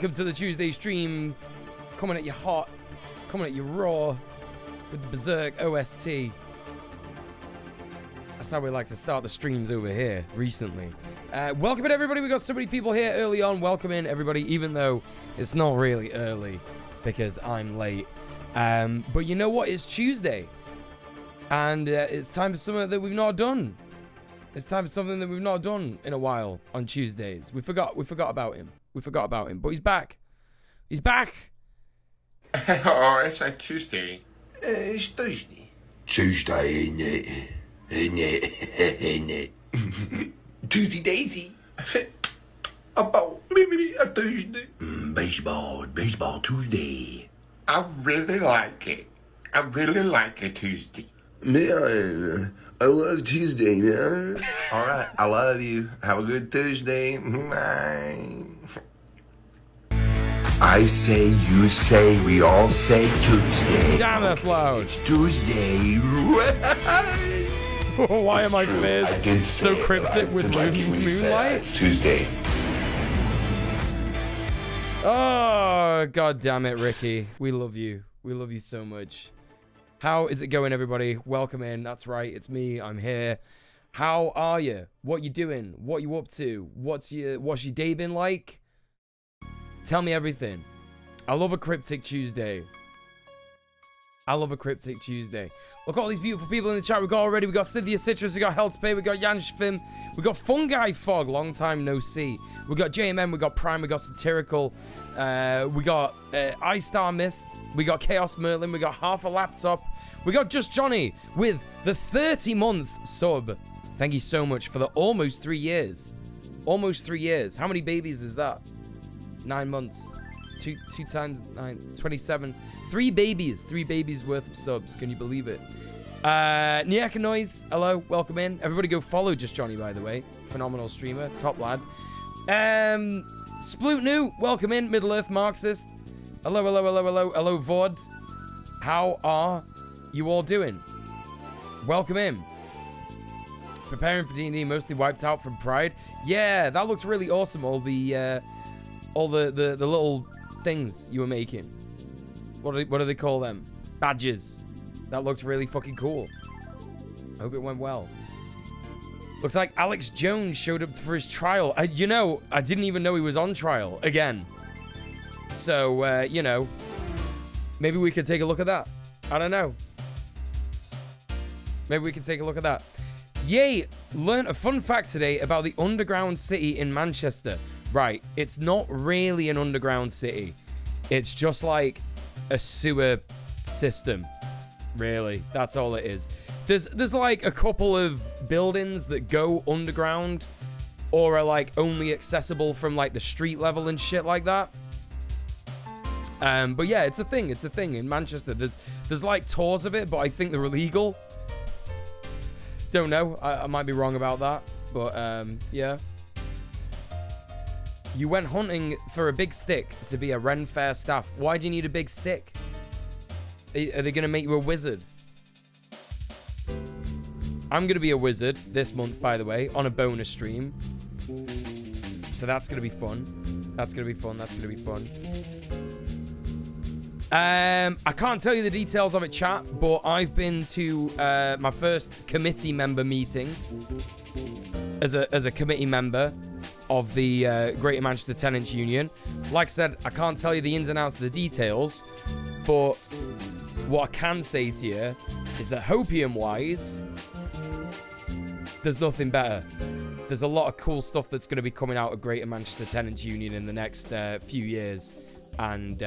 welcome to the Tuesday stream. Coming at you hot, coming at you raw with the Berserk OST. That's how we like to start the streams over here recently. Welcome in, everybody. We got so many people here early on. Welcome in, everybody, even though it's not really early because I'm late. But you know what? It's Tuesday. And it's time for something that we've not done. It's time for something that we've not done in a while on Tuesdays. We forgot about him. But he's back. He's back. Oh, it's a Tuesday. It's Thursday. Tuesday, innit? Tuesday Daisy. About maybe a Thursday. Baseball Tuesday. I really like it. I really like a Tuesday. Man, I love Tuesday, man. All right, I love you. Have a good Thursday. I say, you say, we all say Tuesday. Damn, that's loud. It's Tuesday. Why am I fears so cryptic with moonlight? It's Tuesday. Oh, god damn it, Ricky. We love you. We love you so much. How is it going, everybody? Welcome in. That's right. It's me. I'm here. How are you? What you doing? What you up to? What's your day been like? Tell me everything. I love a cryptic Tuesday. Look at all these beautiful people in the chat. We got Cynthia Citrus, we got Health Pay, we got Janshfim, we got Fungi Fog, long time no see. We got JMM, we got Prime, we got Satirical, we got iStar Mist, we got Chaos Merlin, we got Half a Laptop, we got Just Johnny with the 30-month sub. Thank you so much for the almost 3 years. Almost 3 years. How many babies is that? 9 months. Two times 9, 27. 3 babies worth of subs. Can you believe it? Niaka Noise, hello, welcome in. Everybody go follow Just Johnny, by the way. Phenomenal streamer, top lad. Sploot New, welcome in. Middle Earth Marxist. Hello, Vod. How are you all doing? Welcome in. Preparing for D&D, mostly wiped out from Pride. Yeah, that looks really awesome. All the little things you were making. What do they call them? Badges. That looks really fucking cool. I hope it went well. Looks like Alex Jones showed up for his trial. I didn't even know he was on trial again. So, maybe we could take a look at that. I don't know. Maybe we can take a look at that. Yay! Learned a fun fact today about the underground city in Manchester. Right, it's not really an underground city. It's just like a sewer system. Really, that's all it is. There's like a couple of buildings that go underground or are like only accessible from like the street level and shit like that. But yeah, it's a thing in Manchester. There's like tours of it, but I think they're illegal. Don't know. I might be wrong about that, but yeah. You went hunting for a big stick to be a Ren Fair staff. Why do you need a big stick? Are they going to make you a wizard? I'm going to be a wizard this month, by the way, on a bonus stream. So that's going to be fun. I can't tell you the details of it, chat, but I've been to my first committee member meeting as a committee member of the Greater Manchester Tenants Union. Like I said, I can't tell you the ins and outs of the details, but what I can say to you is that hopium-wise, there's nothing better. There's a lot of cool stuff that's going to be coming out of Greater Manchester Tenants Union in the next few years, and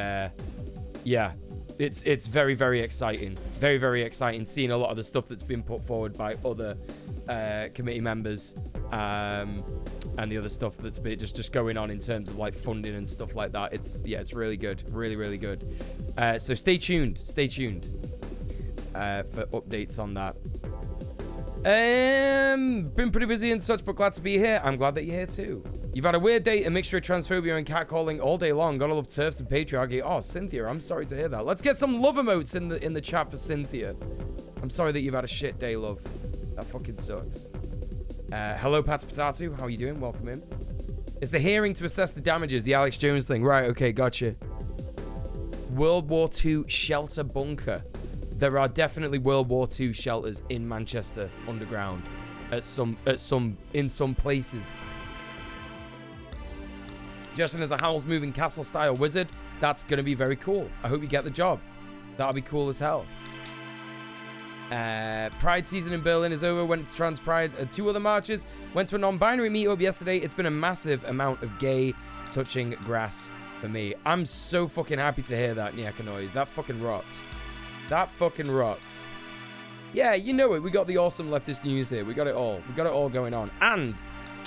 yeah, it's very, very exciting. Very, very exciting seeing a lot of the stuff that's been put forward by other committee members. And the other stuff that's been just going on in terms of like funding and stuff like that. It's really good. Really good. So stay tuned for updates on that. Been pretty busy and such, but glad to be here. I'm glad that you're here too. You've had a weird day, a mixture of transphobia and catcalling all day long. Gotta love TERFs and patriarchy. Oh, Cynthia, I'm sorry to hear that. Let's get some love emotes in the chat for Cynthia. I'm sorry that you've had a shit day, love. That fucking sucks. Hello, Pat Potato. How are you doing? Welcome in. It's the hearing to assess the damages, the Alex Jones thing. Right, okay, gotcha. World War II shelter bunker. There are definitely World War II shelters in Manchester underground in some places. Justin is a Howl's Moving Castle style wizard. That's going to be very cool. I hope you get the job. That'll be cool as hell. Pride season in Berlin is over. Went to Trans Pride. 2 other marches. Went to a non-binary meetup yesterday. It's been a massive amount of gay touching grass for me. I'm so fucking happy to hear that, Nyaka Noise. That fucking rocks. That fucking rocks. Yeah, you know it. We got the awesome leftist news here. We got it all. We got it all going on. And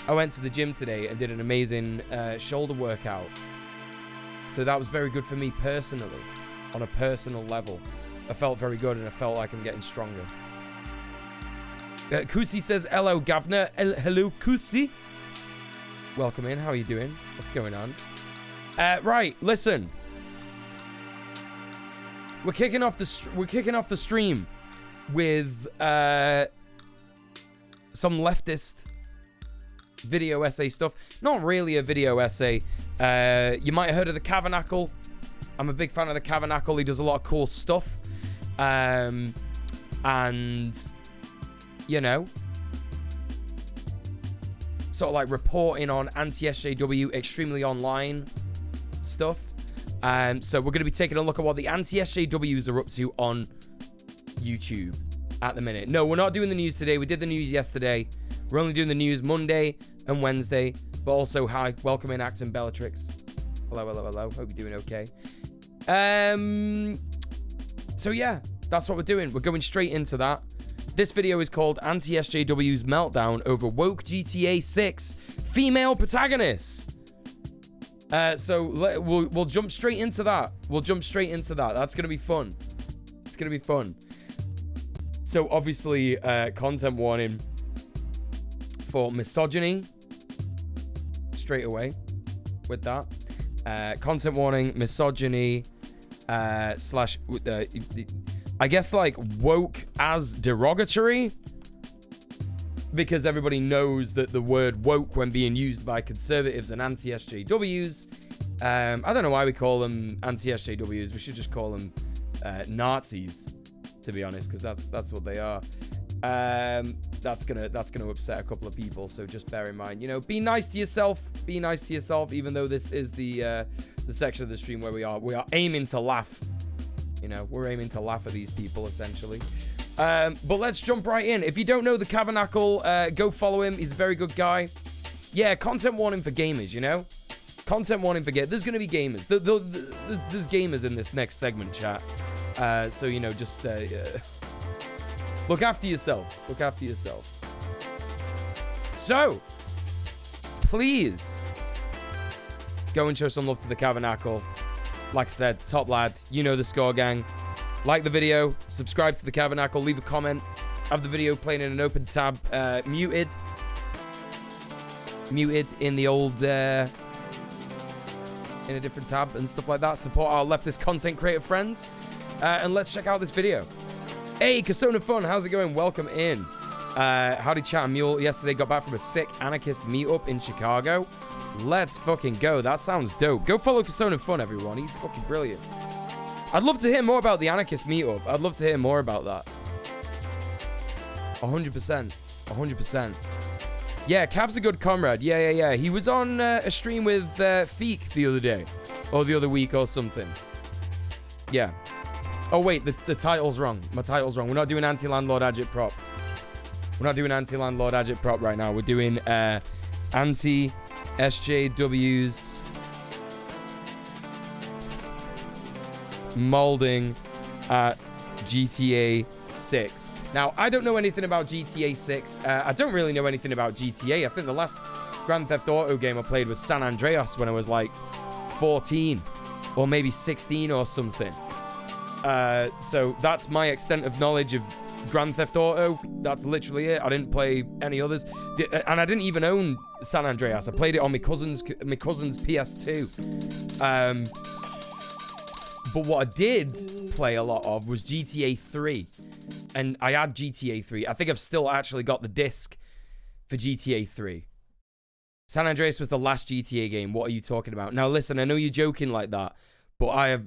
I went to the gym today and did an amazing shoulder workout. So that was very good for me personally. On a personal level. I felt very good and I felt like I'm getting stronger. Kusi says, hello, Governor. Hello, Kusi. Welcome in. How are you doing? What's going on? Right, listen. We're kicking off the stream with some leftist video essay stuff. Not really a video essay. You might have heard of the Kavernacle. I'm a big fan of the Kavernacle. He does a lot of cool stuff. And, you know, sort of like reporting on Anti-SJW, extremely online stuff. So we're going to be taking a look at what the Anti-SJWs are up to on YouTube at the minute. No, we're not doing the news today. We did the news yesterday. We're only doing the news Monday and Wednesday. But also, hi, welcome in, Acton Bellatrix. Hello, hello, hello. Hope you're doing okay. So yeah, that's what we're doing. We're going straight into that. This video is called Anti-SJW's Meltdown over Woke GTA 6 Female Protagonists. So we'll jump straight into that. That's going to be fun. It's going to be fun. So obviously, content warning for misogyny. Straight away with that. Content warning, misogyny, slash, I guess like woke as derogatory. Because everybody knows that the word woke, when being used by conservatives and anti-SJWs, I don't know why we call them anti-SJWs. We should just call them Nazis, to be honest, because that's what they are. That's gonna upset a couple of people. So just bear in mind, you know, be nice to yourself. Be nice to yourself. Even though this is the section of the stream where we are aiming to laugh. You know, we're aiming to laugh at these people essentially. But let's jump right in. If you don't know the Kavernacle, go follow him. He's a very good guy. Yeah, content warning for gamers, you know? Content warning for gamers. There's going to be gamers. There's gamers in this next segment, chat. So, you know, just look after yourself. Look after yourself. So, please go and show some love to the Kavernacle. Like I said, top lad. You know the score, gang. Like the video, subscribe to the Kavernacle, leave a comment, have the video playing in an open tab, muted in the old, in a different tab and stuff like that. Support our leftist content creator friends, and let's check out this video. Hey, Kasona Fun, how's it going? Welcome in. Howdy chat, Muel yesterday got back from a sick anarchist meetup in Chicago. Let's fucking go. That sounds dope. Go follow Kasona Fun, everyone. He's fucking brilliant. I'd love to hear more about the anarchist meetup. I'd love to hear more about that. 100%. 100%. Yeah, Cav's a good comrade. Yeah. He was on a stream with Feek the other day. Or the other week or something. Yeah. Oh, wait. The title's wrong. My title's wrong. We're not doing Anti-Landlord Agit Prop. We're not doing Anti-Landlord Agit Prop right now. We're doing Anti-SJW's molding at GTA 6. Now, I don't know anything about GTA 6. I don't really know anything about GTA. I think the last Grand Theft Auto game I played was San Andreas when I was like 14 or maybe 16 or something. So that's my extent of knowledge of Grand Theft Auto. That's literally it. I didn't play any others. And I didn't even own San Andreas. I played it on my cousin's PS2. But what I did play a lot of was GTA 3. And I had GTA 3. I think I've still actually got the disc for GTA 3. San Andreas was the last GTA game. What are you talking about? Now listen, I know you're joking like that, but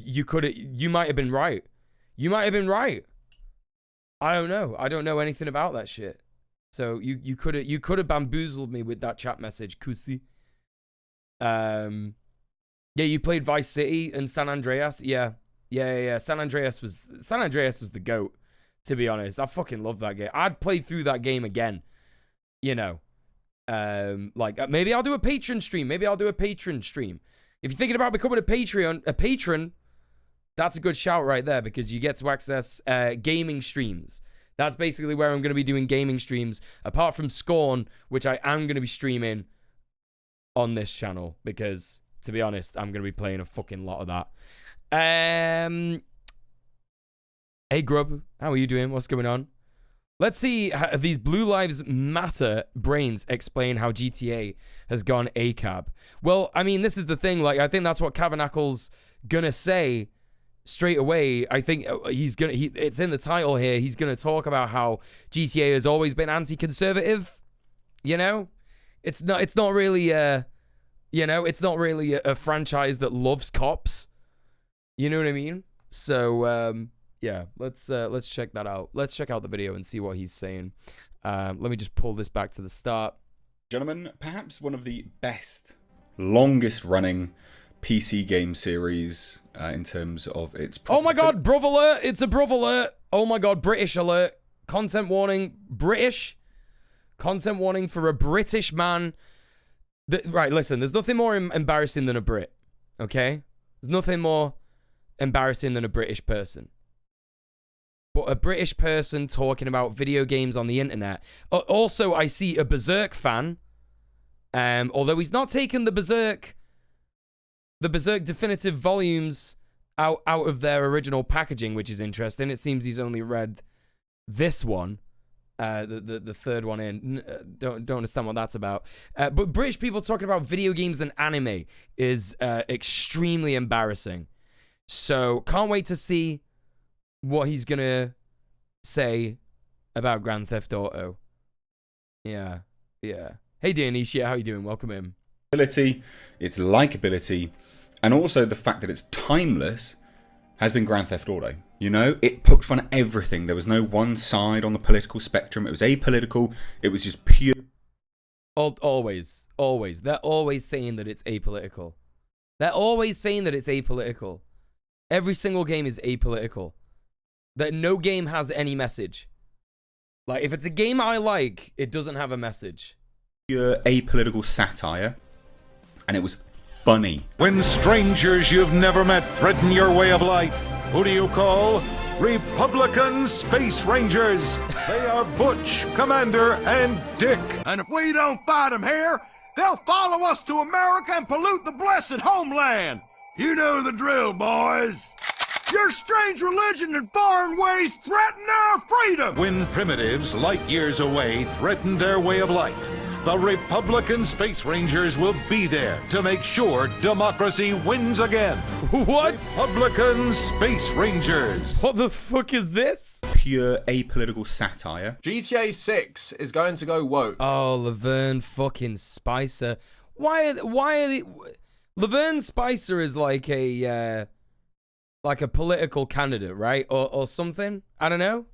you might have been right. You might have been right. I don't know. I don't know anything about that shit. So you could have bamboozled me with that chat message, Kusi. Yeah, you played Vice City and San Andreas. Yeah. San Andreas was the GOAT, to be honest. I fucking love that game. I'd play through that game again. You know. Like maybe I'll do a patron stream. If you're thinking about becoming a patron, that's a good shout right there, because you get to access gaming streams. That's basically where I'm going to be doing gaming streams, apart from Scorn, which I am going to be streaming on this channel, because, to be honest, I'm going to be playing a fucking lot of that. Hey, Grub, how are you doing? What's going on? Let's see how these Blue Lives Matter brains explain how GTA has gone ACAB. Well, I mean, this is the thing. Like, I think that's what Kavernacle's going to say straight away. I think it's in the title here. He's going to talk about how GTA has always been anti-conservative. You know, it's not really it's not really a franchise that loves cops. You know what I mean? So yeah, let's check that out. Let's check out the video and see what he's saying. Let me just pull this back to the start. Gentlemen, perhaps one of the best, longest running PC game series in terms of its... Oh my god, bruv alert! It's a bruv alert! Oh my god, British alert. Content warning. British. Content warning for a British man. Right, listen, there's nothing more embarrassing than a Brit. Okay? There's nothing more embarrassing than a British person. But a British person talking about video games on the internet. Also, I see a Berserk fan. Although he's not taken the Berserk definitive volumes out of their original packaging, which is interesting. It seems he's only read this one, the third one in. Don't understand what that's about. But British people talking about video games and anime is extremely embarrassing. So can't wait to see what he's gonna say about Grand Theft Auto. Yeah. Hey, Dionysia, how you doing? Welcome in. Its likability, and also the fact that it's timeless has been Grand Theft Auto. You know, it poked fun at everything. There was no one side on the political spectrum. It was apolitical. It was just pure. Always. They're always saying that it's apolitical. Every single game is apolitical. That no game has any message. Like, if it's a game I like, it doesn't have a message. Pure apolitical satire, and it was funny. When strangers you've never met threaten your way of life, who do you call? Republican Space Rangers. They are Butch, Commander, and Dick. And if we don't fight them here, they'll follow us to America and pollute the blessed homeland. You know the drill, boys. Your strange religion and foreign ways threaten our freedom. When primitives light years away threaten their way of life, the Republican Space Rangers will be there to make sure democracy wins again. What? Republican Space Rangers. What the fuck is this? Pure apolitical satire. GTA 6 is going to go woke. Oh, Laverne fucking Spicer. Why are they... Laverne Spicer is like a political candidate, right? Or something? I don't know.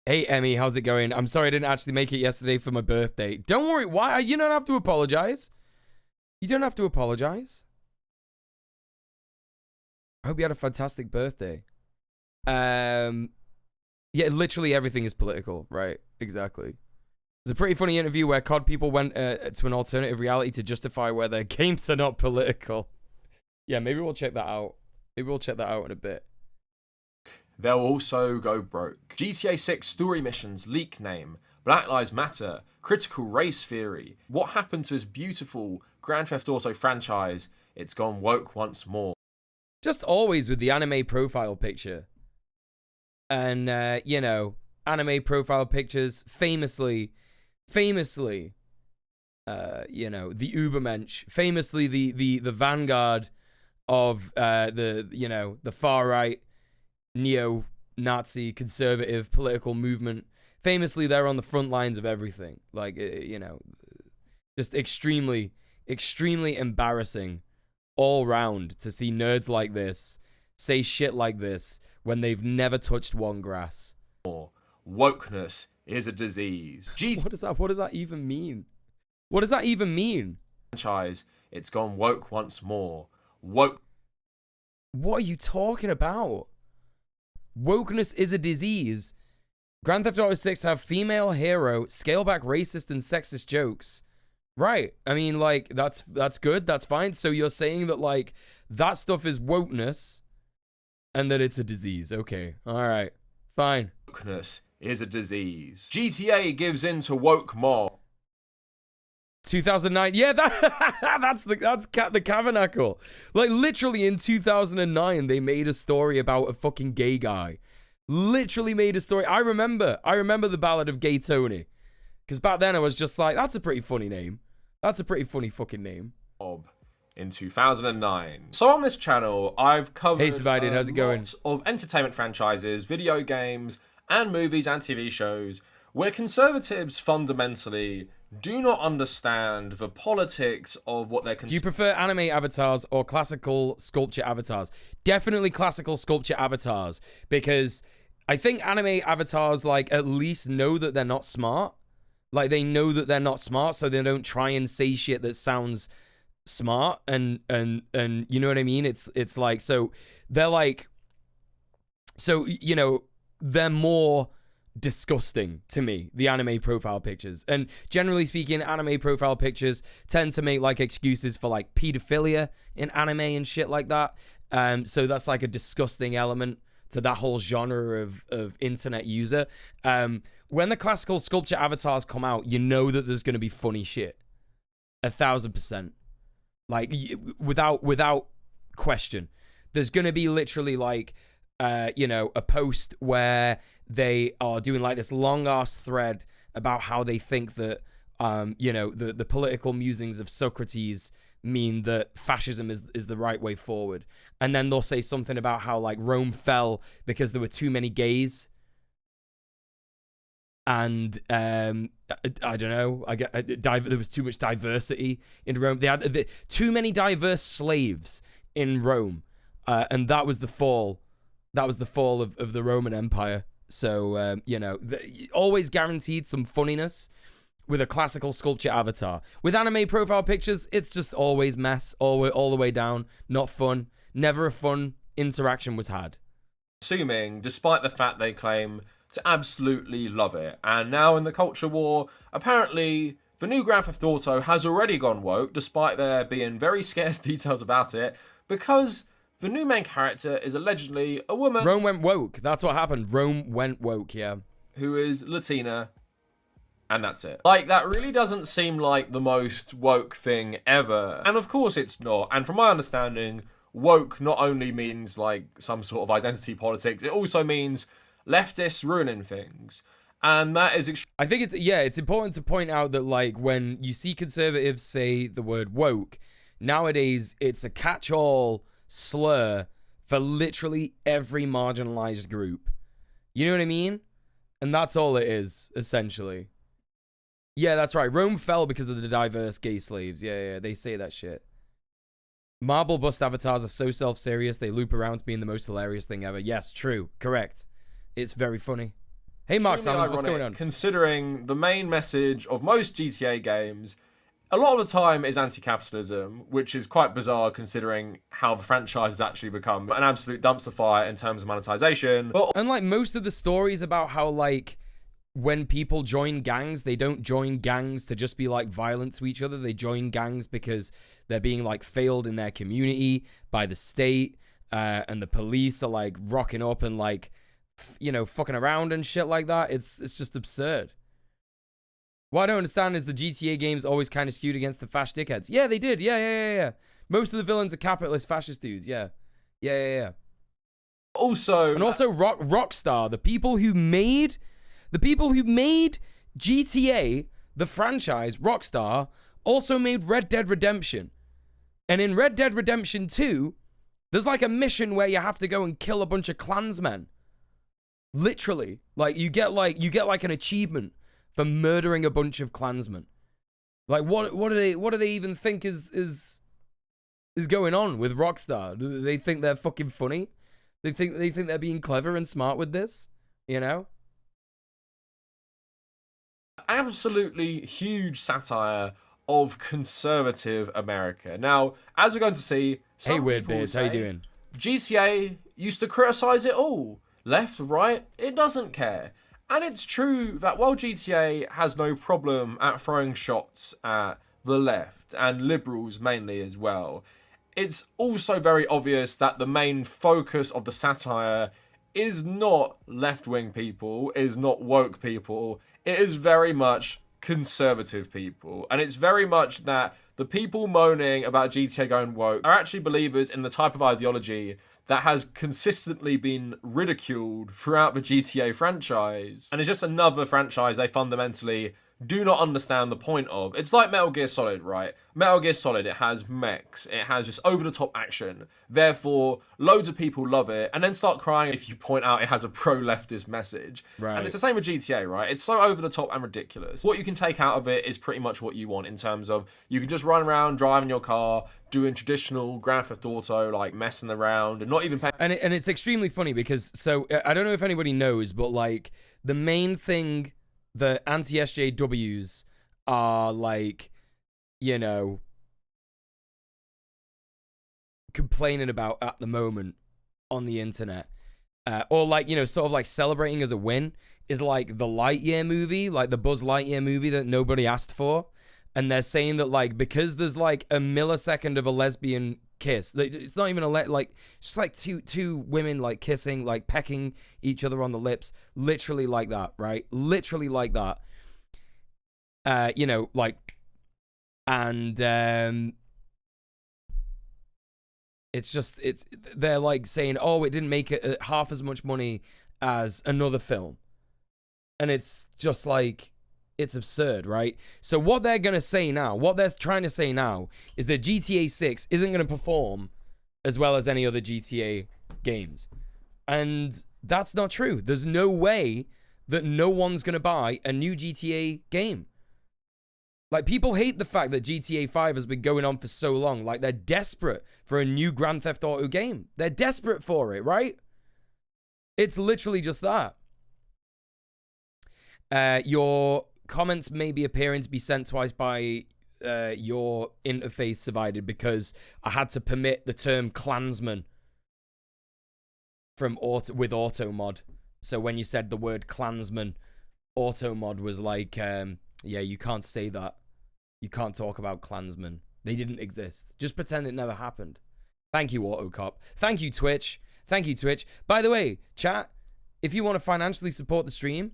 Hey, Emmy, how's it going? I'm sorry I didn't actually make it yesterday for my birthday. Don't worry. Why? You don't have to apologize. You don't have to apologize. I hope you had a fantastic birthday. Yeah, literally everything is political, right? Exactly. There's a pretty funny interview where COD people went to an alternative reality to justify where their games are not political. Yeah, maybe we'll check that out. Maybe we'll check that out in a bit. They'll also go broke. GTA 6 story missions leak name, Black Lives Matter, critical race theory. What happened to this beautiful Grand Theft Auto franchise? It's gone woke once more. Just always with the anime profile picture. And, you know, anime profile pictures famously, you know, the Ubermensch, famously the vanguard of the far right neo-Nazi conservative political movement, famously, they're on the front lines of everything. Like, you know, just extremely embarrassing all round to see nerds like this say shit like this when they've never touched one grass. Wokeness is a disease. What does that even mean? What does that even mean? Franchise, it's gone woke once more. Woke. What are you talking about? Wokeness is a disease. Grand Theft Auto 6 have female hero, scale back racist and sexist jokes. Right. I mean, like, that's good. That's fine. So you're saying that, like, that stuff is wokeness and that it's a disease. Okay. All right. Fine. Wokeness is a disease. GTA gives in to woke more. 2009. Yeah, that's the Kavernacle. Like, literally in 2009, they made a story about a fucking gay guy. Literally made a story. I remember the Ballad of Gay Tony. Because back then I was just like, that's a pretty funny name. That's a pretty funny fucking name. In 2009. So on this channel, I've covered Hey, Divided, how's it going? lots of entertainment franchises, video games, and movies and TV shows where conservatives fundamentally do not understand the politics of what they're... Do you prefer anime avatars or classical sculpture avatars? Definitely classical sculpture avatars, because I think anime avatars, like, at least know that they're not smart. Like, they know that they're not smart, so they don't try and say shit that sounds smart, and you know what I mean? It's like, so they're like, so, you know, they're more disgusting to me, the anime profile pictures. And generally speaking, anime profile pictures tend to make like excuses for like pedophilia in anime and shit like that. So that's like a disgusting element to that whole genre of internet user. When the classical sculpture avatars come out, you know that there's going to be funny shit. 1,000%. Like, without question. There's going to be literally like, you know, a post where they are doing like this long ass thread about how they think that, you know, the political musings of Socrates mean that fascism is the right way forward. And then they'll say something about how like Rome fell because there were too many gays. And I don't know. There was too much diversity in Rome. They had too many diverse slaves in Rome, and that was the fall. That was the fall of the Roman Empire. So you know, always guaranteed some funniness with a classical sculpture avatar. With anime profile pictures, it's just always mess, all the way down. Not fun. Never a fun interaction was had. Assuming, despite the fact they claim to absolutely love it. And now in the culture war, apparently the new Grand Theft Auto has already gone woke, despite there being very scarce details about it, because the new main character is allegedly a woman. Rome went woke. That's what happened. Rome went woke, yeah. Who is Latina, and that's it. Like, that really doesn't seem like the most woke thing ever. And of course it's not. And from my understanding, woke not only means like some sort of identity politics, it also means leftists ruining things. And that is I think it's important to point out that, like, when you see conservatives say the word woke, nowadays it's a catch-all slur for literally every marginalized group. You know what I mean? And that's all it is, essentially. Yeah, that's right. Rome fell because of the diverse gay slaves. Yeah, they say that shit. Marble bust avatars are so self-serious, they loop around to being the most hilarious thing ever. Yes, true. Correct. It's very funny. Hey, Mark Sammons, what's going on? Considering the main message of most GTA games, a lot of the time is anti-capitalism, which is quite bizarre considering how the franchise has actually become an absolute dumpster fire in terms of monetization. And like most of the stories about how, like, when people join gangs, they don't join gangs to just be like violent to each other. They join gangs because they're being like failed in their community by the state, and the police are like rocking up and like, you know, fucking around and shit like that. It's just absurd. What I don't understand is the GTA games always kind of skewed against the fascist dickheads. Yeah, they did. Yeah. Most of the villains are capitalist fascist dudes. Yeah. Also, Rockstar, the people who made GTA, the franchise, Rockstar, also made Red Dead Redemption. And in Red Dead Redemption 2, there's like a mission where you have to go and kill a bunch of Klansmen. Literally, like you get like an achievement for murdering a bunch of Klansmen. Like what do they even think is going on with Rockstar? Do they think they're fucking funny? They think they're being clever and smart with this, you know? Absolutely huge satire of conservative America. Now, as we're going to see, some Hey, Weird people Beards, how say you doing? GTA used to criticize it all. Left, right, it doesn't care. And it's true that while GTA has no problem at throwing shots at the left, and liberals mainly as well, it's also very obvious that the main focus of the satire is not left-wing people, is not woke people, it is very much conservative people. And it's very much that the people moaning about GTA going woke are actually believers in the type of ideology that has consistently been ridiculed throughout the GTA franchise. And it's just another franchise they fundamentally do not understand the point of. It's like Metal Gear Solid, right? Metal Gear Solid, it has mechs, it has just over-the-top action, therefore loads of people love it, and then start crying if you point out it has a pro-leftist message. Right. And it's the same with GTA, right? It's so over-the-top and ridiculous. What you can take out of it is pretty much what you want, in terms of you can just run around driving your car, doing traditional Grand Theft Auto, like messing around and not even paying. And it's extremely funny because, so I don't know if anybody knows, but like the main thing the anti-SJWs are like, you know, complaining about at the moment on the internet, or like, you know, sort of like celebrating as a win, is like the Lightyear movie, like the Buzz Lightyear movie that nobody asked for. And they're saying that, like, because there's like a millisecond of a lesbian kiss, it's not even like just like two women like kissing, like pecking each other on the lips, literally like that, right? Literally like that. You know, like, and they're like saying, oh, it didn't make it half as much money as another film, and it's just like, it's absurd, right? So what they're going to say now, what they're trying to say now, is that GTA 6 isn't going to perform as well as any other GTA games. And that's not true. There's no way that no one's going to buy a new GTA game. Like, people hate the fact that GTA 5 has been going on for so long. Like, they're desperate for a new Grand Theft Auto game. They're desperate for it, right? It's literally just that. Your comments may be appearing to be sent twice by your interface divided because I had to permit the term Klansman from with auto mod. So when you said the word Klansman, auto mod was like, yeah, you can't say that. You can't talk about Klansmen. They didn't exist. Just pretend it never happened. Thank you, Autocop. Thank you, Twitch. Thank you, Twitch. By the way, chat, if you want to financially support the stream,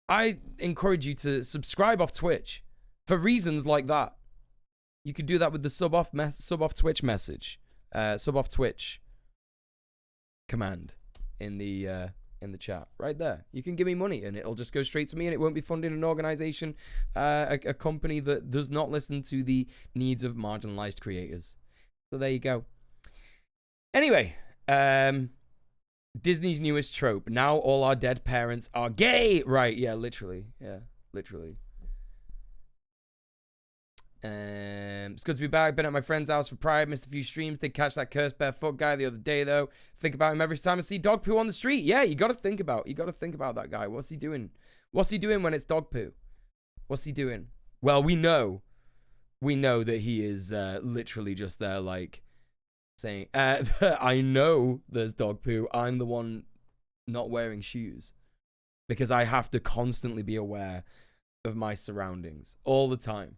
I encourage you to subscribe off Twitch for reasons like that. You could do that with the sub off Twitch message, sub off Twitch command in the chat right there. You can give me money and it'll just go straight to me, and it won't be funding an organization, a company that does not listen to the needs of marginalized creators. So there you go. Anyway, Disney's newest trope. Now all our dead parents are gay. Right, yeah, literally. Yeah, literally. It's good to be back. Been at my friend's house for Pride. Missed a few streams. Did catch that cursed barefoot guy the other day, though. Think about him every time I see dog poo on the street. Yeah, you got to think about that guy. What's he doing? What's he doing when it's dog poo? What's he doing? Well, we know that he is literally just there, like, saying, I know there's dog poo. I'm the one not wearing shoes because I have to constantly be aware of my surroundings all the time.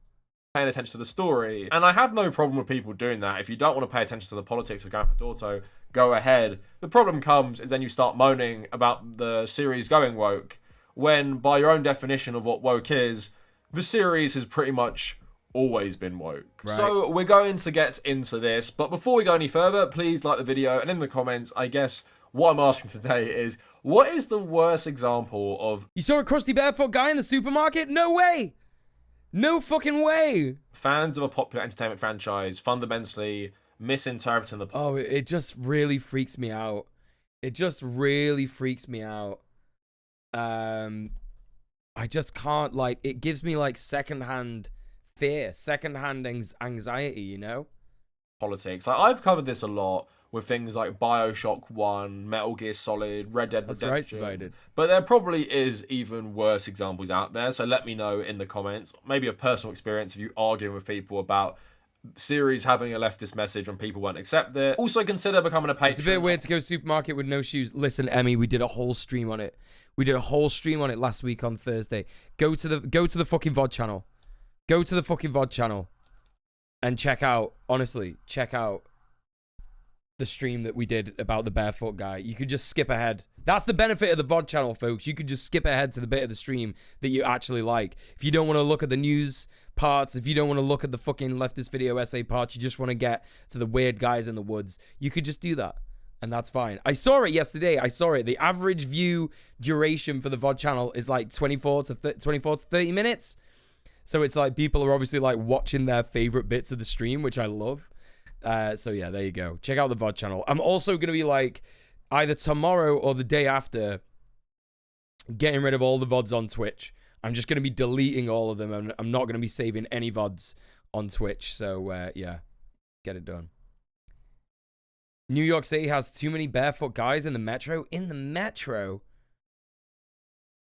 Paying attention to the story. And I have no problem with people doing that. If you don't want to pay attention to the politics of Grand Theft Auto, go ahead. The problem comes is then you start moaning about the series going woke, when by your own definition of what woke is, the series has pretty much always been woke. Right. So we're going to get into this, but before we go any further, please like the video, and in the comments, I guess what I'm asking today is, what is the worst example of... You saw a crusty barefoot guy in the supermarket? No way! No fucking way! Fans of a popular entertainment franchise fundamentally misinterpreting the... Oh, it just really freaks me out. It just really freaks me out. I just can't, like, it gives me like secondhand fear, secondhand anxiety, you know? Politics. Like, I've covered this a lot with things like Bioshock 1, Metal Gear Solid, Red Dead Redemption. That's right, Divided. But there probably is even worse examples out there, so let me know in the comments. Maybe a personal experience if you arguing with people about series having a leftist message when people won't accept it. Also consider becoming a patron. It's a bit weird to go supermarket with no shoes. Listen, Emmy, we did a whole stream on it. We did a whole stream on it last week on Thursday. Go to the fucking VOD channel. Go to the fucking VOD channel and check out, honestly, check out the stream that we did about the barefoot guy. You could just skip ahead. That's the benefit of the VOD channel, folks. You could just skip ahead to the bit of the stream that you actually like. If you don't want to look at the news parts, if you don't want to look at the fucking leftist video essay parts, you just want to get to the weird guys in the woods, you could just do that. And that's fine. I saw it yesterday. I saw it. The average view duration for the VOD channel is like 24 to 30 minutes. So it's like people are obviously like watching their favorite bits of the stream, which I love. So yeah, there you go. Check out the VOD channel. I'm also going to be like either tomorrow or the day after getting rid of all the VODs on Twitch. I'm just going to be deleting all of them, and I'm not going to be saving any VODs on Twitch. So yeah, get it done. New York City has too many barefoot guys in the metro. In the metro?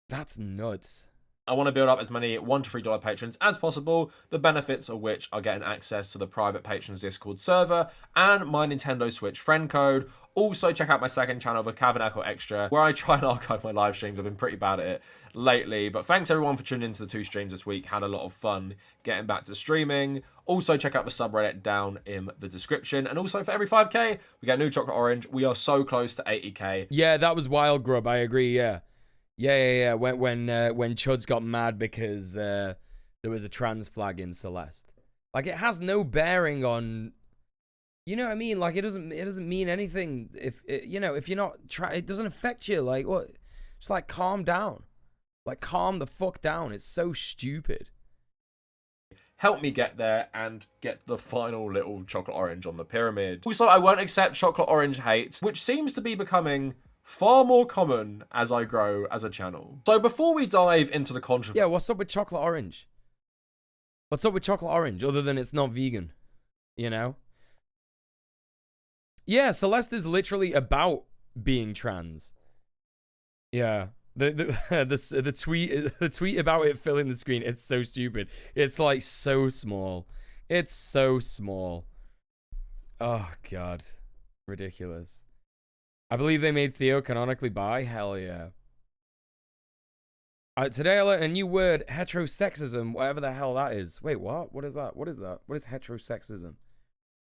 That's nuts. I want to build up as many $1 to $3 patrons as possible, the benefits of which are getting access to the private patrons Discord server and my Nintendo Switch friend code. Also, check out my second channel, the Kavernacle Extra, where I try and archive my live streams. I've been pretty bad at it lately, but thanks everyone for tuning into the 2 streams this week. Had a lot of fun getting back to streaming. Also, check out the subreddit down in the description. And also, for every 5k, we get a new chocolate orange. We are so close to 80k. Yeah, that was wild, Grub. I agree, yeah. Yeah. When Chuds got mad because there was a trans flag in Celeste. Like, it has no bearing on... You know what I mean? Like, it doesn't mean anything if you know, if you're not it doesn't affect you. Like, what? Just like calm down. Like, calm the fuck down. It's so stupid. Help me get there and get the final little chocolate orange on the pyramid. Also, I won't accept chocolate orange hate, which seems to be becoming far more common as I grow as a channel. So before we dive into the controversy... Yeah, what's up with chocolate orange? What's up with chocolate orange other than it's not vegan? You know? Yeah, Celeste is literally about being trans. Yeah. The tweet about it filling the screen, it's so stupid. It's like so small. It's so small. Oh god. Ridiculous. I believe they made Theo canonically bi. Hell yeah. Today I learned a new word, heterosexism, whatever the hell that is. Wait, what? What is that? What is that? What is heterosexism?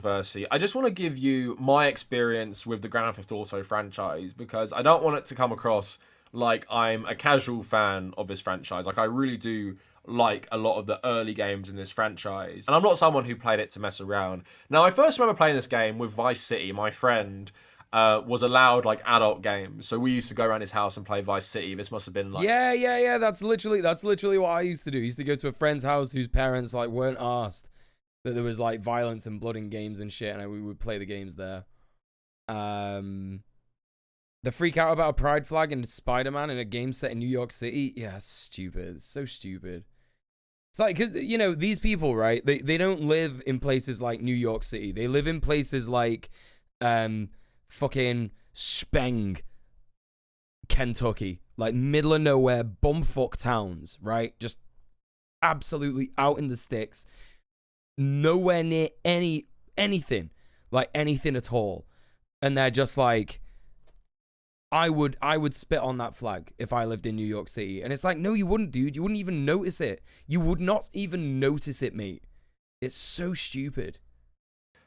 I just want to give you my experience with the Grand Theft Auto franchise, because I don't want it to come across like I'm a casual fan of this franchise. Like, I really do like a lot of the early games in this franchise, and I'm not someone who played it to mess around. Now, I first remember playing this game with Vice City. My friend was allowed like adult games, so we used to go around his house and play Vice City. This must have been like yeah. That's literally what I used to do. I used to go to a friend's house whose parents like weren't asked that there was like violence and blood in games and shit, and we would play the games there. The freak out about a pride flag in Spider-Man in a game set in New York City. Yeah, stupid. It's so stupid. It's like, 'cause, you know, these people, right? They don't live in places like New York City. They live in places like fucking Speng, Kentucky, like middle of nowhere, bumfuck towns, right? Just absolutely out in the sticks. Nowhere near anything, like anything at all. And they're just like, I would spit on that flag if I lived in New York City. And it's like, no, you wouldn't, dude. You wouldn't even notice it. You would not even notice it, mate. It's so stupid.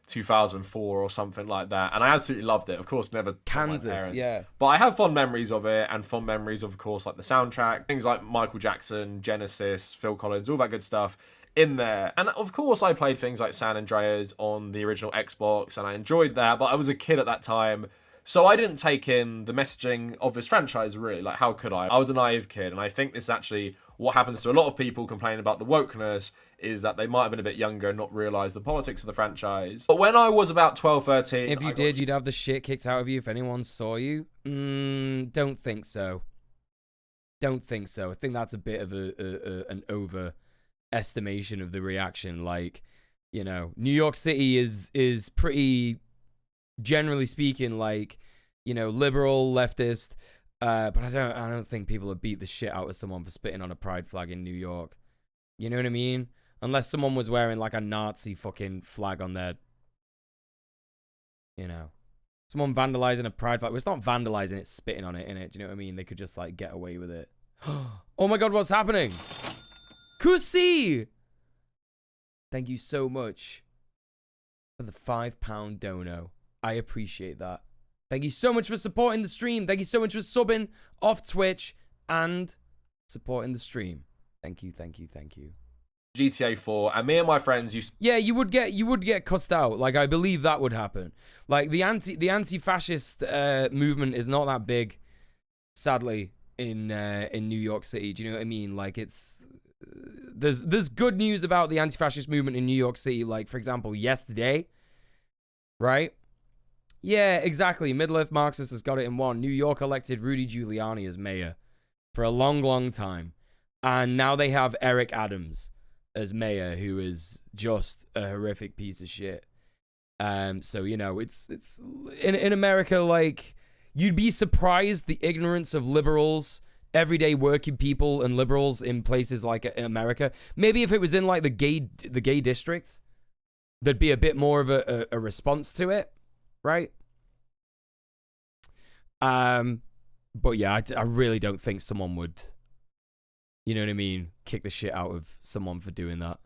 2004 or something like that, and I absolutely loved it. Of course, never Kansas, my parents, yeah. But I have fond memories of it, and fond memories of course, like the soundtrack, things like Michael Jackson, Genesis, Phil Collins, all that good stuff in there. And of course, I played things like San Andreas on the original Xbox, and I enjoyed that. But I was a kid at that time, so I didn't take in the messaging of this franchise really. Like, how could I? I was a naive kid, and I think this is actually what happens to a lot of people complaining about the wokeness, is that they might have been a bit younger and not realised the politics of the franchise. But when I was about 12, 13... If you did, you'd have the shit kicked out of you if anyone saw you? Don't think so. Don't think so. I think that's a bit of an overestimation of the reaction. Like, you know, New York City is pretty, generally speaking, like, you know, liberal, leftist. But I don't think people would beat the shit out of someone for spitting on a pride flag in New York. You know what I mean? Unless someone was wearing like a Nazi fucking flag on their, you know, someone vandalizing a pride flag. Well, it's not vandalizing, it's spitting on it, innit? Do you know what I mean? They could just like get away with it. Oh my god, what's happening? Kusi! Thank you so much for the £5 dono. I appreciate that. Thank you so much for supporting the stream. Thank you so much for subbing off Twitch and supporting the stream. Thank you, thank you, thank you. GTA 4, and me and my friends used. Yeah, you would get cussed out. Like, I believe that would happen. Like, the anti-fascist movement is not that big, sadly, in New York City. Do you know what I mean? Like, it's there's good news about the anti-fascist movement in New York City. Like, for example, yesterday, right? Yeah, exactly. Middle-earth Marxist has got it in one. New York elected Rudy Giuliani as mayor for a long, long time. And now they have Eric Adams as mayor, who is just a horrific piece of shit. So, you know, it's in America, like, you'd be surprised the ignorance of liberals, everyday working people and liberals in places like America. Maybe if it was in, like, the gay district, there'd be a bit more of a response to it. Right? But yeah, I really don't think someone would, you know what I mean, kick the shit out of someone for doing that.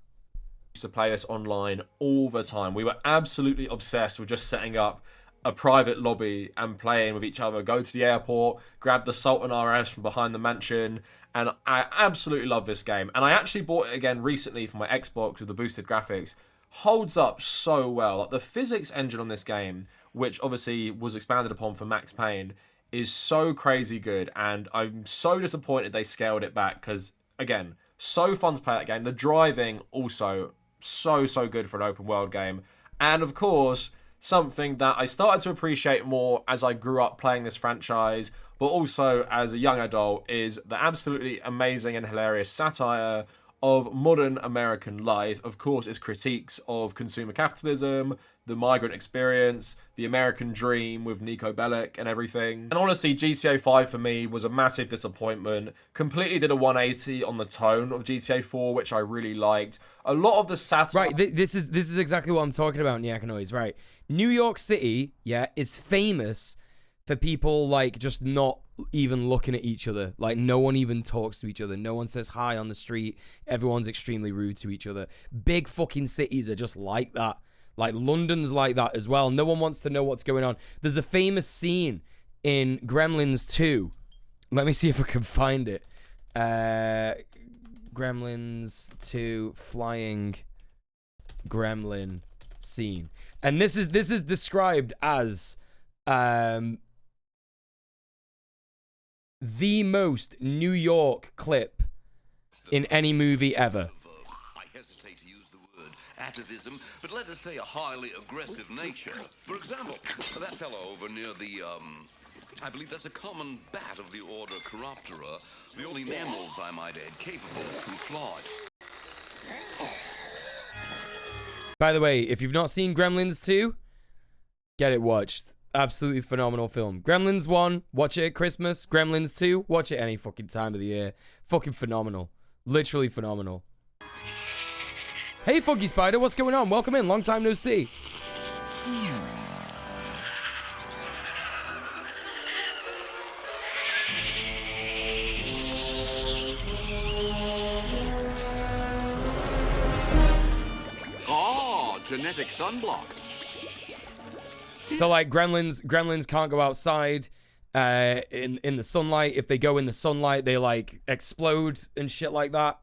Used to play this online all the time. We were absolutely obsessed with just setting up a private lobby and playing with each other. Go to the airport, grab the Sultan RS from behind the mansion, and I absolutely love this game. And I actually bought it again recently for my Xbox with the boosted graphics. Holds up so well. Like, the physics engine on this game, which obviously was expanded upon for Max Payne, is so crazy good, and I'm so disappointed they scaled it back, because, again, so fun to play that game. The driving also so good for an open world game, and of course, something that I started to appreciate more as I grew up playing this franchise, but also as a young adult, is the absolutely amazing and hilarious satire of modern American life. Of course, its critiques of consumer capitalism, the migrant experience, the American dream with Nico Bellic and everything. And honestly, GTA 5 for me was a massive disappointment. Completely did a 180 on the tone of GTA 4, which I really liked. A lot of the satire... Right, this is exactly what I'm talking about, Nyakanoids, right? New York City, yeah, is famous for people, like, just not even looking at each other. Like, no one even talks to each other. No one says hi on the street. Everyone's extremely rude to each other. Big fucking cities are just like that. Like, London's like that as well. No one wants to know what's going on. There's a famous scene in Gremlins 2. Let me see if I can find it. Gremlins 2 flying gremlin scene. And this is described as the most New York clip in any movie ever. I hesitate to use the word atavism, but let us say a highly aggressive nature. For example, that fellow over near the, I believe that's a common bat of the order Chiroptera, the only mammals, I might add, capable of two claws. By the way, if you've not seen Gremlins 2, get it watched. Absolutely phenomenal film. Gremlins 1, watch it at Christmas. Gremlins 2, watch it any fucking time of the year. Fucking phenomenal. Literally phenomenal. Hey, Funky Spider, what's going on? Welcome in. Long time no see. Oh, genetic sunblock. So, like, gremlins can't go outside in the sunlight. If they go in the sunlight, they, like, explode and shit like that.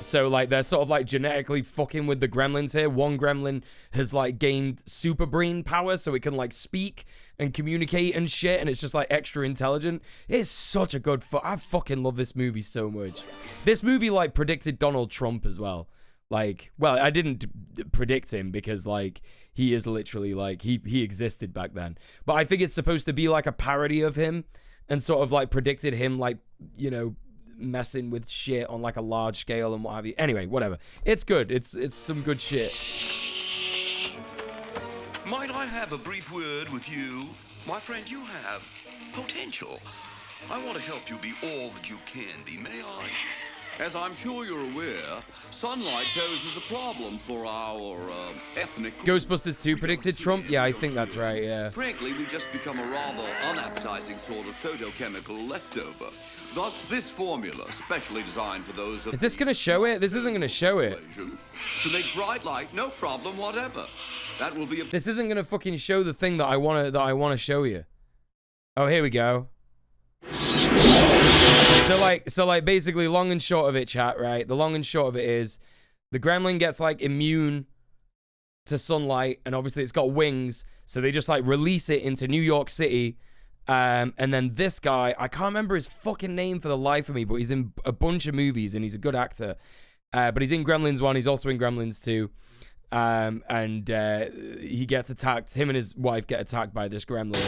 So, like, they're sort of, like, genetically fucking with the gremlins here. One gremlin has, like, gained super brain power, so it can, like, speak and communicate and shit, and it's just, like, extra intelligent. It's such a good... I fucking love this movie so much. This movie, like, predicted Donald Trump as well. Like, well, I didn't predict him because, like, he is literally, like, he existed back then. But I think it's supposed to be, like, a parody of him and sort of like predicted him like, you know, messing with shit on like a large scale and what have you. Anyway, whatever. It's good. It's some good shit. Might I have a brief word with you? My friend, you have potential. I want to help you be all that you can be, may I? As I'm sure you're aware, sunlight poses a problem for our ethnic... Ghostbusters 2 predicted Trump? Yeah, I think that's right, yeah. Frankly, we've just become a rather unappetizing sort of photochemical leftover. Thus, this formula, specially designed for those of... Is this going to show it? This isn't going to show it. To make bright light, no problem whatever. That will be a... This isn't going to fucking show the thing that I want to show you. Oh, here we go. So like basically long and short of it, chat, right? The long and short of it is the gremlin gets like immune to sunlight, and obviously it's got wings, so they just like release it into New York City. And then this guy, I can't remember his fucking name for the life of me, but he's in a bunch of movies and he's a good actor. But he's in Gremlins 1, he's also in Gremlins 2. And he gets attacked. Him and his wife get attacked by this gremlin.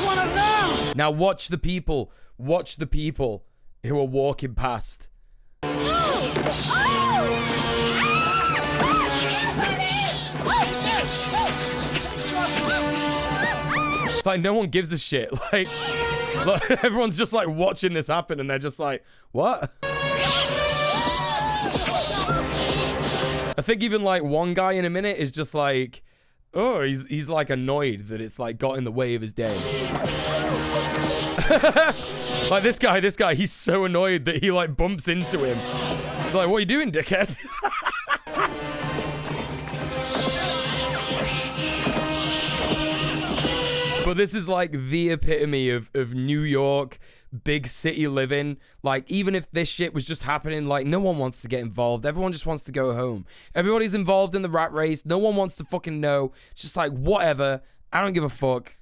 One of them! Now watch the people. Watch the people who are walking past. It's like no one gives a shit. Like everyone's just like watching this happen, and they're just like, what? I think even like one guy in a minute is just like, oh, he's like annoyed that it's like got in the way of his day. Like this guy, he's so annoyed that he like bumps into him. He's like, what are you doing, dickhead? But this is like the epitome of New York, big city living. Like, even if this shit was just happening, like, no one wants to get involved. Everyone just wants to go home. Everybody's involved in the rat race. No one wants to fucking know. It's just like, whatever. I don't give a fuck.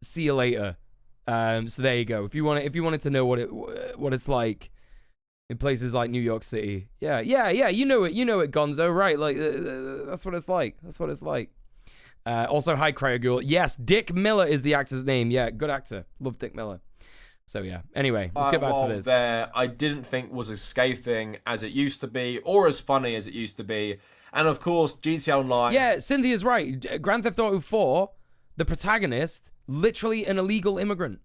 See you later. So there you go. If you wanted to know what it's like in places like New York City. Yeah. You know it, Gonzo, right? Like, that's what it's like. That's what it's like. Also, hi, Cryoghoul. Yes, Dick Miller is the actor's name. Yeah, good actor. Love Dick Miller. So yeah. Anyway, let's get back to this. I didn't think was as scathing as it used to be, or as funny as it used to be. And of course, GTA Online. Yeah, Cynthia's right. Grand Theft Auto 4, the protagonist, literally an illegal immigrant,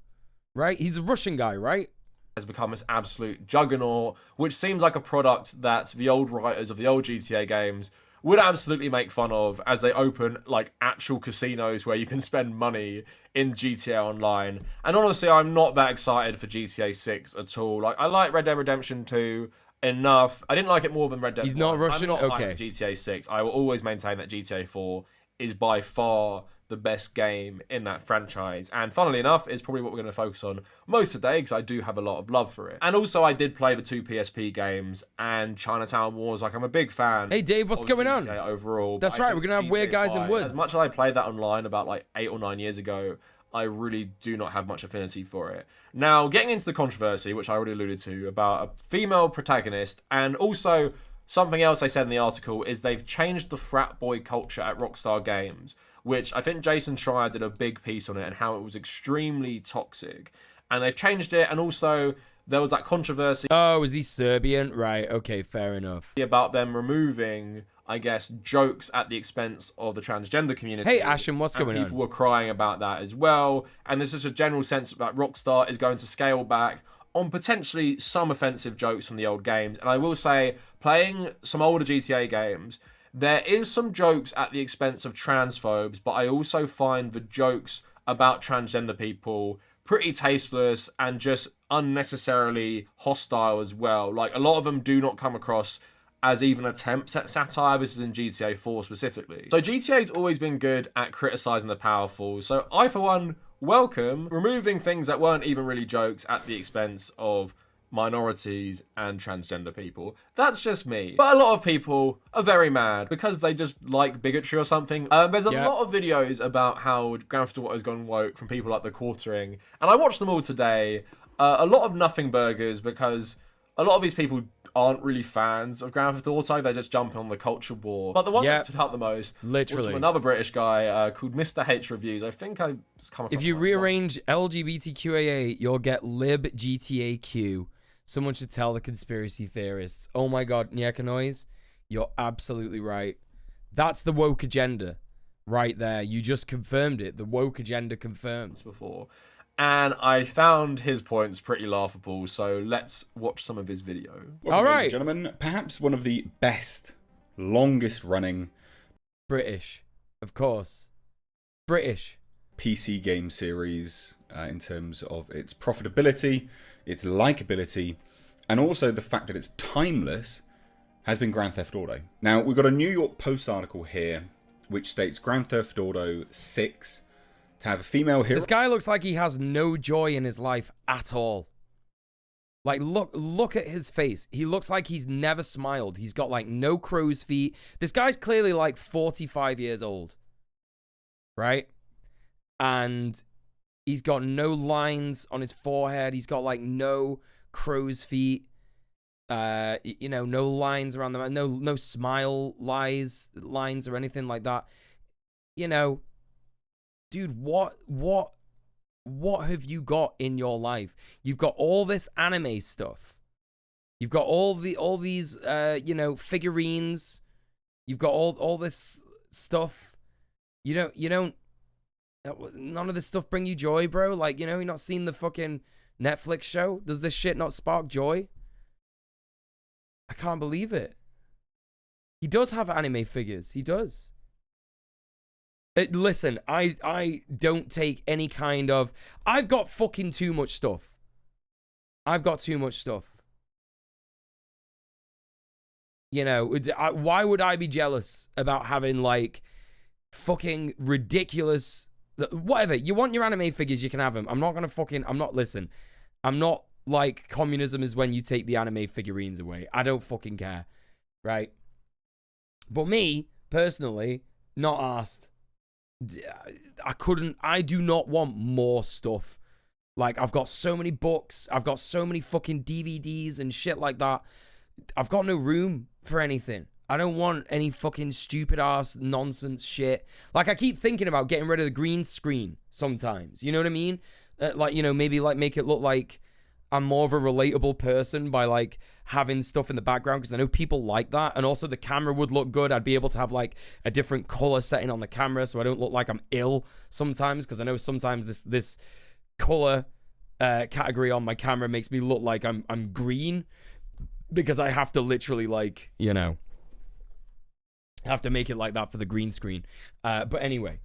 right? He's a Russian guy, right? Has become this absolute juggernaut, which seems like a product that the old writers of the old GTA games would absolutely make fun of, as they open like actual casinos where you can spend money in GTA Online. And honestly, I'm not that excited for GTA 6 at all. Like, I like Red Dead Redemption 2 enough. I didn't like it more than Red Dead 1. He's not Russian? I'm not okay. hyped for GTA 6. I will always maintain that GTA 4 is by far the best game in that franchise, and funnily enough, it's probably what we're going to focus on most today, because I do have a lot of love for it. And also, I did play the 2 PSP games and Chinatown Wars. Like, I'm a big fan. Hey Dave, what's going on? Overall, that's right, we're gonna have Weird Guys in Woods. As much as I played that online about like 8 or 9 years ago, I really do not have much affinity for it. Now, getting into the controversy, which I already alluded to, about a female protagonist, and also something else they said in the article is they've changed the frat boy culture at Rockstar Games, which I think Jason Schreier did a big piece on it and how it was extremely toxic. And they've changed it, and also there was that controversy. Oh, is he Serbian? Right, okay, fair enough. About them removing, I guess, jokes at the expense of the transgender community. Hey, Ashton, what's going on? People were crying about that as well. And there's just a general sense that Rockstar is going to scale back on potentially some offensive jokes from the old games. And I will say, playing some older GTA games, there is some jokes at the expense of transphobes, but I also find the jokes about transgender people pretty tasteless and just unnecessarily hostile as well. Like, a lot of them do not come across as even attempts at satire. This is in GTA 4 specifically. So GTA's always been good at criticising the powerful. So I, for one, welcome removing things that weren't even really jokes at the expense of minorities and transgender people. That's just me. But a lot of people are very mad because they just like bigotry or something. There's a lot of videos about how Grand Theft Auto has gone woke from people like The Quartering, and I watched them all today. A lot of nothing burgers, because A lot of these people aren't really fans of Grand Theft Auto. They just jump on the culture war. But the one that stood out the most was from another British guy called Mr. H Reviews. I think I've come across. If you rearrange LGBTQIA, you'll get lib GTAQ. Someone should tell the conspiracy theorists. Oh my God, Nyeka Noise, you're absolutely right. That's the woke agenda right there. You just confirmed it. The woke agenda confirmed. Before. And I found his points pretty laughable, so let's watch some of his video. Well, all right, gentlemen, perhaps one of the best, longest running British, of course. British PC game series in terms of its profitability, its likability, and also the fact that it's timeless has been Grand Theft Auto. Now, we've got a New York Post article here which states Grand Theft Auto 6 to have a female hero. This guy looks like he has no joy in his life at all. Like, look at his face. He looks like he's never smiled. He's got, like, no crow's feet. This guy's clearly, like, 45 years old. Right? And he's got no lines on his forehead. He's got, like, no crow's feet. You know, no lines around the mouth. No smile lines or anything like that. You know, dude, what have you got in your life? You've got all this anime stuff. You've got all these you know, figurines. You've got all this stuff. You don't none of this stuff bring you joy, bro. Like, you know, you're not seeing the fucking Netflix show. Does this shit not spark joy? I can't believe it. He does have anime figures. He does. Listen, I don't take any kind of... I've got fucking too much stuff. I've got too much stuff. You know, why would I be jealous about having, like, fucking ridiculous... Whatever. You want your anime figures, you can have them. I'm not gonna fucking... Listen. I'm not... Like, communism is when you take the anime figurines away. I don't fucking care. Right? But me, personally, not asked. I do not want more stuff. Like, I've got so many books. I've got so many fucking DVDs and shit like that. I've got no room for anything. I don't want any fucking stupid ass nonsense shit. Like, I keep thinking about getting rid of the green screen sometimes. You know what I mean? Like, you know, maybe like make it look like I'm more of a relatable person by, like, having stuff in the background, because I know people like that. And also the camera would look good. I'd be able to have, like, a different color setting on the camera so I don't look like I'm ill sometimes, because I know sometimes this color category on my camera makes me look like I'm green, because I have to literally, like, you know, have to make it like that for the green screen. But anyway,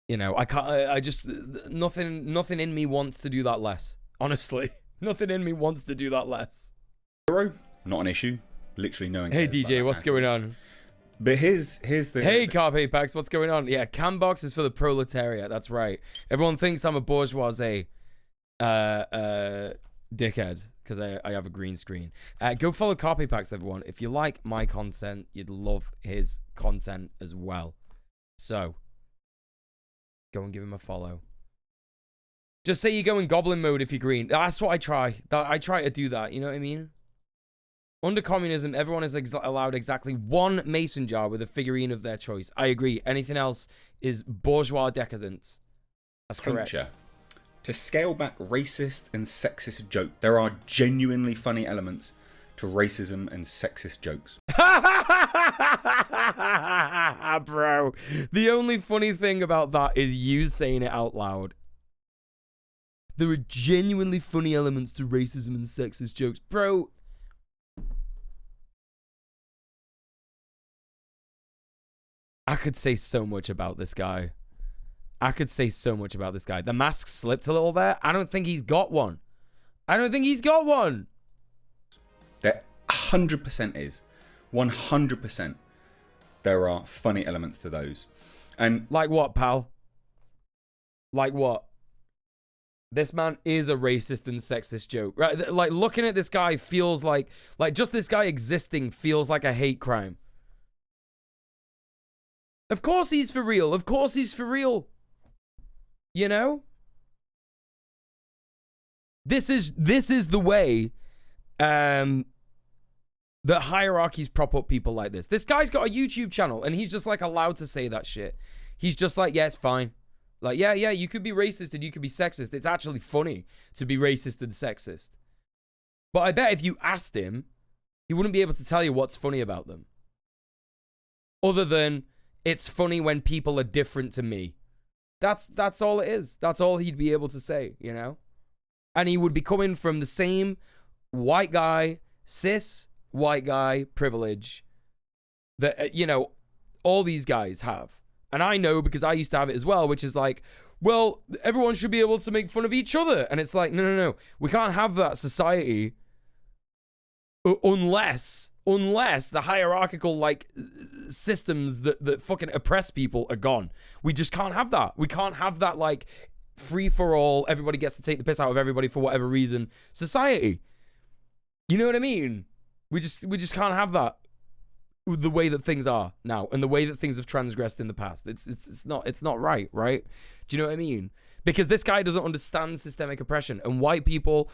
you know, I just nothing in me wants to do that less. Honestly, nothing in me wants to do that less. Hero, not an issue. Literally knowing. Hey DJ, what's going on? But here's the... Hey Carpe Pax, what's going on? Yeah, Cambox is for the proletariat. That's right. Everyone thinks I'm a bourgeoisie dickhead because I have a green screen. Go follow Carpe Pax, everyone. If you like my content, you'd love his content as well. So, go and give him a follow. Just say you go in goblin mode if you're green. That's what I try. I try to do that. You know what I mean? Under communism, everyone is allowed exactly one mason jar with a figurine of their choice. I agree. Anything else is bourgeois decadence. That's correct. To scale back racist and sexist jokes, there are genuinely funny elements to racism and sexist jokes. Bro, the only funny thing about that is you saying it out loud. There are genuinely funny elements to racism and sexist jokes. Bro. I could say so much about this guy. The mask slipped a little there. I don't think he's got one. There 100% is. 100%. There are funny elements to those. And like what, pal? Like what? This man is a racist and sexist joke, right? Like, looking at this guy feels like just this guy existing feels like a hate crime. Of course he's for real. You know? This is the way that hierarchies prop up people like this. This guy's got a YouTube channel, and he's just like allowed to say that shit. He's just like, yeah, it's fine. Like, yeah, you could be racist and you could be sexist. It's actually funny to be racist and sexist. But I bet if you asked him, he wouldn't be able to tell you what's funny about them. Other than, it's funny when people are different to me. That's all it is. That's all he'd be able to say, you know? And he would be coming from the same white guy, cis white guy privilege that, you know, all these guys have. And I know because I used to have it as well, which is like, well, everyone should be able to make fun of each other. And it's like, no. We can't have that society unless the hierarchical, like, systems that fucking oppress people are gone. We just can't have that. We can't have that, like, free-for-all, everybody gets to take the piss out of everybody for whatever reason society. You know what I mean? We just can't have that. The way that things are now and the way that things have transgressed in the past, it's not right. Do you know what I mean? Because this guy doesn't understand systemic oppression, and white people,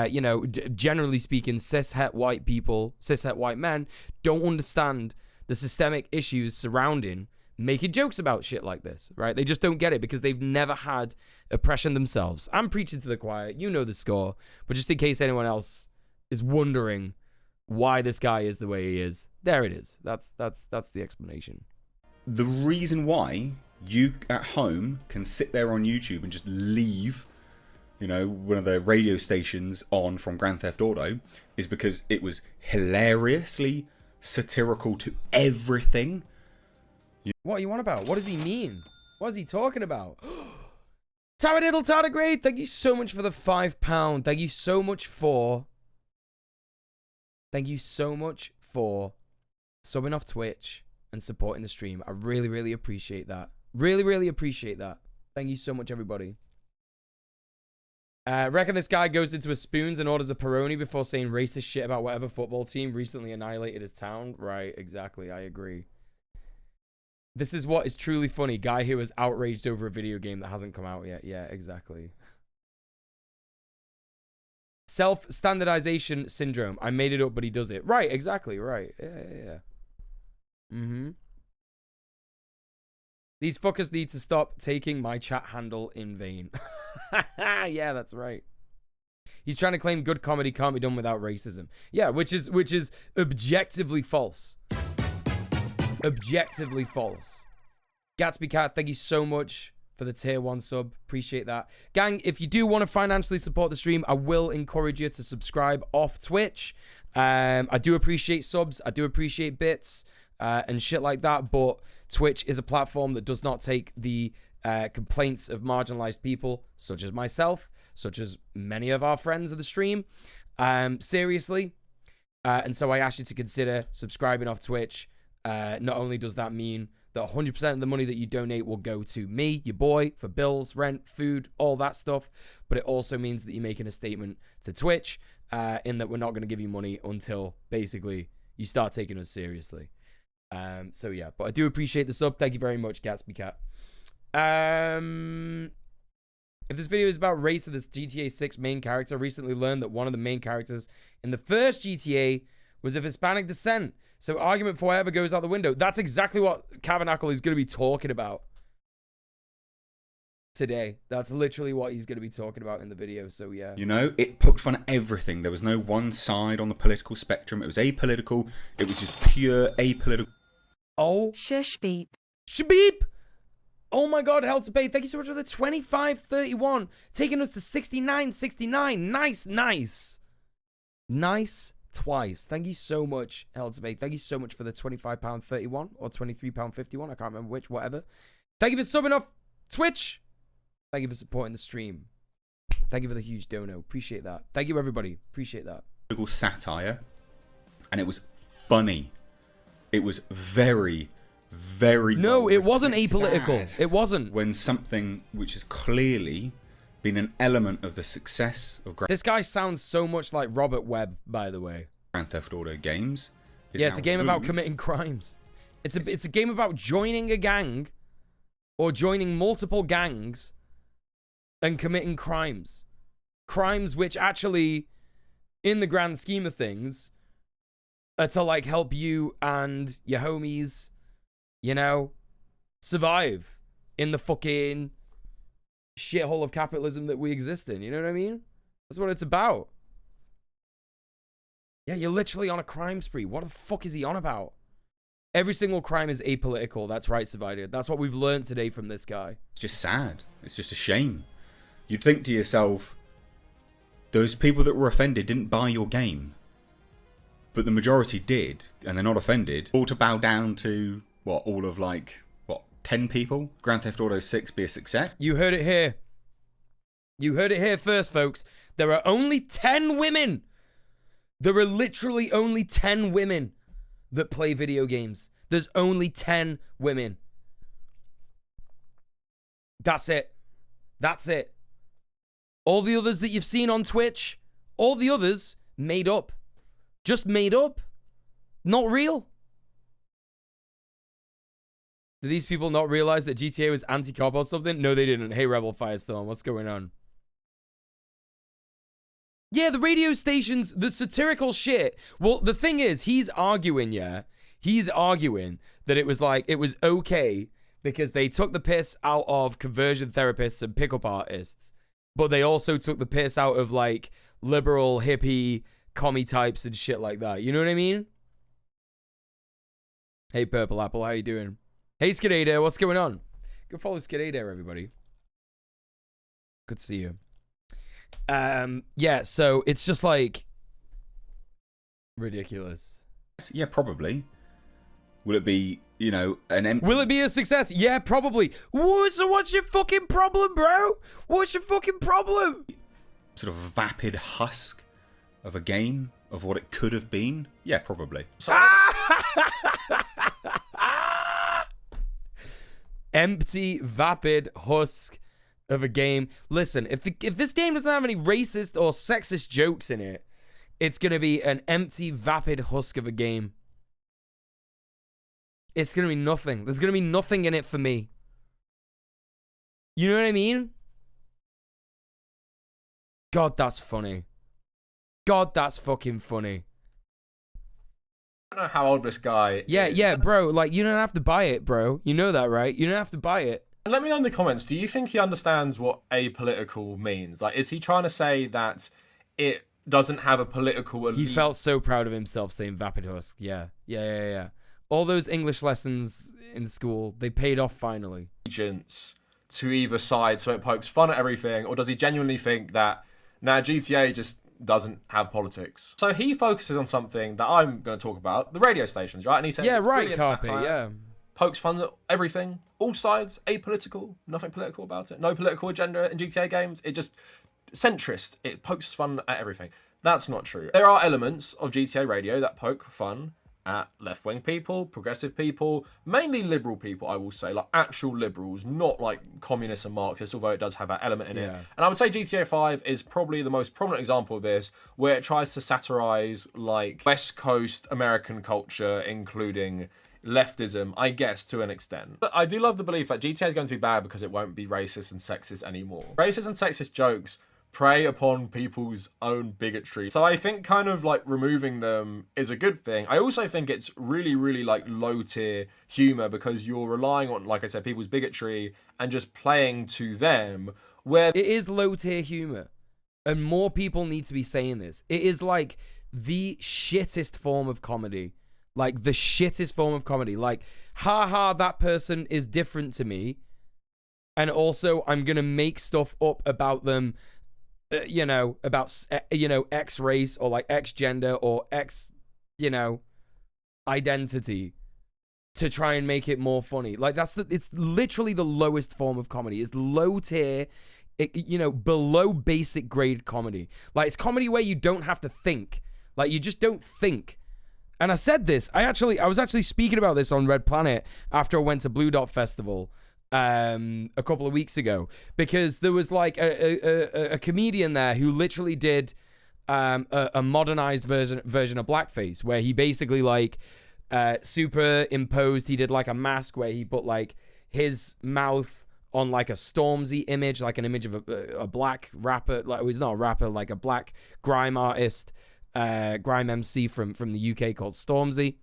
you know, generally speaking, cis-het white men don't understand the systemic issues surrounding making jokes about shit like this, right? They just don't get it because they've never had oppression themselves. I'm preaching to the choir, you know the score, but just in case anyone else is wondering why this guy is the way he is, there it is. That's the explanation. The reason why you at home can sit there on YouTube and just leave, you know, one of the radio stations on from Grand Theft Auto is because it was hilariously satirical to everything. What are you on about? What does he mean? What is he talking about? Taradiddle Tardigrade, thank you so much for the £5. Thank you so much for subbing off Twitch and supporting the stream. I really, really appreciate that. Really, really appreciate that. Thank you so much, everybody. Reckon this guy goes into a Spoons and orders a Peroni before saying racist shit about whatever football team recently annihilated his town. Right, exactly. I agree. This is what is truly funny. Guy who was outraged over a video game that hasn't come out yet. Yeah, exactly. Self-standardization syndrome. I made it up, but he does it. Right, exactly. Right. Yeah. These fuckers need to stop taking my chat handle in vain. Yeah, that's right. He's trying to claim good comedy can't be done without racism. Yeah, which is objectively false. Objectively false. Gatsby Cat, thank you so much for the tier 1 sub. Appreciate that. Gang, if you do want to financially support the stream, I will encourage you to subscribe off Twitch. I do appreciate subs. I do appreciate bits and shit like that. But Twitch is a platform that does not take the complaints of marginalized people, such as myself, such as many of our friends of the stream, seriously. And so I ask you to consider subscribing off Twitch. Not only does that mean that 100% of the money that you donate will go to me, your boy, for bills, rent, food, all that stuff, but it also means that you're making a statement to Twitch in that we're not going to give you money until basically you start taking us seriously. So yeah, but I do appreciate the sub. Thank you very much, Gatsby Cat. If this video is about race of this GTA 6 main character, I recently learned that one of the main characters in the first GTA was of Hispanic descent. So argument for whatever goes out the window. That's exactly what Kavernacle is going to be talking about today. That's literally what he's going to be talking about in the video. So yeah. You know, it poked fun at everything. There was no one side on the political spectrum. It was apolitical. It was just pure apolitical. Oh. Shush beep. Shabeep. Oh my God, hell to pay. Thank you so much for the 25.31. Taking us to 69.69. Nice twice. Thank you so much, hell to pay. Thank you so much for the £25.31 or £23.51. I can't remember which, whatever. Thank you for subbing off Twitch. Thank you for supporting the stream. Thank you for the huge dono. Appreciate that. Thank you, everybody. Appreciate that. Satire, and it was funny. It was very, very. No, it wasn't apolitical. It wasn't. When something which has clearly been an element of the success of this guy sounds so much like Robert Webb, by the way. Grand Theft Auto games. Yeah, it's a game about committing crimes. It's a game about joining a gang or joining multiple gangs and committing crimes. Crimes which actually in the grand scheme of things, are to like help you and your homies, you know, survive in the fucking shithole of capitalism that we exist in. You know what I mean? That's what it's about. Yeah, you're literally on a crime spree. What the fuck is he on about? Every single crime is apolitical. That's right, Survivor. That's what we've learned today from this guy. It's just sad. It's just a shame. You'd think to yourself, those people that were offended didn't buy your game. But the majority did, and they're not offended. All to bow down to, what, all of like, what, 10 people? Grand Theft Auto 6 be a success? You heard it here. You heard it here first, folks. There are only 10 women. There are literally only 10 women that play video games. There's only 10 women. That's it. That's it. All the others that you've seen on Twitch, all the others made up. Just made up. Not real. Did these people not realize that GTA was anti-cop or something? No, they didn't. Hey, Rebel Firestorm, what's going on? Yeah, the radio stations, the satirical shit. Well, the thing is, he's arguing, yeah. He's arguing that it was like, it was okay because they took the piss out of conversion therapists and pickup artists. But they also took the piss out of like liberal, hippie, commie types and shit like that. You know what I mean? Hey, Purple Apple, how you doing? Hey, Skidadair, what's going on? Go follow Skidadair, everybody. Good to see you. Yeah, so it's just like ridiculous. Yeah, probably. Will it be, you know, an empty... Will it be a success? Yeah, probably. So what's your fucking problem, bro? What's your fucking problem? Sort of vapid husk of a game of what it could have been? Yeah, probably. Empty, vapid husk of a game. Listen, if this game doesn't have any racist or sexist jokes in it, it's going to be an empty, vapid husk of a game. It's going to be nothing. There's going to be nothing in it for me. You know what I mean? God, that's funny. God, that's fucking funny. I don't know how old this guy is. Yeah, bro. Like, you don't have to buy it, bro. You know that, right? You don't have to buy it. Let me know in the comments, do you think he understands what apolitical means? Like, is he trying to say that it doesn't have a political elite? He felt so proud of himself saying vapid husk. Yeah. All those English lessons in school, they paid off finally. Allegiance to either side, so it pokes fun at everything, or does he genuinely think that, nah, GTA just doesn't have politics? So he focuses on something that I'm going to talk about, the radio stations, right? And he says, yeah, right, Carpe, satire, yeah. Pokes fun at everything, all sides, apolitical, nothing political about it, no political agenda in GTA games, it just, centrist, it pokes fun at everything. That's not true. There are elements of GTA radio that poke fun at left-wing people, progressive people, mainly liberal people, I will say, like actual liberals, not like communists and Marxists, although it does have that element in it. And I would say GTA 5 is probably the most prominent example of this, where it tries to satirize like West Coast American culture, including leftism, I guess, to an extent. But I do love the belief that GTA is going to be bad because it won't be racist and sexist anymore. Racist and sexist jokes prey upon people's own bigotry. So I think kind of like removing them is a good thing. I also think it's really, really like low tier humor because you're relying on, like I said, people's bigotry and just playing to them where... It is low tier humor. And more people need to be saying this. It is like the shittest form of comedy. Like the shittest form of comedy. Like, haha, that person is different to me. And also I'm going to make stuff up about them. You know, about, you know, X race or like X gender or X, you know, identity to try and make it more funny. Like it's literally the lowest form of comedy. It's low tier, you know, below basic grade comedy. Like it's comedy where you don't have to think. Like you just don't think. And I said this, I was actually speaking about this on Red Planet after I went to Blue Dot Festival a couple of weeks ago, because there was like a comedian there who literally did a modernized version of blackface, where he basically like superimposed, he did like a mask where he put like his mouth on like a Stormzy image, like an image of a black rapper, like he's not a rapper, like a black grime artist, grime MC from the UK called Stormzy.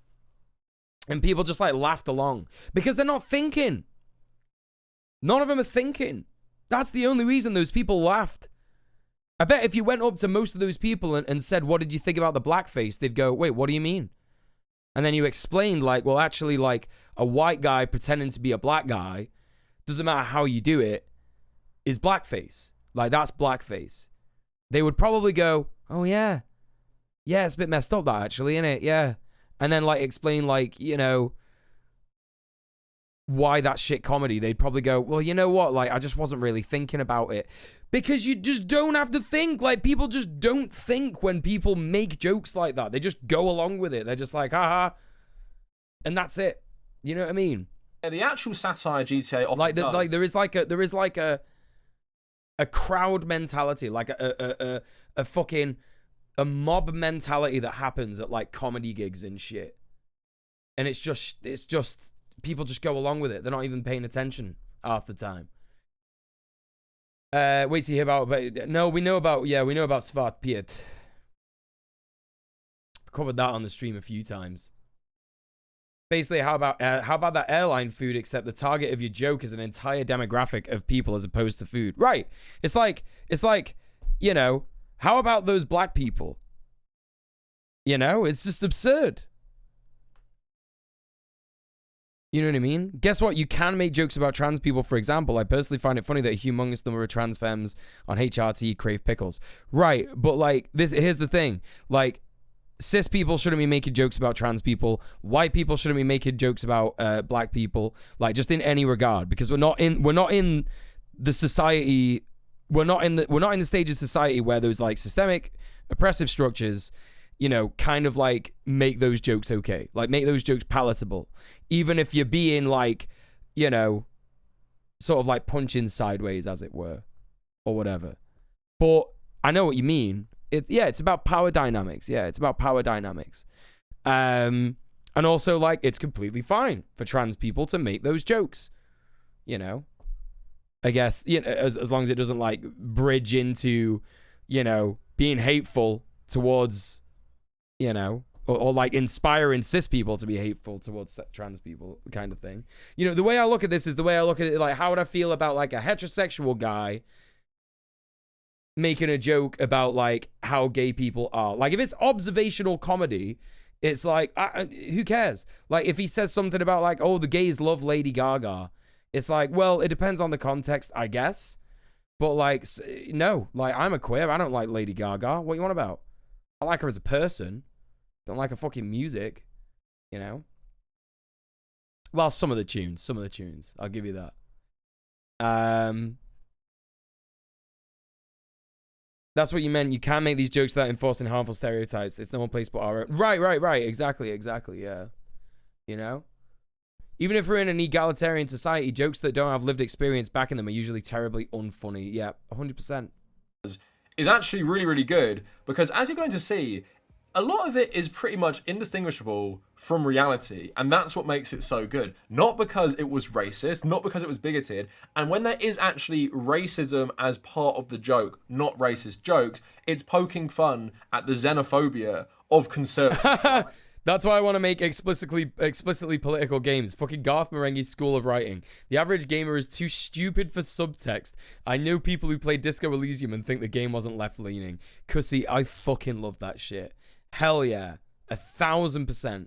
And people just like laughed along because they're not thinking. None of them are thinking. That's the only reason those people laughed. I bet if you went up to most of those people and said, what did you think about the blackface? They'd go, wait, what do you mean? And then you explained like, well, actually like a white guy pretending to be a black guy, doesn't matter how you do it, is blackface. Like that's blackface. They would probably go, oh yeah. Yeah, it's a bit messed up that actually, isn't it? Yeah. And then like explain like, you know, why that shit comedy. They'd probably go, well, you know what? Like I just wasn't really thinking about it. Because you just don't have to think. Like people just don't think when people make jokes like that. They just go along with it. They're just like, haha. And that's it. You know what I mean? Yeah, the actual satire GTA often there is like a crowd mentality, like a fucking a mob mentality that happens at like comedy gigs and shit. And it's just people just go along with it. They're not even paying attention half the time. Wait to hear about, but no, we know about Svart Piet. Covered that on the stream a few times. Basically, how about that airline food, except the target of your joke is an entire demographic of people as opposed to food. Right. It's like, you know, how about those black people? You know, it's just absurd. You know what I mean? Guess what? You can make jokes about trans people, for example. I personally find it funny that a humongous number of trans femmes on HRT crave pickles. Right, but like, here's the thing. Like, cis people shouldn't be making jokes about trans people. White people shouldn't be making jokes about black people. Like, just in any regard, because we're not in the society. We're not in the stage of society where those like systemic oppressive structures, you know, kind of like make those jokes okay. Like make those jokes palatable. Even if you're being like, you know, sort of like punching sideways, as it were, or whatever. But I know what you mean. It's about power dynamics. Yeah, it's about power dynamics. And also like it's completely fine for trans people to make those jokes. You know, I guess, you know, as long as it doesn't like bridge into, you know, being hateful towards, you know, or like inspiring cis people to be hateful towards trans people, kind of thing. You know, the way I look at this is the way I look at it, like, how would I feel about like a heterosexual guy making a joke about like how gay people are? Like if it's observational comedy, it's like, who cares? Like if he says something about like, oh, the gays love Lady Gaga, it's like, well, it depends on the context, I guess. But like, no, like I'm a queer. I don't like Lady Gaga. What you want about? I like her as a person. Don't like her fucking music, you know? Well, some of the tunes. I'll give you that. That's what you meant. You can make these jokes without enforcing harmful stereotypes. It's no one place but our own. Right. Exactly, yeah. You know? Even if we're in an egalitarian society, jokes that don't have lived experience backing them are usually terribly unfunny. Yeah, 100%. Is actually really, really good because as you're going to see, a lot of it is pretty much indistinguishable from reality, and that's what makes it so good. Not because it was racist, not because it was bigoted, and when there is actually racism as part of the joke, not racist jokes, it's poking fun at the xenophobia of conservative. That's why I want to make explicitly political games. Fucking Garth Marenghi's School of Writing. The average gamer is too stupid for subtext. I know people who play Disco Elysium and think the game wasn't left-leaning. Cussy, I fucking love that shit. Hell yeah. 1,000%.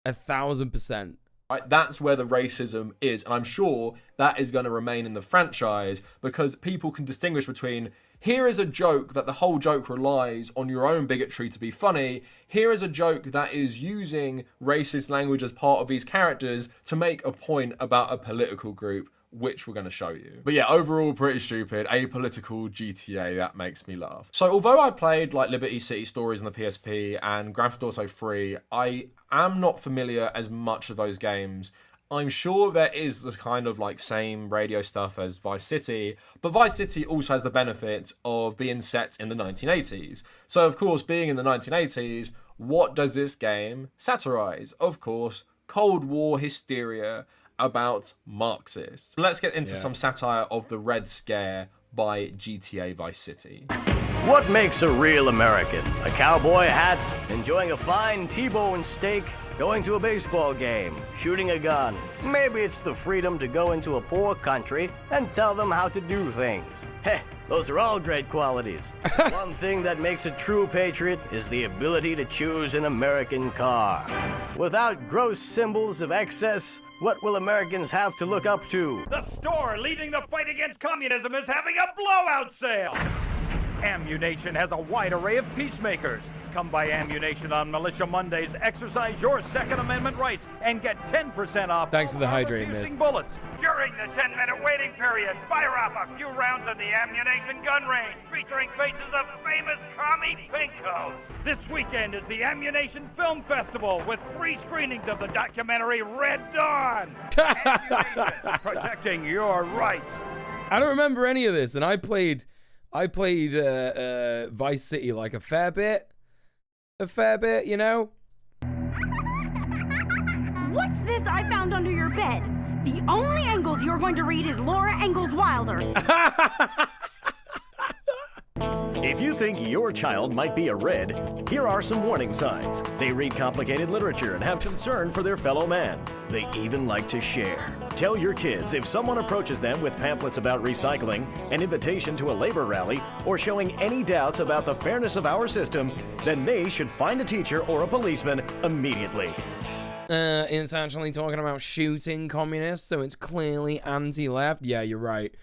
1,000%. Right, that's where the racism is, and I'm sure that is going to remain in the franchise because people can distinguish between here is a joke that the whole joke relies on your own bigotry to be funny, here is a joke that is using racist language as part of these characters to make a point about a political group, which we're going to show you. But yeah, overall pretty stupid, apolitical GTA, that makes me laugh. So although I played like Liberty City Stories on the PSP and Grand Theft Auto 3, I am not familiar as much of those games. I'm sure there is this kind of like same radio stuff as Vice City, but Vice City also has the benefit of being set in the 1980s. So of course, being in the 1980s, what does this game satirize? Of course, Cold War hysteria about Marxists. Let's get into some satire of the Red Scare by GTA Vice City. What makes a real American? A cowboy hat, enjoying a fine T-bone steak, going to a baseball game, shooting a gun. Maybe it's the freedom to go into a poor country and tell them how to do things. Heh, those are all great qualities. One thing that makes a true patriot is the ability to choose an American car. Without gross symbols of excess, what will Americans have to look up to? The store leading the fight against communism is having a blowout sale! Ammunition has a wide array of peacemakers. Come by Ammunition on Militia Mondays, exercise your Second Amendment rights, and get 10% off. Thanks for the hydrate, armor-piercing miss. bullets. During the 10-minute waiting period, fire off a few rounds at the Ammunition gun range, featuring faces of famous commie pinkos. This weekend is the Ammunition Film Festival with free screenings of the documentary Red Dawn. Ammunition, protecting your rights. I don't remember any of this, and I played Vice City like a fair bit, you know? What's this I found under your bed? The only Engels you're going to read is Laura Ingalls Wilder. If you think your child might be a red, here are some warning signs. They read complicated literature and have concern for their fellow man. They even like to share. Tell your kids if someone approaches them with pamphlets about recycling, an invitation to a labor rally, or showing any doubts about the fairness of our system, then they should find a teacher or a policeman immediately. It's actually talking about shooting communists, so it's clearly anti-left. Yeah, you're right.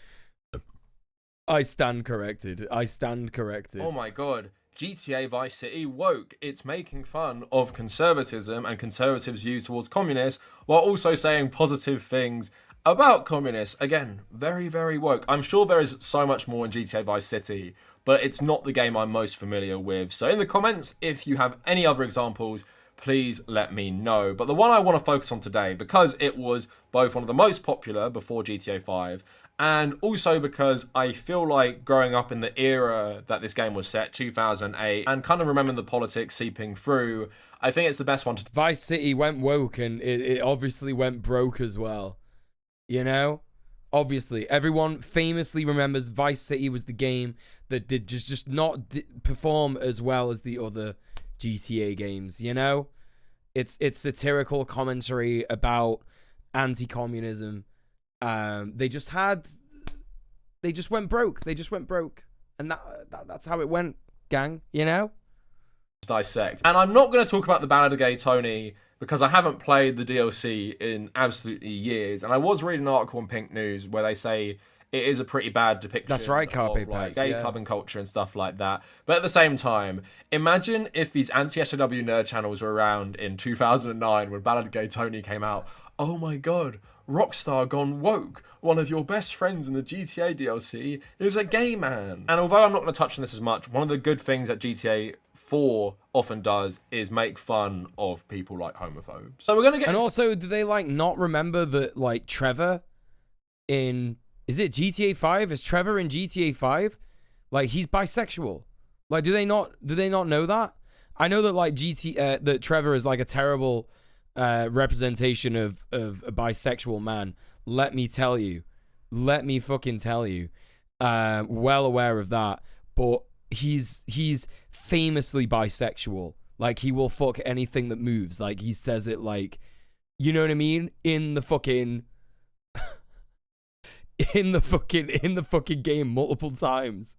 I stand corrected. Oh my god. GTA Vice City woke. It's making fun of conservatism and conservatives' views towards communists while also saying positive things about communists. Again, very, very woke. I'm sure there is so much more in GTA Vice City, but it's not the game I'm most familiar with. So in the comments, if you have any other examples, please let me know. But the one I want to focus on today, because it was both one of the most popular before GTA 5, and also because I feel like growing up in the era that this game was set, 2008, and kind of remembering the politics seeping through, I think it's the best one to... Vice City went woke, and it obviously went broke as well. You know? Obviously. Everyone famously remembers Vice City was the game that did just not perform as well as the other GTA games, you know? It's satirical commentary about anti-communism. They just went broke. And that's how it went, gang, you know? Dissect. And I'm not going to talk about the Ballad of Gay Tony because I haven't played the DLC in absolutely years. And I was reading an article on Pink News where they say it is a pretty bad depiction. That's right, Carpe of like Pax, gay yeah. clubbing culture and stuff like that. But at the same time, imagine if these anti-SJW nerd channels were around in 2009 when Ballad of Gay Tony came out. Oh my god, Rockstar gone woke. One of your best friends in the GTA DLC is a gay man. And although I'm not going to touch on this as much, one of the good things that GTA 4 often does is make fun of people like homophobes. So we're going to get... And also, do they, like, not remember that, like, Trevor in... Is it GTA 5? Is Trevor in GTA 5? Like, he's bisexual. Like, do they not know that? I know that, like, that Trevor is, like, a terrible representation of a bisexual man. Let me tell you. Let me fucking tell you. Well aware of that. But he's famously bisexual. Like, he will fuck anything that moves. Like, he says it, like, you know what I mean? In the fucking in the fucking game multiple times.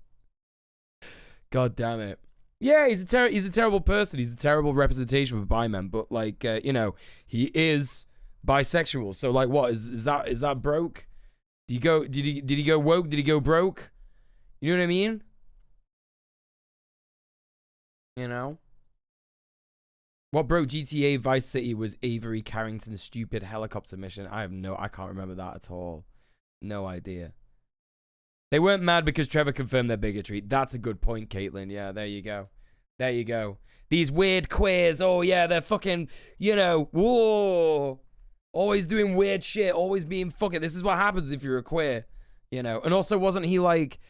God damn it. Yeah, he's a terrible person. He's a terrible representation of a bi man, but like you know, he is bisexual. So like what is that broke? Did he go woke? Did he go broke? You know what I mean? You know? What broke GTA Vice City was Avery Carrington's stupid helicopter mission. I can't remember that at all. No idea. They weren't mad because Trevor confirmed their bigotry. That's a good point, Caitlin. Yeah, there you go. There you go. These weird queers. Oh, yeah, they're fucking, you know, whoa. Always doing weird shit. Always being fucking. This is what happens if you're a queer, you know. And also, wasn't he like,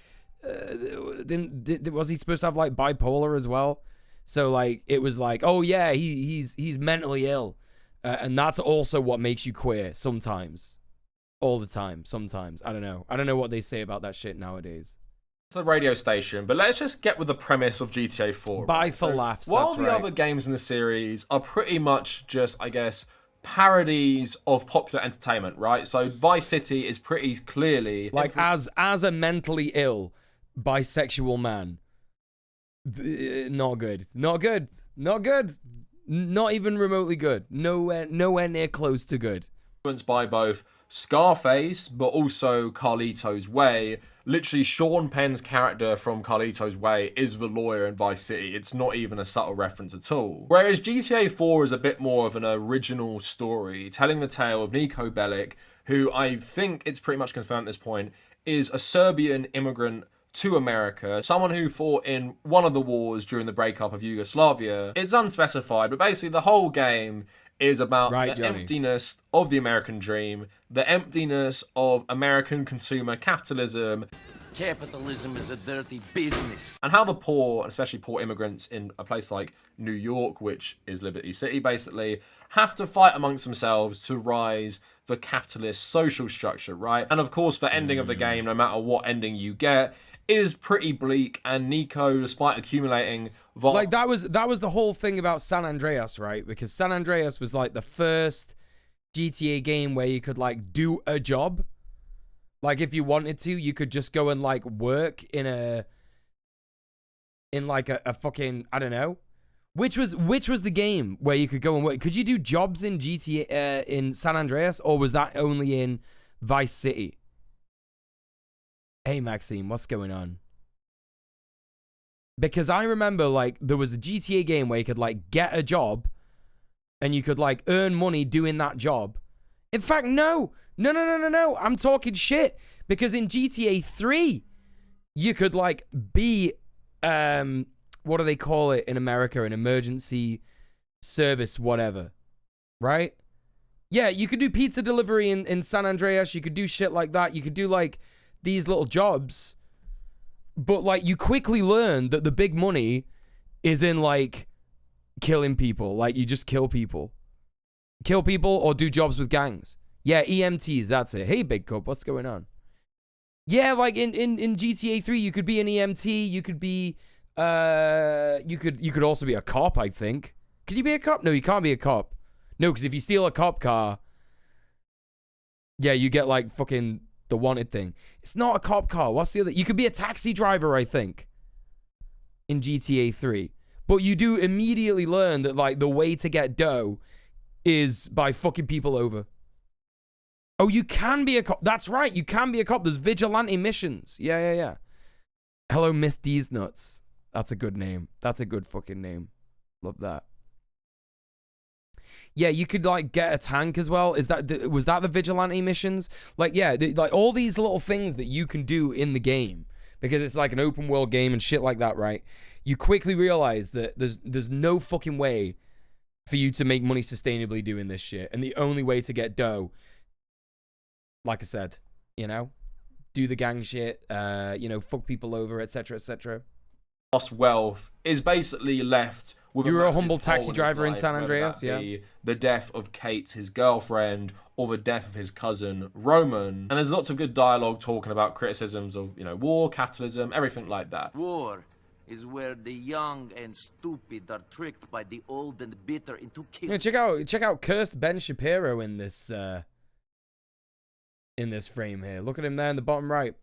was he supposed to have like bipolar as well? So like, it was like, oh yeah, he's mentally ill. And that's also what makes you queer sometimes. All the time, sometimes. I don't know what they say about that shit nowadays. The radio station, but let's just get with the premise of GTA 4. Buy for laughs. While that's the right. other games in the series are pretty much just, I guess, parodies of popular entertainment, right? So Vice City is pretty clearly like as a mentally ill bisexual man. Not good. Not good. Not good. Not even remotely good. Nowhere near close to good. Influenced by both Scarface, but also Carlito's Way. Literally, Sean Penn's character from Carlito's Way is the lawyer in Vice City. It's not even a subtle reference at all. Whereas GTA 4 is a bit more of an original story, telling the tale of Niko Bellic, who I think it's pretty much confirmed at this point, is a Serbian immigrant to America, someone who fought in one of the wars during the breakup of Yugoslavia. It's unspecified, but basically the whole game is about the emptiness of the American dream, the emptiness of American consumer capitalism. Capitalism is a dirty business. And how the poor, especially poor immigrants in a place like New York, which is Liberty City basically, have to fight amongst themselves to rise the capitalist social structure, right? And of course, the ending of the game, no matter what ending you get, is pretty bleak, and Niko, despite accumulating like that was the whole thing about San Andreas, right? Because San Andreas was like the first GTA game where you could like do a job. Like if you wanted to, you could just go and like work in a fucking, I don't know. Which was the game where you could go and work? Could you do jobs in GTA in San Andreas, or was that only in Vice City? Hey Maxime, what's going on? Because I remember like there was a GTA game where you could like get a job and you could like earn money doing that job. In fact, no. I'm talking shit. Because in GTA 3, you could like be, what do they call it in America? An emergency service, whatever. Right? Yeah, you could do pizza delivery in San Andreas. You could do shit like that. You could do like these little jobs, but like you quickly learn that the big money is in like killing people. Like you just kill people or do jobs with gangs. Yeah, EMTs, that's it. Hey Big Cup, what's going on? Yeah, like in GTA 3 you could be an EMT, you could be you could also be a cop, I think. Can you be a cop? No, you can't be a cop. No, because if you steal a cop car, yeah, you get like fucking the wanted thing. It's not a cop car. What's the other? You could be a taxi driver, I think, in GTA 3. But you do immediately learn that like the way to get dough is by fucking people over. Oh, you can be a cop. That's right. You can be a cop. There's vigilante missions. Yeah. Hello, Miss D's Nuts. That's a good name. That's a good fucking name. Love that. Yeah, you could like get a tank as well. Was that the vigilante missions? Like, yeah, like all these little things that you can do in the game because it's like an open world game and shit like that, right? You quickly realize that there's no fucking way for you to make money sustainably doing this shit, and the only way to get dough, like I said, do the gang shit, fuck people over, etc., etc. Lost wealth is basically left with you were a massive humble taxi hole in driver his in San life, Andreas, whether that yeah. be the death of Kate, his girlfriend, or the death of his cousin Roman. And there's lots of good dialogue talking about criticisms of, war, capitalism, everything like that. War is where the young and stupid are tricked by the old and bitter into killing. Yeah, check out cursed Ben Shapiro in this frame here. Look at him there in the bottom right.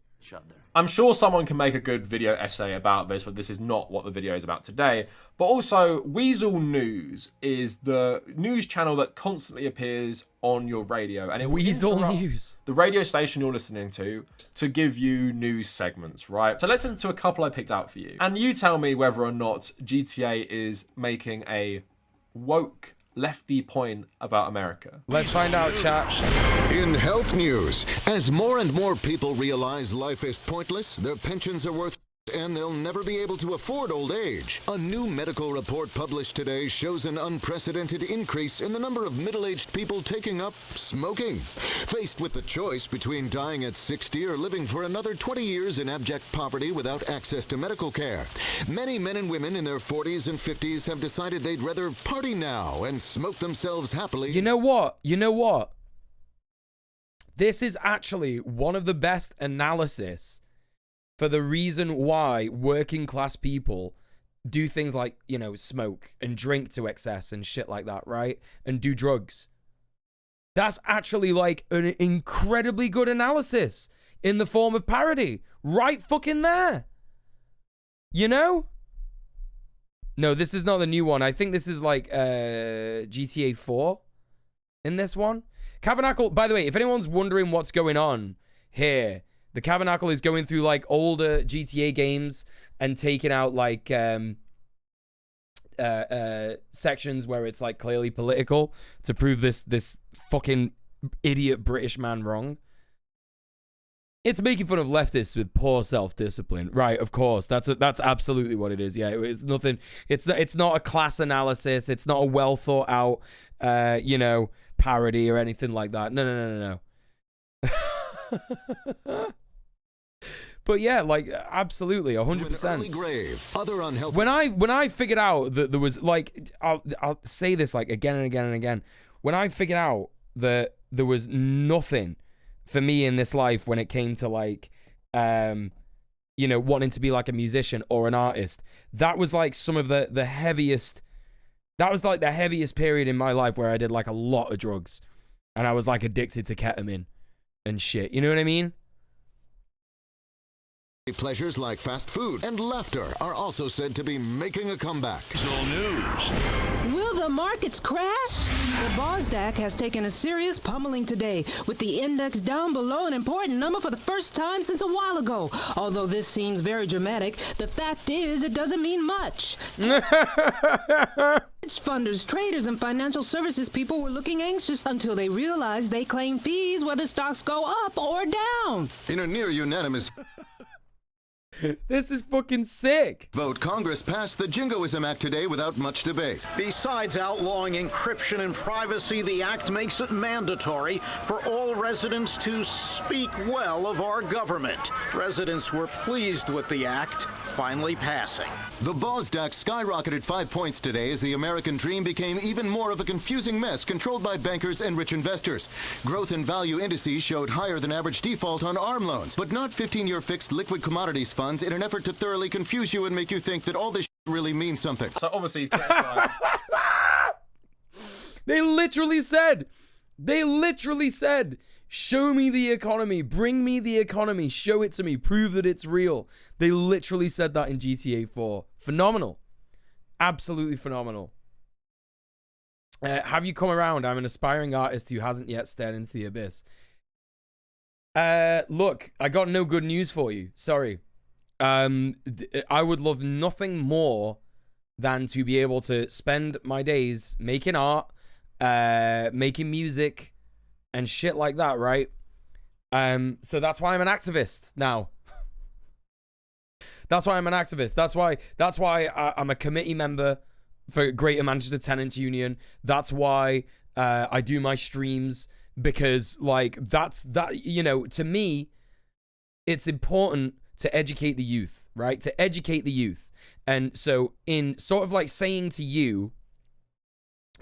I'm sure someone can make a good video essay about this, but this is not what the video is about today. But also, Weasel News is the news channel that constantly appears on your radio, and it Weasel interrupts News, the radio station you're listening to give you news segments, right? So let's listen to a couple I picked out for you, and you tell me whether or not GTA is making a woke lefty point about America. Let's find out, chat. In health news, as more and more people realize life is pointless, their pensions are worth and they'll never be able to afford old age. A new medical report published today shows an unprecedented increase in the number of middle-aged people taking up smoking. Faced with the choice between dying at 60 or living for another 20 years in abject poverty without access to medical care, many men and women in their 40s and 50s have decided they'd rather party now and smoke themselves happily. You know what? This is actually one of the best analysis for the reason why working class people do things like, you know, smoke and drink to excess and shit like that, right? And do drugs. That's actually like an incredibly good analysis in the form of parody. Right fucking there. You know? No, this is not the new one. I think this is like GTA 4 in this one. Kavernacle, by the way, if anyone's wondering what's going on here, the Kavernacle is going through like older GTA games and taking out like sections where it's like clearly political to prove this fucking idiot British man wrong. It's making fun of leftists with poor self-discipline, right? Of course, that's absolutely what it is. Yeah, it's nothing. It's not a class analysis. It's not a well thought out, you know, parody or anything like that. No. But yeah, like absolutely, 100%. When I figured out that there was like, I'll say this like again and again and again. When I figured out that there was nothing for me in this life when it came to like, you know, wanting to be like a musician or an artist, that was like some of the heaviest. That was like the heaviest period in my life where I did like a lot of drugs, and I was like addicted to ketamine and shit. You know what I mean? Pleasures like fast food and laughter are also said to be making a comeback. Will the markets crash? The Nasdaq has taken a serious pummeling today, with the index down below an important number for the first time since a while ago. Although this seems very dramatic, the fact is it doesn't mean much. Hedge funders, traders, and financial services people were looking anxious until they realized they claim fees whether stocks go up or down. In a near unanimous This is fucking sick. vote, Congress passed the Jingoism Act today without much debate. Besides outlawing encryption and privacy, the act makes it mandatory for all residents to speak well of our government. Residents were pleased with the act finally passing. The Nasdaq skyrocketed 5 points today as the American dream became even more of a confusing mess controlled by bankers and rich investors. Growth and value indices showed higher than average default on ARM loans, but not 15-year fixed liquid commodities funds in an effort to thoroughly confuse you and make you think that all this really means something. So obviously, They literally said, show me the economy, bring me the economy, show it to me, prove that it's real. They literally said that in GTA 4. Phenomenal. Absolutely phenomenal. Have you come around? I'm an aspiring artist who hasn't yet stared into the abyss. Look, I got no good news for you. Sorry. I would love nothing more than to be able to spend my days making art, making music, and shit like that, right? So that's why I'm an activist now. That's why I'm an activist. That's why I'm a committee member for Greater Manchester Tenants Union. That's why I do my streams, because like you know, to me, it's important to educate the youth, right? To educate the youth. And so in sort of like saying to you,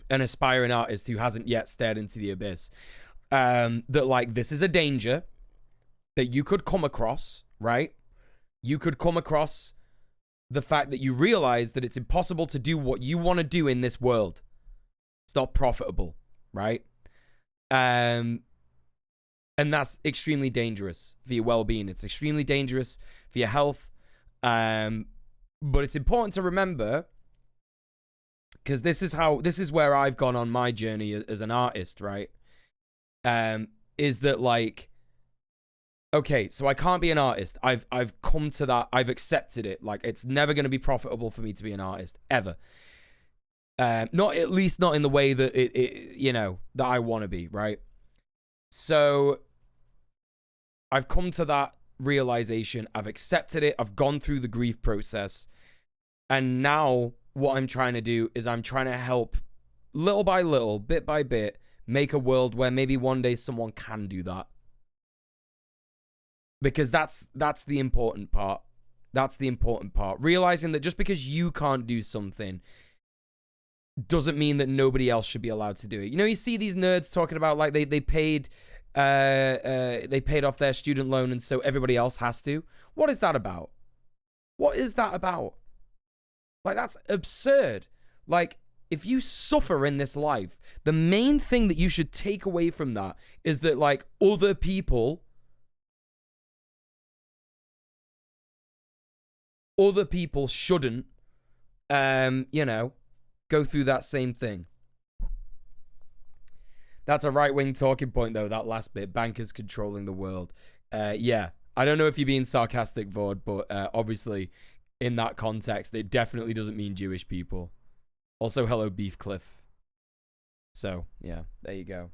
an aspiring artist who hasn't yet stared into the abyss, that like this is a danger that you could come across, right? You could come across the fact that you realize that it's impossible to do what you want to do in this world. It's not profitable, right? And that's extremely dangerous for your well-being. It's extremely dangerous for your health. But it's important to remember, because this is where I've gone on my journey as an artist, right? Is that like, okay, so I can't be an artist. I've come to that. I've accepted it. Like, it's never going to be profitable for me to be an artist ever. Not, at least not in the way that it you know, that I want to be, right? So I've come to that realization. I've accepted it. I've gone through the grief process. And now what I'm trying to do is I'm trying to help little by little, bit by bit, make a world where maybe one day someone can do that. Because that's the important part. That's the important part. Realizing that just because you can't do something doesn't mean that nobody else should be allowed to do it. You know, you see these nerds talking about like they paid they paid off their student loan and so everybody else has to. What is that about? What is that about? Like, that's absurd. Like, if you suffer in this life, the main thing that you should take away from that is that, like, other people shouldn't, you know, go through that same thing. That's a right-wing talking point, though, that last bit. Bankers controlling the world. Yeah, I don't know if you're being sarcastic, Vord, but obviously, in that context, it definitely doesn't mean Jewish people. Also, hello, Beef Cliff. So, yeah, there you go.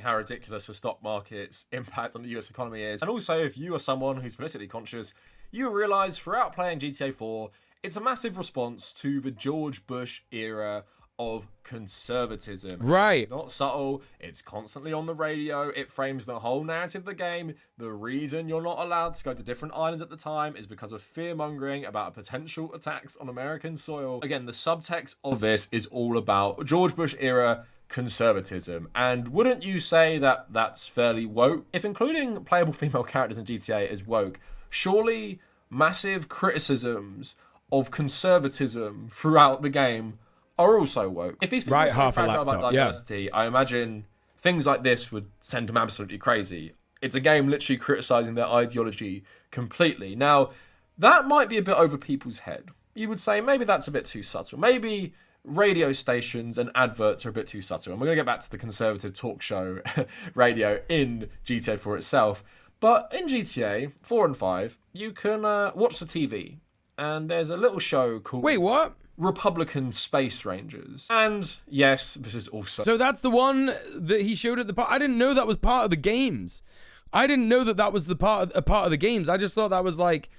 How ridiculous the stock market's impact on the US economy is. And also, if you are someone who's politically conscious, you realise throughout playing GTA 4, it's a massive response to the George Bush era of conservatism. Right. It's not subtle. It's constantly on the radio. It frames the whole narrative of the game. The reason you're not allowed to go to different islands at the time is because of fear-mongering about potential attacks on American soil. Again, the subtext of this is all about George Bush era conservatism. And wouldn't you say that that's fairly woke? If including playable female characters in GTA is woke, surely massive criticisms of conservatism throughout the game are also woke. If these people are so fragile about diversity, I imagine things like this would send them absolutely crazy. It's a game literally criticizing their ideology completely. Now, that might be a bit over people's head. You would say maybe that's a bit too subtle. Maybe radio stations and adverts are a bit too subtle. And we're going to get back to the conservative talk show radio in GTA 4 itself. But in GTA 4 and 5, you can watch the TV. And there's a little show called... Wait, what? Republican Space Rangers. And yes, this is also... So that's the one that he showed at the part. I didn't know that was part of the games. I didn't know that that was a part of the games. I just thought that was like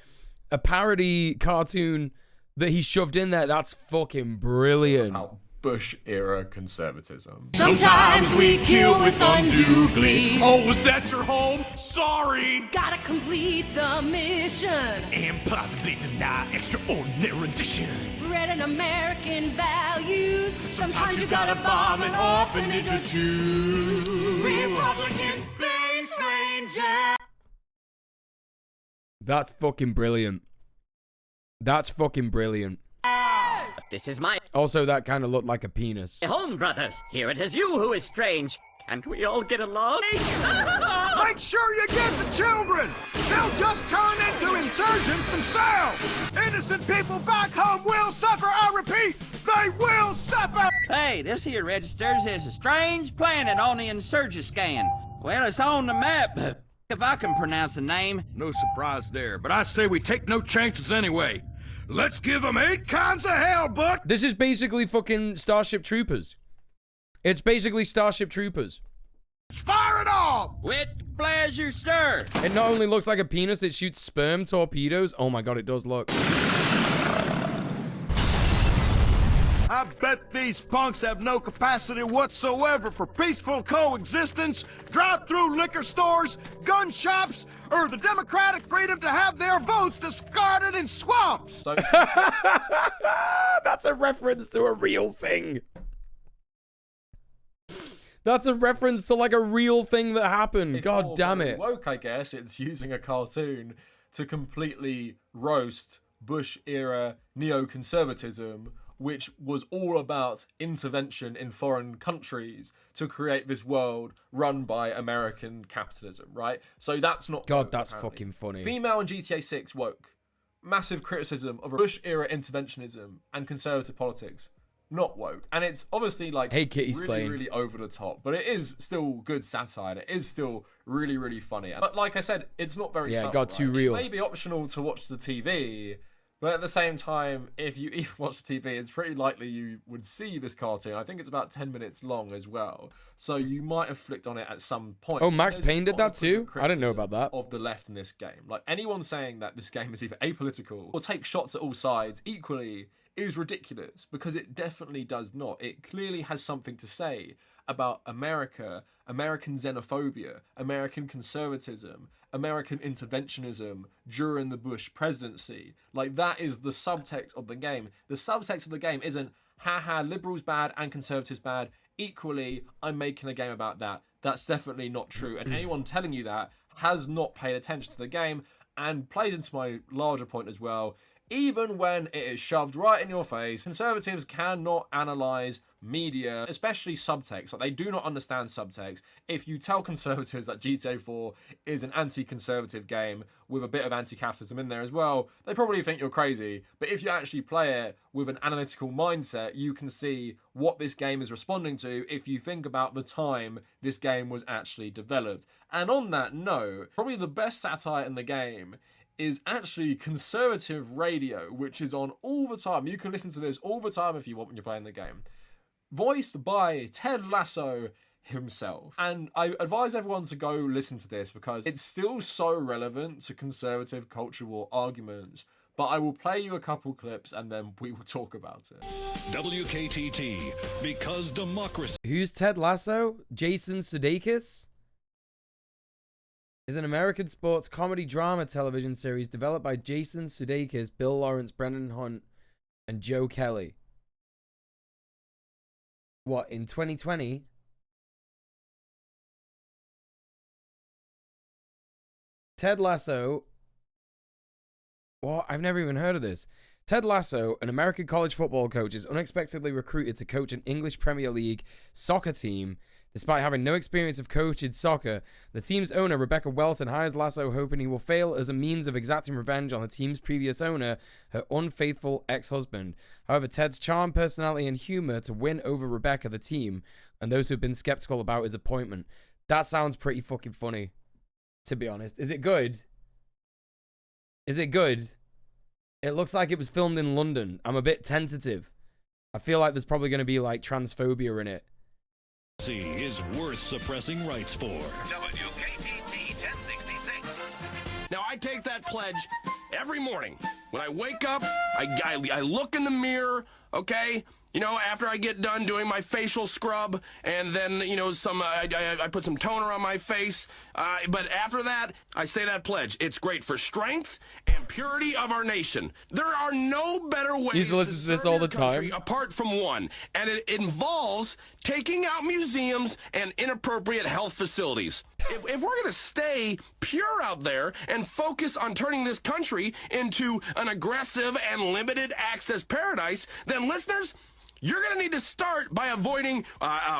a parody cartoon that he shoved in there. That's fucking brilliant. About Bush-era conservatism. Sometimes we kill with undue glee. Oh, was that your home? Sorry. Gotta complete the mission. And possibly deny extraordinary renditions. Spreading American values. Sometimes you gotta bomb an orphanage or two. Republican Space Ranger. That's fucking brilliant. That's fucking brilliant. This is my Also, that kind of looked like a penis. home, brothers. Here it is you who is strange. Can't we all get along? Make sure you get the children. They'll just turn into insurgents themselves. Innocent people back home will suffer. I repeat, they will suffer. Hey, this here registers as a strange planet on the insurgent scan. Well, it's on the map. If I can pronounce the name. No surprise there, but I say we take no chances anyway. Let's give them 8 kinds of hell, Buck. This is basically fucking Starship Troopers. It's basically Starship Troopers. Fire it all! With pleasure, sir. It not only looks like a penis, it shoots sperm torpedoes. Oh my god, it does look. I bet these punks have no capacity whatsoever for peaceful coexistence, drive-through liquor stores, gun shops, or the democratic freedom to have their votes discarded in swamps. That's a reference to a real thing. That's a reference to like a real thing that happened. God damn it. Woke, I guess. It's using a cartoon to completely roast Bush-era neoconservatism, which was all about intervention in foreign countries to create this world run by American capitalism, right? So that's not God, woke, that's apparently. fucking funny. Female in GTA 6 woke. Massive criticism of Bush-era interventionism and conservative politics. Not woke. And it's obviously like hey, Kitty's really, playing. really over the top. But it is still good satire. And it is still really, really funny. But like I said, it's not very subtle, it got too real. It may be optional to watch the TV, but at the same time, if you even watch the TV, it's pretty likely you would see this cartoon. I think it's about 10 minutes long as well. So you might have flicked on it at some point. Oh, Max Payne did that too? I didn't know about that. Of the left in this game. Like, anyone saying that this game is either apolitical or takes shots at all sides equally is ridiculous, because it definitely does not. It clearly has something to say about America, American xenophobia, American conservatism, American interventionism during the Bush presidency. Like, that is the subtext of the game. The subtext of the game isn't, haha, liberals bad and conservatives bad. Equally, I'm making a game about that. That's definitely not true. And anyone telling you that has not paid attention to the game, and plays into my larger point as well. Even when it is shoved right in your face, conservatives cannot analyze media, especially subtext. Like, they do not understand subtext. If you tell conservatives that GTA 4 is an anti-conservative game with a bit of anti-capitalism in there as well, they probably think you're crazy. But if you actually play it with an analytical mindset, you can see what this game is responding to if you think about the time this game was actually developed. And on that note, probably the best satire in the game is actually conservative radio, which is on all the time. You can listen to this all the time if you want when you're playing the game. Voiced by Ted Lasso himself. And I advise everyone to go listen to this because it's still so relevant to conservative culture war arguments. But I will play you a couple clips and then we will talk about it. WKTT, because democracy. Who's Ted Lasso? Jason Sudeikis? Is an American sports comedy drama television series developed by Jason Sudeikis, Bill Lawrence, Brendan Hunt, and Joe Kelly. What, in 2020? Ted Lasso. What? I've never even heard of this. Ted Lasso, an American college football coach, is unexpectedly recruited to coach an English Premier League soccer team. Despite having no experience of coaching soccer, the team's owner, Rebecca Welton, hires Lasso hoping he will fail as a means of exacting revenge on the team's previous owner, her unfaithful ex-husband. However, Ted's charm, personality, and humor to win over Rebecca, the team, and those who have been skeptical about his appointment. That sounds pretty fucking funny, to be honest. Is it good? Is it good? It looks like it was filmed in London. I'm a bit tentative. I feel like there's probably going to be like transphobia in it. Is worth suppressing rights for. WKTT 1066. Now, I take that pledge every morning. When I wake up, I look in the mirror, okay? You know, after I get done doing my facial scrub, and then, you know, I put some toner on my face. But after that, I say that pledge. It's great for strength and purity of our nation. There are no better ways You used to listen to this all the time. Apart from one, and it involves taking out museums and inappropriate health facilities. If we're going to stay pure out there and focus on turning this country into an aggressive and limited access paradise, then listeners, you're going to need to start by avoiding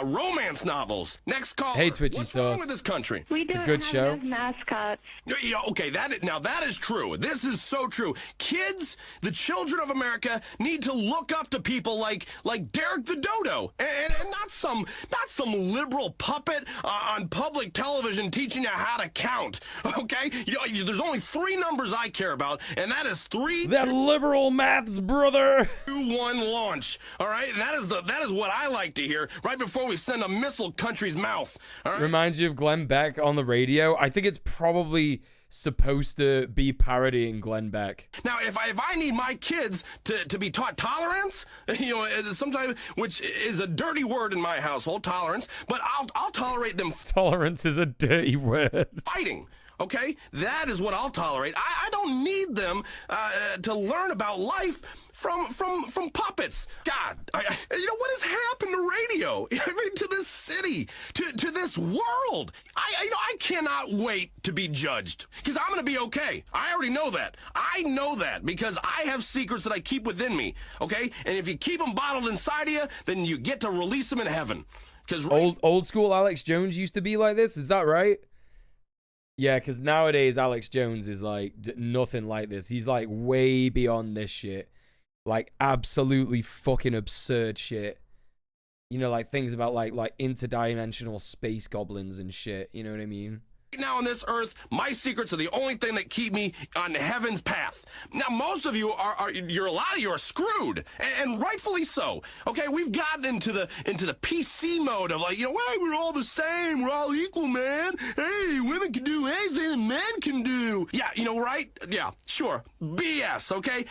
romance novels. Next call. Hey, Twitchy What's Sauce. wrong with this country? We don't a good have show. enough mascots. You know, okay, now that is true. This is so true. Kids, the children of America, need to look up to people like Derek the Dodo, and not some liberal puppet on public television teaching you how to count. Okay, you know, there's only 3 numbers I care about, and that is 3. That liberal maths, brother. 2, 1, launch. All right, and that is what I like to hear right before we send a missile country's mouth. All right? Reminds you of Glenn Beck on the radio. I think it's probably supposed to be parodying Glenn Beck. Now, if I need my kids to be taught tolerance, you know, sometimes, which is a dirty word in my household, tolerance, but I'll tolerate them. Tolerance is a dirty word. Fighting. Okay, that is what I'll tolerate. I don't need them to learn about life from puppets. God, you know what has happened to radio? I mean, to this city, to this world. I cannot wait to be judged because I'm gonna be okay. I already know that. I know that because I have secrets that I keep within me. Okay, and if you keep them bottled inside of you, then you get to release them in heaven. Because old school Alex Jones used to be like this. Is that right? Yeah, because nowadays Alex Jones is like nothing like this. He's like way beyond this shit. Like absolutely fucking absurd shit. You know, like things about like interdimensional space goblins and shit. You know what I mean? Now on this earth, my secrets are the only thing that keep me on heaven's path. Now, most of you a lot of you are screwed, and rightfully so. Okay, we've gotten into the PC mode of like, you know, hey, we're all the same, we're all equal, man. Hey, women can do anything men can do. Yeah, you know, right? Yeah, sure. BS, okay?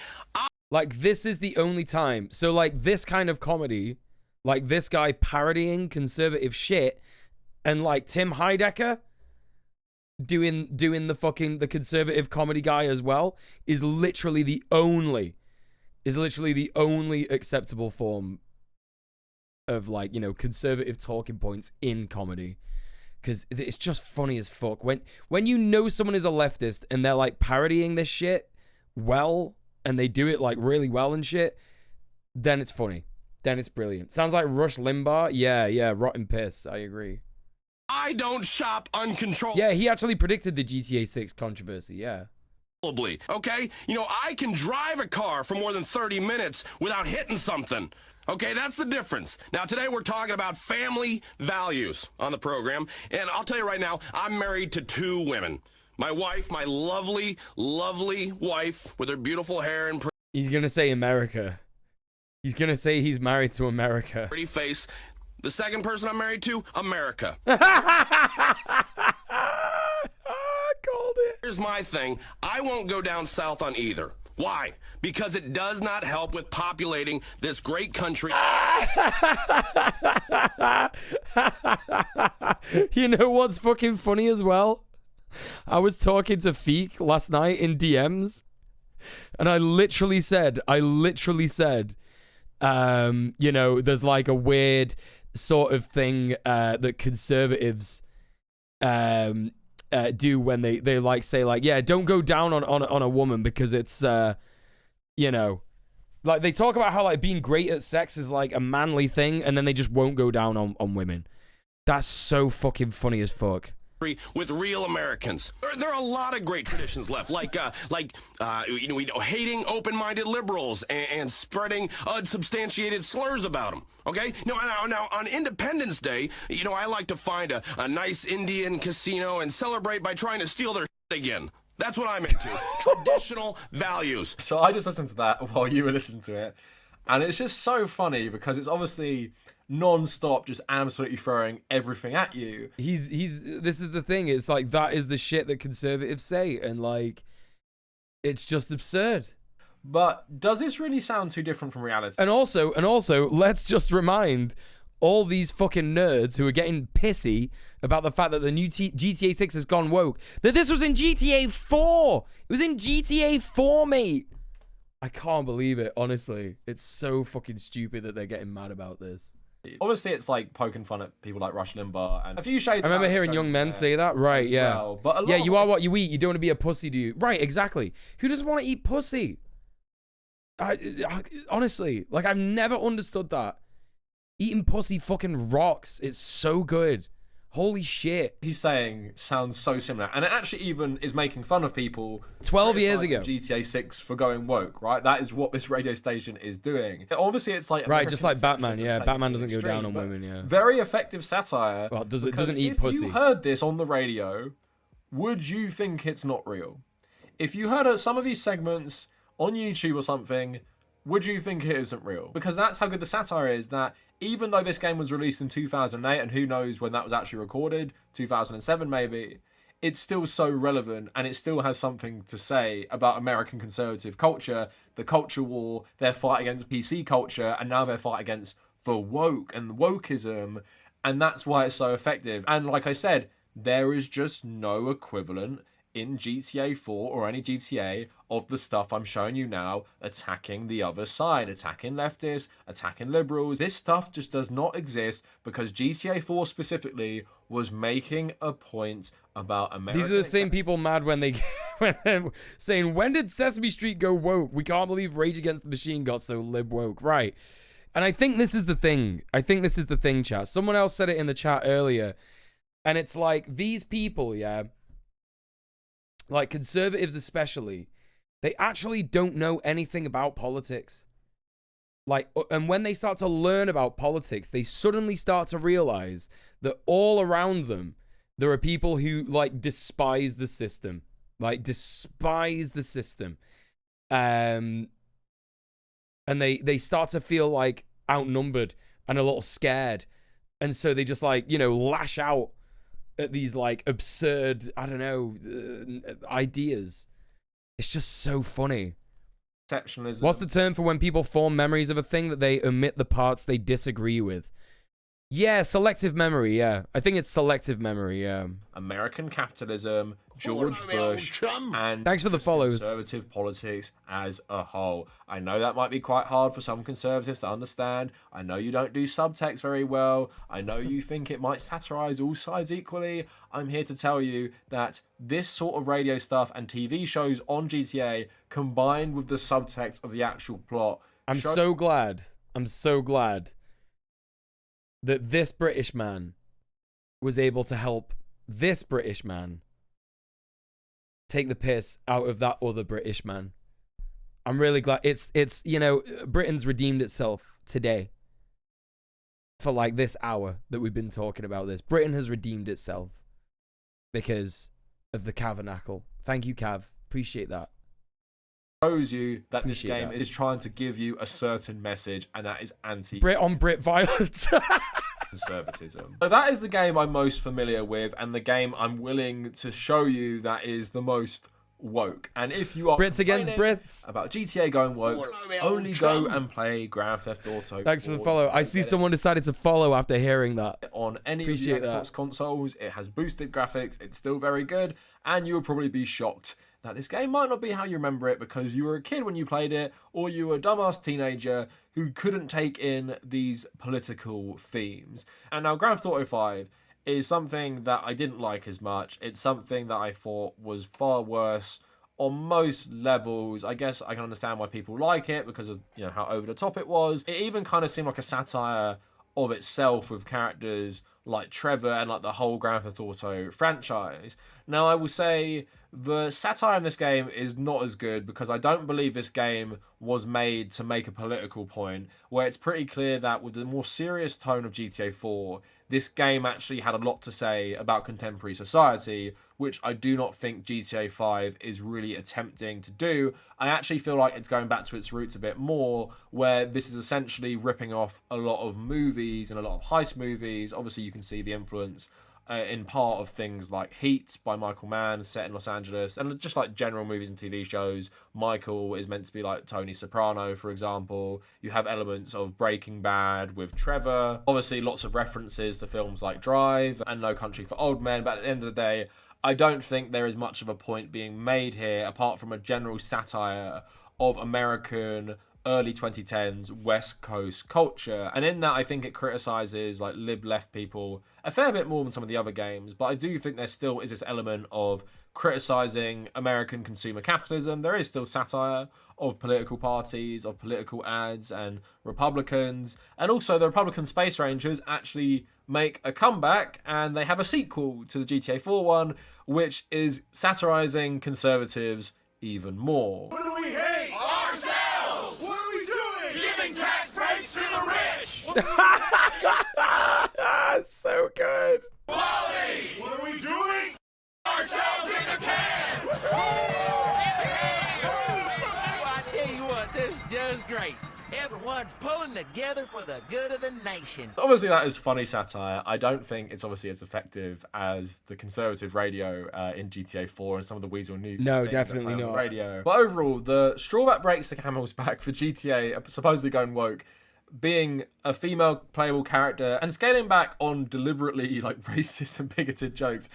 Like this is the only time. So like this kind of comedy, like this guy parodying conservative shit, and like Tim Heidecker doing the conservative comedy guy as well is literally the only acceptable form like, you know, conservative talking points in comedy, because it's just funny as fuck when you know someone is a leftist and they're like parodying this shit well, and they do it like really well and shit, then it's funny, then it's brilliant. Sounds like Rush Limbaugh. Yeah, rotten piss. I agree. I don't shop uncontrollably. Yeah, he actually predicted the GTA 6 controversy. Yeah. Okay? You know, I can drive a car for more than 30 minutes without hitting something. Okay, that's the difference. Now, today we're talking about family values on the program. And I'll tell you right now, I'm married to 2 women. My wife, my lovely, lovely wife with her beautiful hair and He's going to say America. He's going to say he's married to America. pretty face. The second person I'm married to, America. Here's my thing. I won't go down south on either. Why? Because it does not help with populating this great country. You know what's fucking funny as well? I was talking to Feek last night in DMs, and I literally said, you know, there's like a weird sort of thing that conservatives do when they like say like, yeah, don't go down on a woman because it's you know, like they talk about how like being great at sex is like a manly thing, and then they just won't go down on women. That's so fucking funny as fuck. With real Americans, there are a lot of great traditions left, like you know, hating open-minded liberals and spreading unsubstantiated slurs about them. Okay, now on Independence Day, you know, I like to find a nice Indian casino and celebrate by trying to steal their shit again. That's what I'm into. Traditional values. So I just listened to that while you were listening to it, and it's just so funny because it's obviously non-stop, just absolutely throwing everything at you. This is the thing, it's like that is the shit that conservatives say, and like it's just absurd. But does this really sound too different from reality? And also let's just remind all these fucking nerds who are getting pissy about the fact that the new GTA 6 has gone woke, that this was in GTA 4. It was in GTA 4, mate. I can't believe it, honestly. It's so fucking stupid that they're getting mad about this. Obviously, it's like poking fun at people like Rush Limbaugh and a few shades. I remember hearing young men say that. Right, yeah. Well. But a lot yeah, you are what you eat. You don't want to be a pussy, do you? Right, exactly. Who doesn't want to eat pussy? Honestly, like, I've never understood that. Eating pussy fucking rocks. It's so good. Holy shit. He's saying sounds so similar. And it actually even is making fun of people 12 years ago. GTA 6 for going woke, right? That is what this radio station is doing. Obviously, it's like... Right, just like Batman, yeah. Batman doesn't go down on women, yeah. Very effective satire. Well, doesn't eat pussy. If you heard this on the radio, would you think it's not real? If you heard some of these segments on YouTube or something, would you think it isn't real? Because that's how good the satire is, that even though this game was released in 2008, and who knows when that was actually recorded, 2007 maybe, it's still so relevant, and it still has something to say about American conservative culture, the culture war, their fight against PC culture, and now their fight against the woke and the wokeism, and that's why it's so effective. And like I said, there is just no equivalent in GTA 4 or any GTA of the stuff I'm showing you now, attacking the other side, attacking leftists, attacking liberals. This stuff just does not exist because GTA 4 specifically was making a point about America. These are the same people mad when they saying, when did Sesame Street go woke? We can't believe Rage Against the Machine got so lib woke. Right. And I think this is the thing. Chat. Someone else said it in the chat earlier. And it's like, these people, yeah, like conservatives especially, they actually don't know anything about politics. Like, and when they start to learn about politics, they suddenly start to realize that all around them, there are people who like despise the system. And they start to feel like outnumbered and a little scared. And so they just like, you know, lash out at these like absurd, I don't know, ideas. It's just so funny. Exceptionalism. What's the term for when people form memories of a thing that they omit the parts they disagree with? Yeah, selective memory. Yeah, I think it's selective memory. Yeah. American capitalism, George Bush, and thanks for the follows. Conservative politics as a whole. I know that might be quite hard for some conservatives to understand. I know you don't do subtext very well. I know you think it might satirize all sides equally. I'm here to tell you that this sort of radio stuff and TV shows on GTA, combined with the subtext of the actual plot, I'm so glad that this British man was able to help this British man take the piss out of that other British man. I'm really glad it's you know, Britain's redeemed itself today for like this hour that we've been talking about this. Britain has redeemed itself because of the Kavernacle. Thank you, Cav. Appreciate that. Shows you that Appreciate this game that. is trying to give you a certain message, and that is Brit on Brit violence. conservatism. So that is the game I'm most familiar with, and the game I'm willing to show you that is the most woke. And if you are Brits against Brits about GTA going woke, only go and play Grand Theft Auto. Thanks for the follow. I see someone decided to follow after hearing that. On any Appreciate of the Xbox that. consoles, it has boosted graphics, it's still very good, and you will probably be shocked that this game might not be how you remember it because you were a kid when you played it, or you were a dumbass teenager who couldn't take in these political themes. And now Grand Theft Auto 5 is something that I didn't like as much. It's something that I thought was far worse on most levels. I guess I can understand why people like it because of, you know, how over the top it was. It even kind of seemed like a satire of itself with characters like Trevor and like the whole Grand Theft Auto franchise. Now, I will say the satire in this game is not as good because I don't believe this game was made to make a political point, where it's pretty clear that with the more serious tone of GTA 4, this game actually had a lot to say about contemporary society, which I do not think GTA 5 is really attempting to do. I actually feel like it's going back to its roots a bit more, where this is essentially ripping off a lot of movies and a lot of heist movies. Obviously, you can see the influence in part of things like Heat by Michael Mann, set in Los Angeles, and just like general movies and TV shows. Michael is meant to be like Tony Soprano, for example. You have elements of Breaking Bad with Trevor. Obviously, lots of references to films like Drive and No Country for Old Men, but at the end of the day, I don't think there is much of a point being made here apart from a general satire of American early 2010s West Coast culture. And in that, I think it criticizes like lib-left people a fair bit more than some of the other games, but I do think there still is this element of criticizing American consumer capitalism. There is still satire of political parties, of political ads and Republicans, and also the Republican Space Rangers actually make a comeback and they have a sequel to the GTA 4 one, which is satirizing conservatives even more. What do we hate? Ourselves! What are we doing? Giving tax breaks to the rich! So good. Quality! What are we doing? Ourselves in the can! I tell you what, this is just great. Everyone's pulling together for the good of the nation. Obviously, that is funny satire. I don't think it's obviously as effective as the conservative radio in GTA 4 and some of the Weasel News. No, definitely on the not. Radio. But overall, the straw that breaks the camel's back for GTA, supposedly going woke, being a female playable character and scaling back on deliberately like racist and bigoted jokes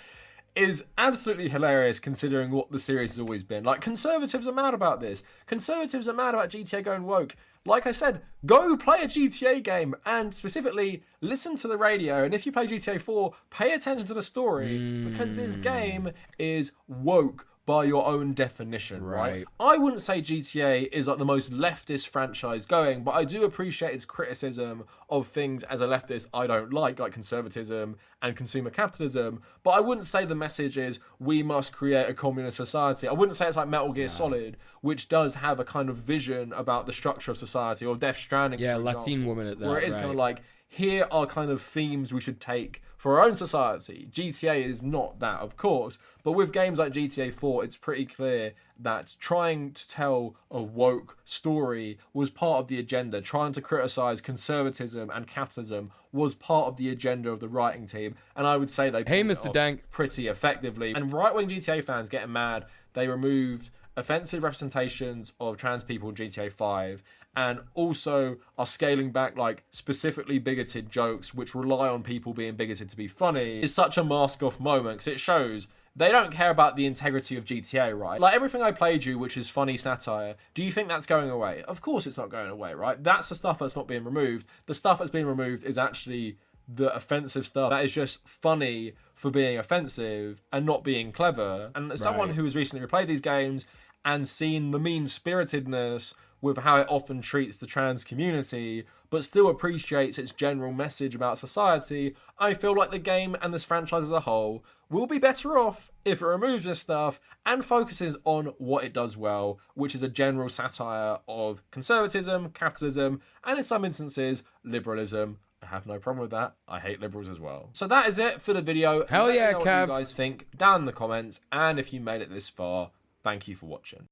is absolutely hilarious considering what the series has always been. Like, conservatives are mad about this. Conservatives are mad about GTA going woke. Like I said, go play a GTA game and specifically listen to the radio. And if you play GTA 4, pay attention to the story because this game is woke by your own definition, right? I wouldn't say GTA is like the most leftist franchise going, but I do appreciate its criticism of things as a leftist I don't like conservatism and consumer capitalism, but I wouldn't say the message is we must create a communist society. I wouldn't say it's like Metal Gear Solid, which does have a kind of vision about the structure of society, or Death Stranding. Yeah, Latin woman at that. Where it is kind of like, here are kind of themes we should take for our own society. GTA is not that, of course, but with games like GTA 4, it's pretty clear that trying to tell a woke story was part of the agenda. Trying to criticize conservatism and capitalism was part of the agenda of the writing team, and I would say they Hey, Mr. Dank. pretty effectively. And right-wing GTA fans getting mad, they removed offensive representations of trans people in GTA 5, and also are scaling back like specifically bigoted jokes which rely on people being bigoted to be funny is such a mask-off moment, because it shows they don't care about the integrity of GTA, right? Like everything I played you, which is funny satire, do you think that's going away? Of course it's not going away, right? That's the stuff that's not being removed. The stuff that's being removed is actually the offensive stuff that is just funny for being offensive and not being clever. And as someone who has recently replayed these games and seen the mean-spiritedness with how it often treats the trans community, but still appreciates its general message about society, I feel like the game and this franchise as a whole will be better off if it removes this stuff and focuses on what it does well, which is a general satire of conservatism, capitalism, and in some instances, liberalism. I have no problem with that. I hate liberals as well. So that is it for the video. Hell Let me yeah, know what Kev. you guys think down in the comments, and if you made it this far, thank you for watching.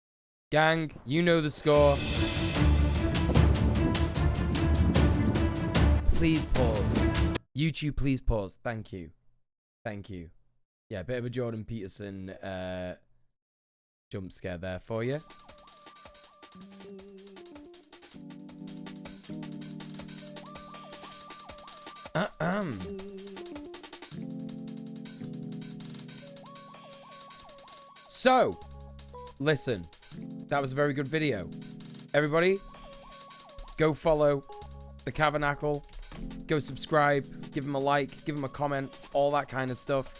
Gang, you know the score. Please pause. YouTube, please pause. Thank you. Thank you. Yeah, a bit of a Jordan Peterson jump scare there for you. So, listen. That was a very good video. Everybody, go follow the Kavernacle. Go subscribe. Give him a like. Give him a comment. All that kind of stuff.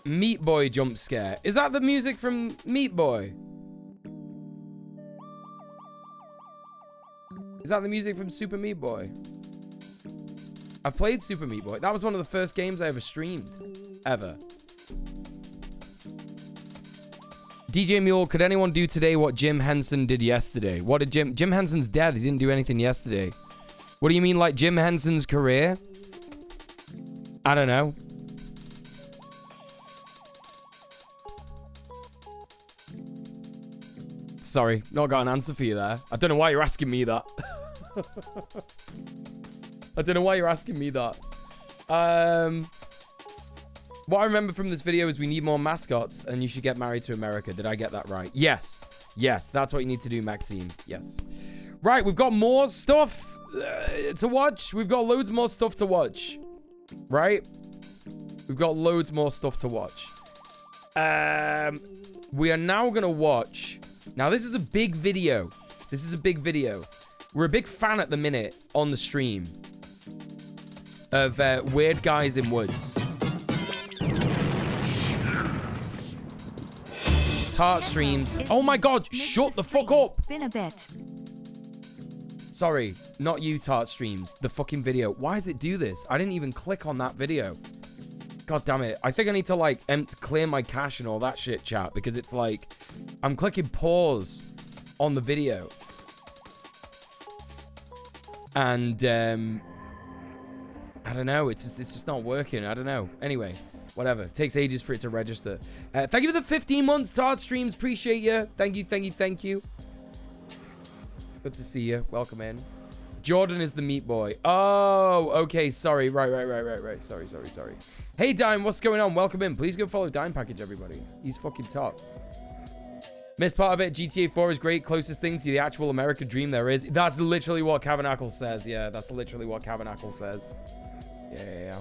Meat Boy jump scare. Is that the music from Meat Boy? Is that the music from Super Meat Boy? I've played Super Meat Boy. That was one of the first games I ever streamed. Ever. DJ Muel, could anyone do today what Jim Henson did yesterday? What did Jim Henson's dead. He didn't do anything yesterday. What do you mean, like Jim Henson's career? I don't know. Sorry, not got an answer for you there. I don't know why you're asking me that. I don't know why you're asking me that. What I remember from this video is we need more mascots and you should get married to America. Did I get that right? Yes. Yes, that's what you need to do, Maxine. Yes. Right, we've got more stuff to watch. We've got loads more stuff to watch. Right? We've got loads more stuff to watch. We are now going to watch... Now, this is a big video. This is a big video. We're a big fan at the minute on the stream of Weird Guys in Woods. Tart streams. Oh my god, shut the fuck up. Been a bit. Sorry, not you, Tart streams. The fucking video. Why does it do this? I didn't even click on that video. God damn it. I think I need to like clear my cache and all that shit, chat, because it's like I'm clicking pause on the video. And I don't know, it's just not working. I don't know. Anyway, whatever. It takes ages for it to register. Thank you for the 15 months, Tart streams. Appreciate you. Thank you, thank you, thank you. Good to see you. Welcome in. Jordan is the meat boy. Oh, okay. Sorry. Right. Sorry. Hey, Dime, what's going on? Welcome in. Please go follow Dime Package, everybody. He's fucking top. Missed part of it. GTA 4 is great. Closest thing to the actual American dream there is. That's literally what Kavernacle says. Yeah, that's literally what Kavernacle says. Yeah.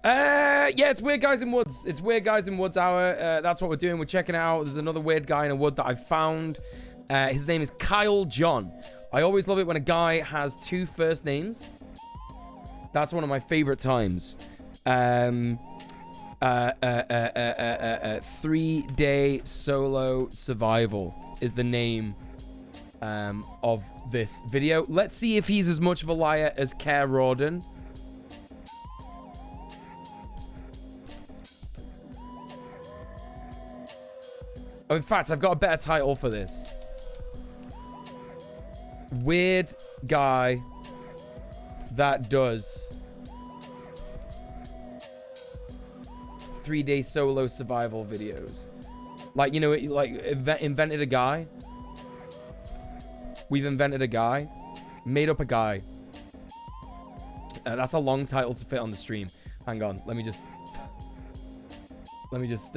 Yeah, it's Weird Guys in Woods. It's Weird Guys in Woods hour. That's what we're doing. We're checking it out. There's another weird guy in a wood that I've found. His name is Kyle John. I always love it when a guy has two first names. That's one of my favorite times. 3-day solo survival is the name of this video. Let's see if he's as much of a liar as Kerr Rawdon. Oh, in fact, I've got a better title for this. Weird guy that does 3-day solo survival videos. Like, you know, like invented a guy. We've invented a guy. Made up a guy. That's a long title to fit on the stream. Hang on, let me just... Let me just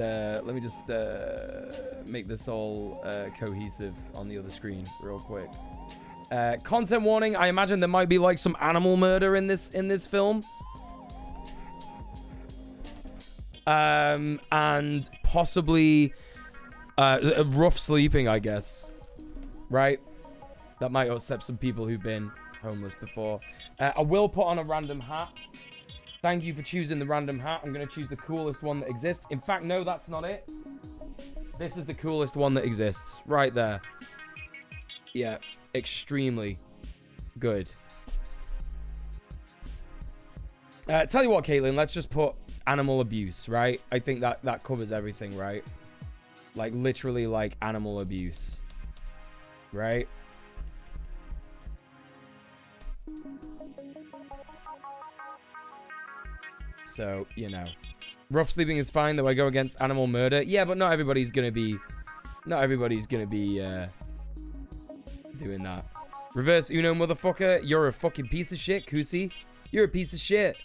make this all cohesive on the other screen real quick. Content warning. I imagine there might be like some animal murder in this film. And possibly rough sleeping, I guess. Right? That might upset some people who've been homeless before. I will put on a random hat. Thank you for choosing the random hat. I'm going to choose the coolest one that exists. In fact, no, that's not it. This is the coolest one that exists. Right there. Yeah, extremely good. Tell you what, Caitlin, let's just put animal abuse, right? I think that covers everything, right? Like, literally, like, animal abuse. Right? So, you know. Rough sleeping is fine, though I go against animal murder. Yeah, but not everybody's gonna be doing that. Reverse Uno, motherfucker. You're a fucking piece of shit, Kusi. You're a piece of shit.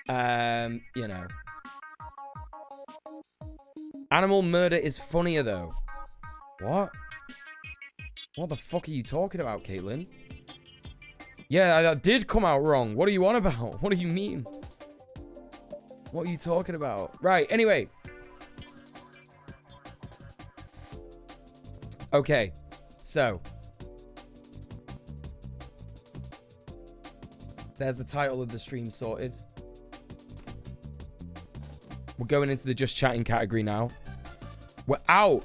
You know. Animal murder is funnier, though. What? What the fuck are you talking about, Caitlin? Yeah, that did come out wrong. What are you on about? What do you mean? What are you talking about? Right, anyway. Okay, so. There's the title of the stream sorted. We're going into the just chatting category now. We're out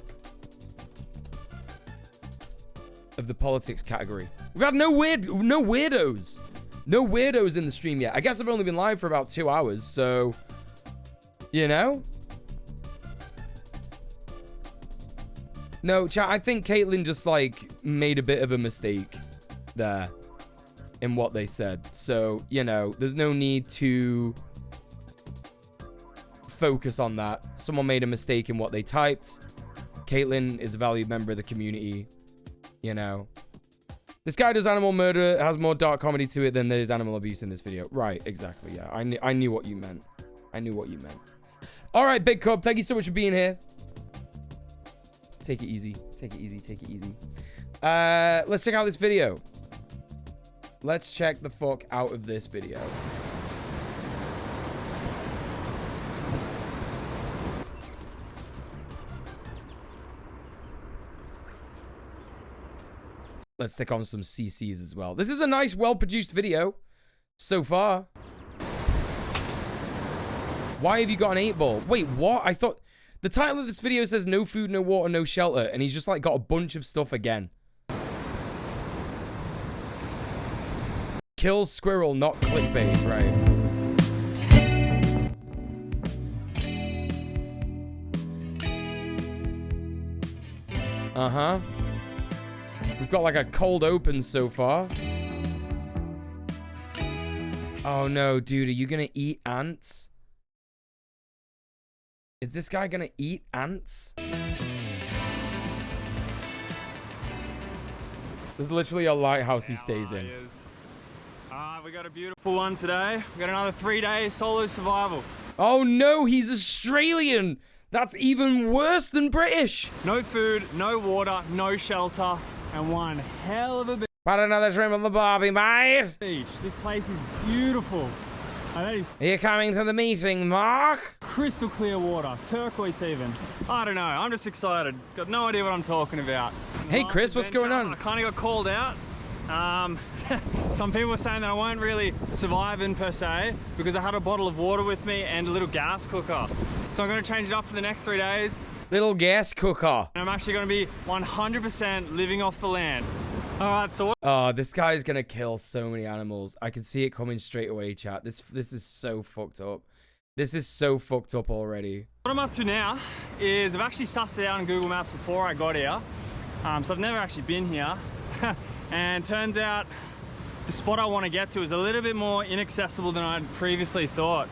of the politics category. We've had no weirdos. No weirdos in the stream yet. I guess I've only been live for about 2 hours, so, you know? No, chat, I think Caitlin just, like, made a bit of a mistake there in what they said. So, you know, there's no need to focus on that. Someone made a mistake in what they typed. Caitlin is a valued member of the community, you know. This guy does animal murder, has more dark comedy to it than there's animal abuse in this video. Right, exactly, yeah. I knew what you meant. I knew what you meant. All right, Big Cub, thank you so much for being here. Take it easy. Take it easy. Take it easy. Let's check out this video. Let's check the fuck out of this video. Let's stick on some CCs as well. This is a nice, well-produced video so far. Why have you got an 8-ball? Wait, what? I thought the title of this video says no food, no water, no shelter, and he's just like got a bunch of stuff again. Kill squirrel, not clickbait, right? Uh-huh. We've got like a cold open so far. Oh no, dude, are you gonna eat ants? Is this guy gonna eat ants? There's literally a lighthouse he stays in. We got a beautiful one today. We got another 3-day solo survival. Oh no, he's Australian. That's even worse than British. No food, no water, no shelter, and one hell of a beach. About another shrimp on the barbie, mate. This place is beautiful. Are you coming to the meeting, Mark? Crystal clear water, turquoise even. I don't know, I'm just excited. Got no idea what I'm talking about. Hey Chris, what's going on? I kind of got called out. Some people were saying that I won't really survive in per se because I had a bottle of water with me and a little gas cooker. So I'm going to change it up for the next 3 days. Little gas cooker. And I'm actually going to be 100% living off the land. All right, so what? Oh, this guy's going to kill so many animals. I can see it coming straight away, chat. This is so fucked up. This is so fucked up already. What I'm up to now is I've actually sussed it out on Google Maps before I got here. So I've never actually been here. And turns out the spot I want to get to is a little bit more inaccessible than I'd previously thought.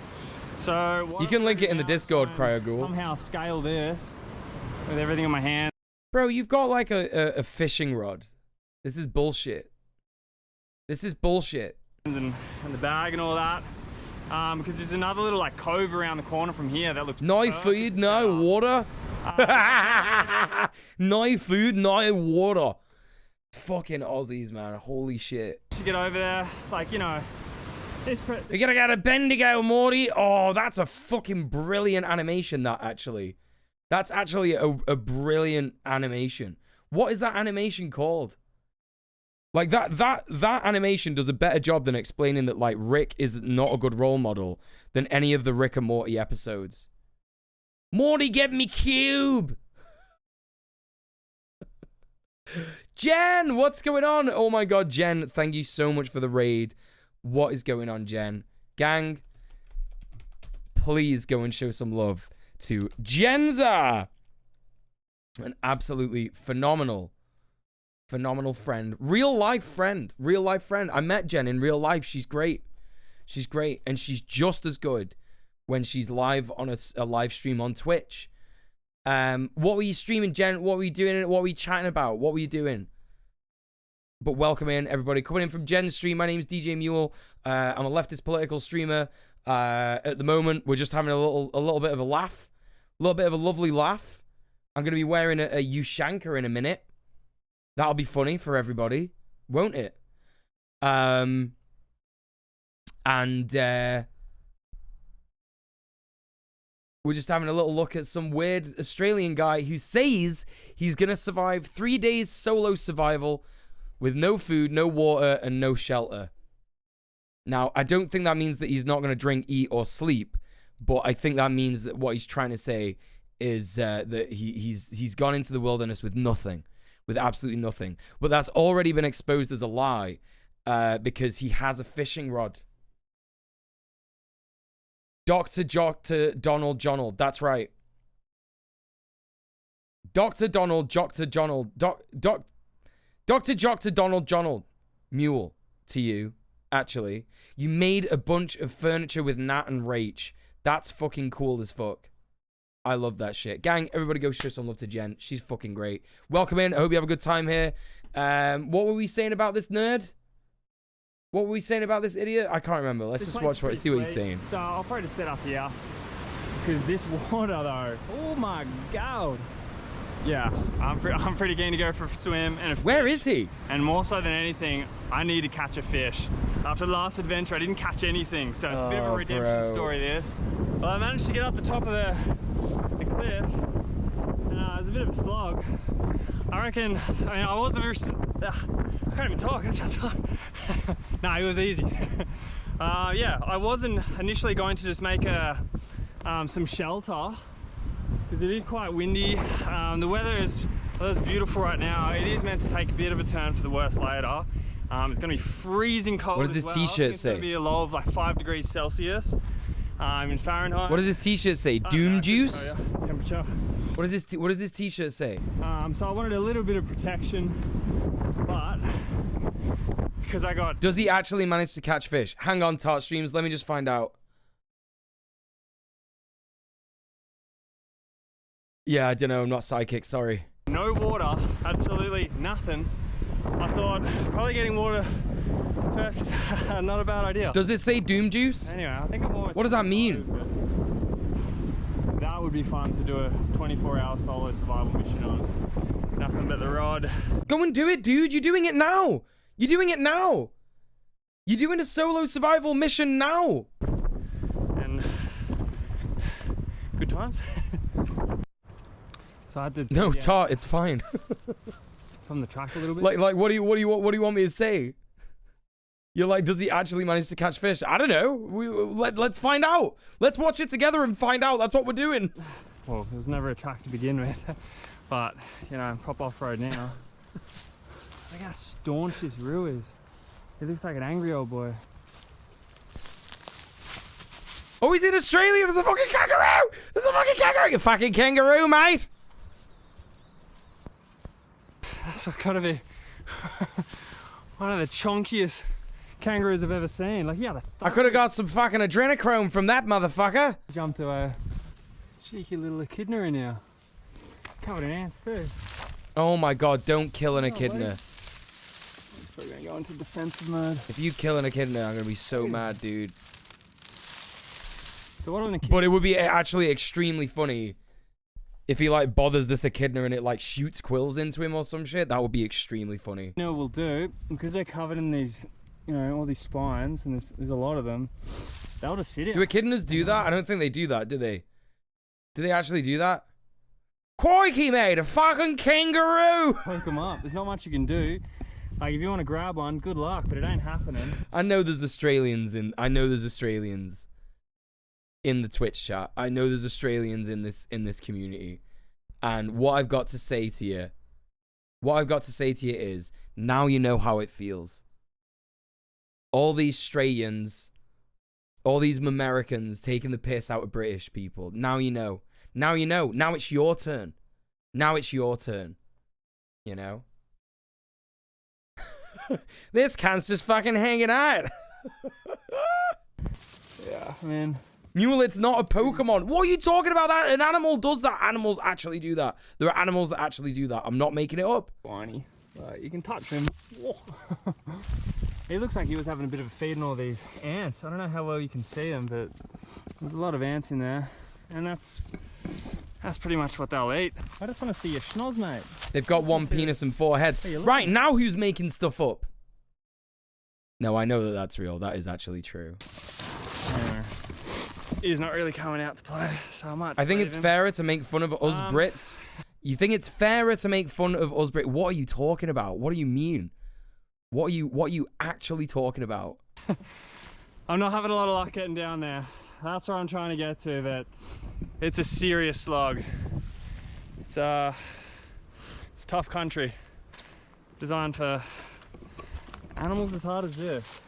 So you can link it in the Discord, CryoGhoul. Somehow scale this with everything in my hand. Bro, you've got like a fishing rod. This is bullshit. This is bullshit. And the bag and all that. because there's another little like cove around the corner from here that looks no food, no water. No food, no water. Fucking Aussies, man. Holy shit. To get over there, like, you know, you're gonna get a Bendigo, Morty. Oh, that's a fucking brilliant animation, that actually. That's actually a brilliant animation. What is that animation called? Like, that animation does a better job than explaining that, like, Rick is not a good role model than any of the Rick and Morty episodes. Morty, get me cube! Jen, what's going on? Oh my god, Jen, thank you so much for the raid. What is going on, Jen? Gang, please go and show some love to Jenza. An absolutely phenomenal friend. Real life friend. I met Jen in real life. She's great. And she's just as good when she's live on a live stream on Twitch. What were you streaming, Jen? What were you doing? What were you chatting about? What were you doing? But welcome in, everybody. Coming in from Jen's stream, my name's DJ Muel. I'm a leftist political streamer. At the moment, we're just having a little bit of a laugh. A little bit of a lovely laugh. I'm going to be wearing a Ushanka in a minute. That'll be funny for everybody, won't it? And we're just having a little look at some weird Australian guy who says he's going to survive 3 days solo survival with no food, no water, and no shelter. Now, I don't think that means that he's not going to drink, eat, or sleep, but I think that means that what he's trying to say is that he's gone into the wilderness with nothing, with absolutely nothing. But that's already been exposed as a lie because he has a fishing rod. Dr. Donald Jonald, that's right. Dr. Donald, Dr. Jonald, Dr. Donald Jonald, Muel to you, actually. You made a bunch of furniture with Nat and Rach. That's fucking cool as fuck. I love that shit. Gang, everybody go show some love to Jen. She's fucking great. Welcome in. I hope you have a good time here. What were we saying about this nerd? What were we saying about this idiot? I can't remember. Let's just watch see what he's saying. So I'll probably just set up here. Because this water though, oh my god. Yeah, I'm pretty keen to go for a swim and a fish. Where is he? And more so than anything, I need to catch a fish. After the last adventure, I didn't catch anything, so it's a bit of a redemption story, this. Well, I managed to get up the top of the cliff, and it was a bit of a slog. I reckon, I was a very... I can't even talk, that's how tough. No, it was easy. Yeah, I wasn't initially going to just make some shelter, because it is quite windy. The weather is beautiful right now. It is meant to take a bit of a turn for the worse later. It's going to be freezing cold. What does this t-shirt say? It's going to be a low of like 5 degrees Celsius in Fahrenheit. What does this t-shirt say? Doom juice? Temperature. What does this t-shirt say? So I wanted a little bit of protection, but because I got... Does he actually manage to catch fish? Hang on, Tart Streams. Let me just find out. Yeah, I don't know. I'm not psychic. Sorry. No water. Absolutely nothing. I thought probably getting water first is not a bad idea. Does it say Doom Juice? Anyway, I think I'm almost... What does that mean? That would be fun to do a 24-hour solo survival mission on. Nothing but the rod. Go and do it, dude. You're doing it now. You're doing it now. You're doing a solo survival mission now. And good times. So I had to... No, Tart, it's fine. From the track a little bit. Like, what do you want me to say? You're like, does he actually manage to catch fish? I don't know. Let's find out. Let's watch it together and find out. That's what we're doing. Well, it was never a track to begin with, but you know, proper off-road now. Look how staunch this reel is. He looks like an angry old boy. Oh, he's in Australia. There's a fucking kangaroo. There's a fucking kangaroo. You fucking kangaroo, mate. That's gotta be one of the chunkiest kangaroos I've ever seen. Like, yeah, I could have got some fucking adrenochrome from that motherfucker. Jumped to a cheeky little echidna in here. It's covered in ants too. Oh my god, don't kill an echidna. I'm probably gonna go into defensive mode. If you kill an echidna, I'm gonna be so mad, dude. So what an echidna? But it would be actually extremely funny if he like bothers this echidna and it like shoots quills into him or some shit. That would be extremely funny. You know what we'll do, because they're covered in these, you know, all these spines, and there's a lot of them. They'll just sit it. Do echidnas do that? I don't think they do that, do they? Do they actually do that? Crikey, mate, a fucking kangaroo! Poke them up. There's not much you can do. Like, if you want to grab one, good luck, but it ain't happening. I know there's Australians in the Twitch chat. I know there's Australians in this community. And what I've got to say to you is, now you know how it feels. All these Australians, all these Americans taking the piss out of British people. Now you know. Now you know. Now it's your turn. Now it's your turn. You know? This cunt's just fucking hanging out. Yeah, man. Muel, it's not a Pokemon. What are you talking about? That an animal does that. Animals actually do that. There are animals that actually do that. I'm not making it up. Whiny. You can touch him. He looks like he was having a bit of a feed on all these ants. I don't know how well you can see them, but there's a lot of ants in there. And that's pretty much what they'll eat. I just want to see your schnoz, mate. They've got one penis and 4 heads. Hey, right, now who's making stuff up? No, I know that that's real. That is actually true. He's not really coming out to play, so I might. I think it's fairer to make fun of us Brits. You think it's fairer to make fun of us Brits? What are you talking about? What do you mean? What are you actually talking about? I'm not having a lot of luck getting down there. That's where I'm trying to get to, but it's a serious slog. It's tough country. Designed for animals as hard as this.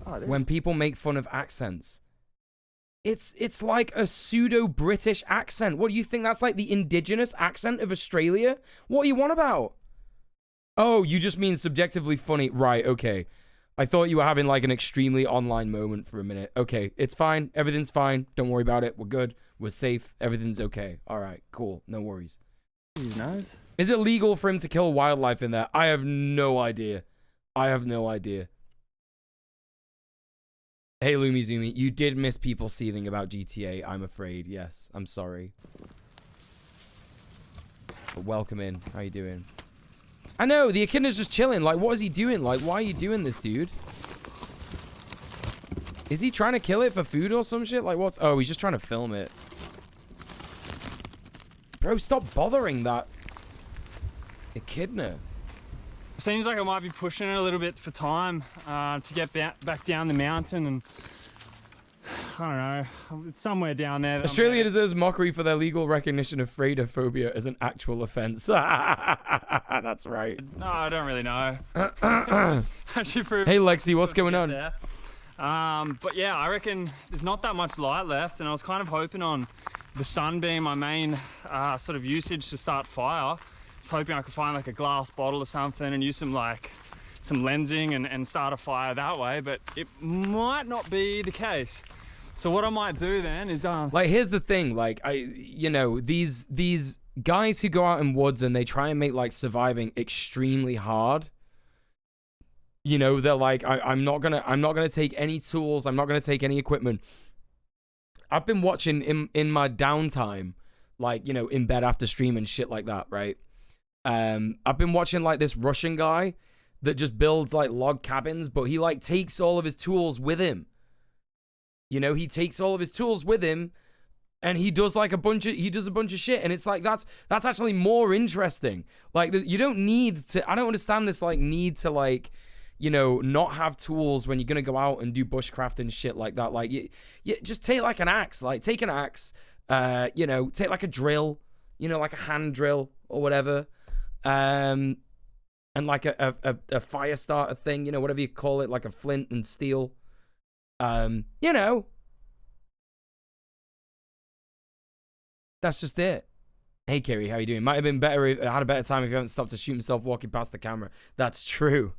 Oh, when people make fun of accents, it's like a pseudo-British accent. What do you think? That's like the indigenous accent of Australia? What are you on about? Oh, you just mean subjectively funny. Right, okay. I thought you were having like an extremely online moment for a minute. Okay, it's fine. Everything's fine. Don't worry about it. We're good. We're safe. Everything's okay. All right, cool. No worries. Nice. Is it legal for him to kill wildlife in there? I have no idea. I have no idea. Hey, Lumizumi, you did miss people seething about GTA, I'm afraid. Yes, I'm sorry. But welcome in. How you doing? I know, the echidna's just chilling. Like, what is he doing? Like, why are you doing this, dude? Is he trying to kill it for food or some shit? Like, what's... Oh, he's just trying to film it. Bro, stop bothering that echidna. Seems like I might be pushing it a little bit for time to get back down the mountain, and I don't know, it's somewhere down there. Australia deserves mockery for their legal recognition of freidophobia as an actual offence. That's right. No, I don't really know. Actually, hey Lexi, what's going on? But yeah, I reckon there's not that much light left, and I was kind of hoping on the sun being my main sort of usage to start fire. I was hoping I could find like a glass bottle or something and use some lensing and start a fire that way, but it might not be the case. So what I might do then is like, here's the thing, like, you know, these guys who go out in woods and they try and make like surviving extremely hard. You know, they're like, I'm not gonna take any tools, I'm not gonna take any equipment. I've been watching in my downtime, like, you know, in bed after stream and shit like that, right? I've been watching like this Russian guy that just builds like log cabins, but he like takes all of his tools with him. You know, he takes all of his tools with him and he does like a bunch of shit. And it's like, that's actually more interesting. Like, you don't need to, I don't understand this like need to like, you know, not have tools when you're going to go out and do bushcraft and shit like that. Like, you just take like an axe, like take an axe, you know, take like a drill, you know, like a hand drill or whatever. And like a fire starter thing, you know, whatever you call it, like a flint and steel. You know, that's just it. Hey, Kerry, how you doing? Might have been better if I had a better time if you hadn't stopped to shoot himself walking past the camera. That's true.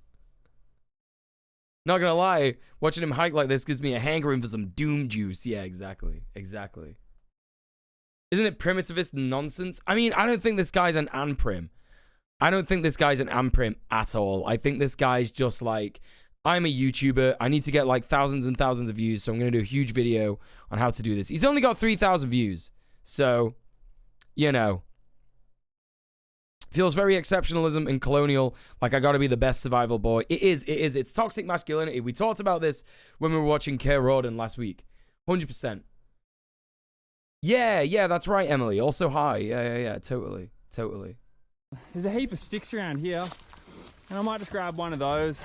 Not gonna lie, watching him hike like this gives me a hankering for some doom juice. Yeah, exactly. Exactly. Isn't it primitivist nonsense? I mean, I don't think this guy's an anprim. I don't think this guy's an anprim at all. I think this guy's just like I'm a YouTuber. I need to get like thousands and thousands of views, so I'm going to do a huge video on how to do this. He's only got 3,000 views, so, you know. Feels very exceptionalism and colonial, like I gotta be the best survival boy. It is. It's toxic masculinity. We talked about this when we were watching Kerr Rawdon last week. 100%. Yeah, that's right, Emily. Also hi. Yeah, totally. There's a heap of sticks around here, and I might just grab one of those.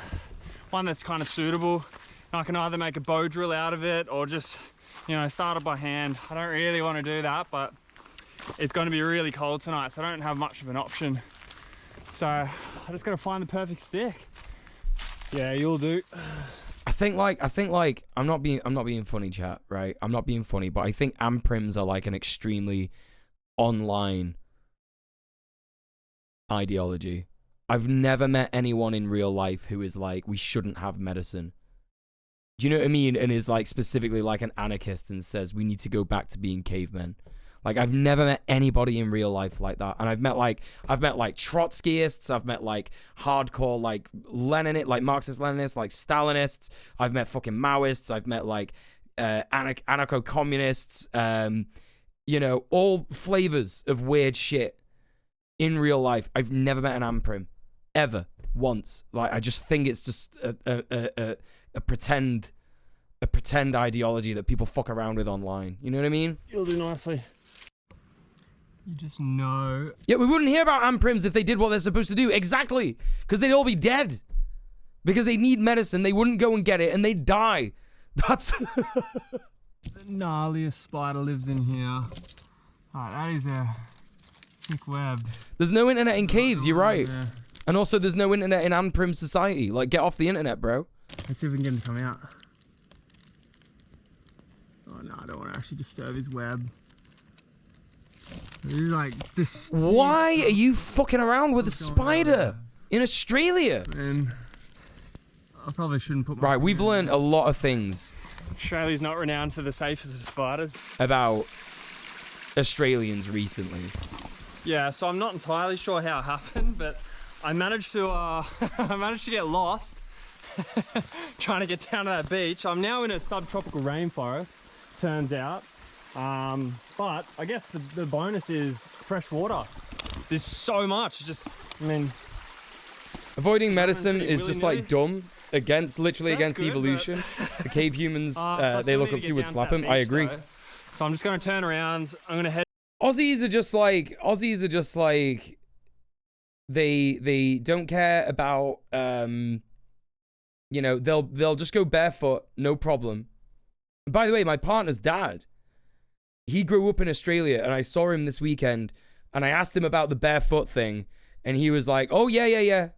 One that's kind of suitable. I can either make a bow drill out of it or just, you know, start it by hand. I don't really want to do that, but it's going to be really cold tonight, so I don't have much of an option. So I just got to find the perfect stick. Yeah, you'll do. I think like I'm not being funny, chat, right? I'm not being funny, but I think amprims are like an extremely online ideology. I've never met anyone in real life who is like, we shouldn't have medicine. Do you know what I mean? And is like specifically like an anarchist and says we need to go back to being cavemen. Like, I've never met anybody in real life like that. And I've met like Trotskyists, I've met like hardcore like Leninist, like Marxist-Leninists, like Stalinists, I've met fucking Maoists, I've met like anarcho-communists, you know, all flavors of weird shit in real life. I've never met an amprim. Ever. Once. Like, I just think it's just a pretend ideology that people fuck around with online. You know what I mean? You'll do nicely. You just know. Yeah, we wouldn't hear about amprims if they did what they're supposed to do. Exactly. Because they'd all be dead. Because they need medicine. They wouldn't go and get it and they'd die. That's... The gnarliest spider lives in here. Alright, that is a thick web. There's no internet in caves, you're right. Yeah. And also there's no internet in amprim society. Like, get off the internet, bro. Let's see if we can get him to come out. Oh no, I don't want to actually disturb his web. Like this. Why are you fucking around with a spider in Australia? And I probably shouldn't put my... Right, we've learned a lot of things. Australia's not renowned for the safest of spiders. About Australians recently. Yeah, so I'm not entirely sure how it happened, but I managed to get lost trying to get down to that beach. I'm now in a subtropical rainforest, turns out. But I guess the bonus is fresh water. There's so much. Just, I mean, avoiding medicine is just like dumb. Literally against evolution. The cave humans they look up to would slap him. I agree. Though. So I'm just gonna turn around. I'm gonna head. Aussies are just like they don't care about you know, they'll just go barefoot, no problem. By the way, my partner's dad, he grew up in Australia, and I saw him this weekend, and I asked him about the barefoot thing, and he was like, oh, yeah,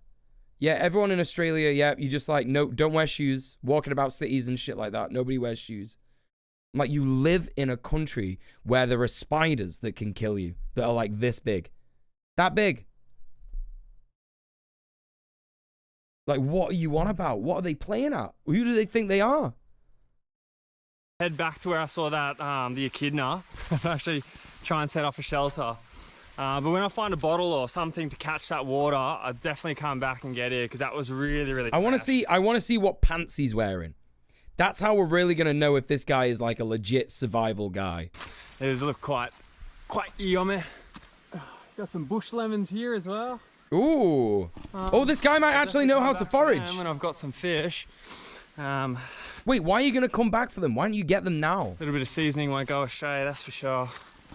everyone in Australia, yeah, you just like, no, don't wear shoes, walking about cities and shit like that, nobody wears shoes. I'm like, you live in a country where there are spiders that can kill you, that are like this big, that big. Like, what are you on about? What are they playing at? Who do they think they are? Head back to where I saw that, the echidna, and actually try and set up a shelter. But when I find a bottle or something to catch that water, I'll definitely come back and get it, because that was really, really I want to see what pants he's wearing. That's how we're really going to know if this guy is like a legit survival guy. These look quite yummy. Got some bush lemons here as well. Ooh. Oh, this guy might actually know how to forage. And I've got some fish. Wait, why are you going to come back for them? Why don't you get them now? A little bit of seasoning won't go astray, that's for sure.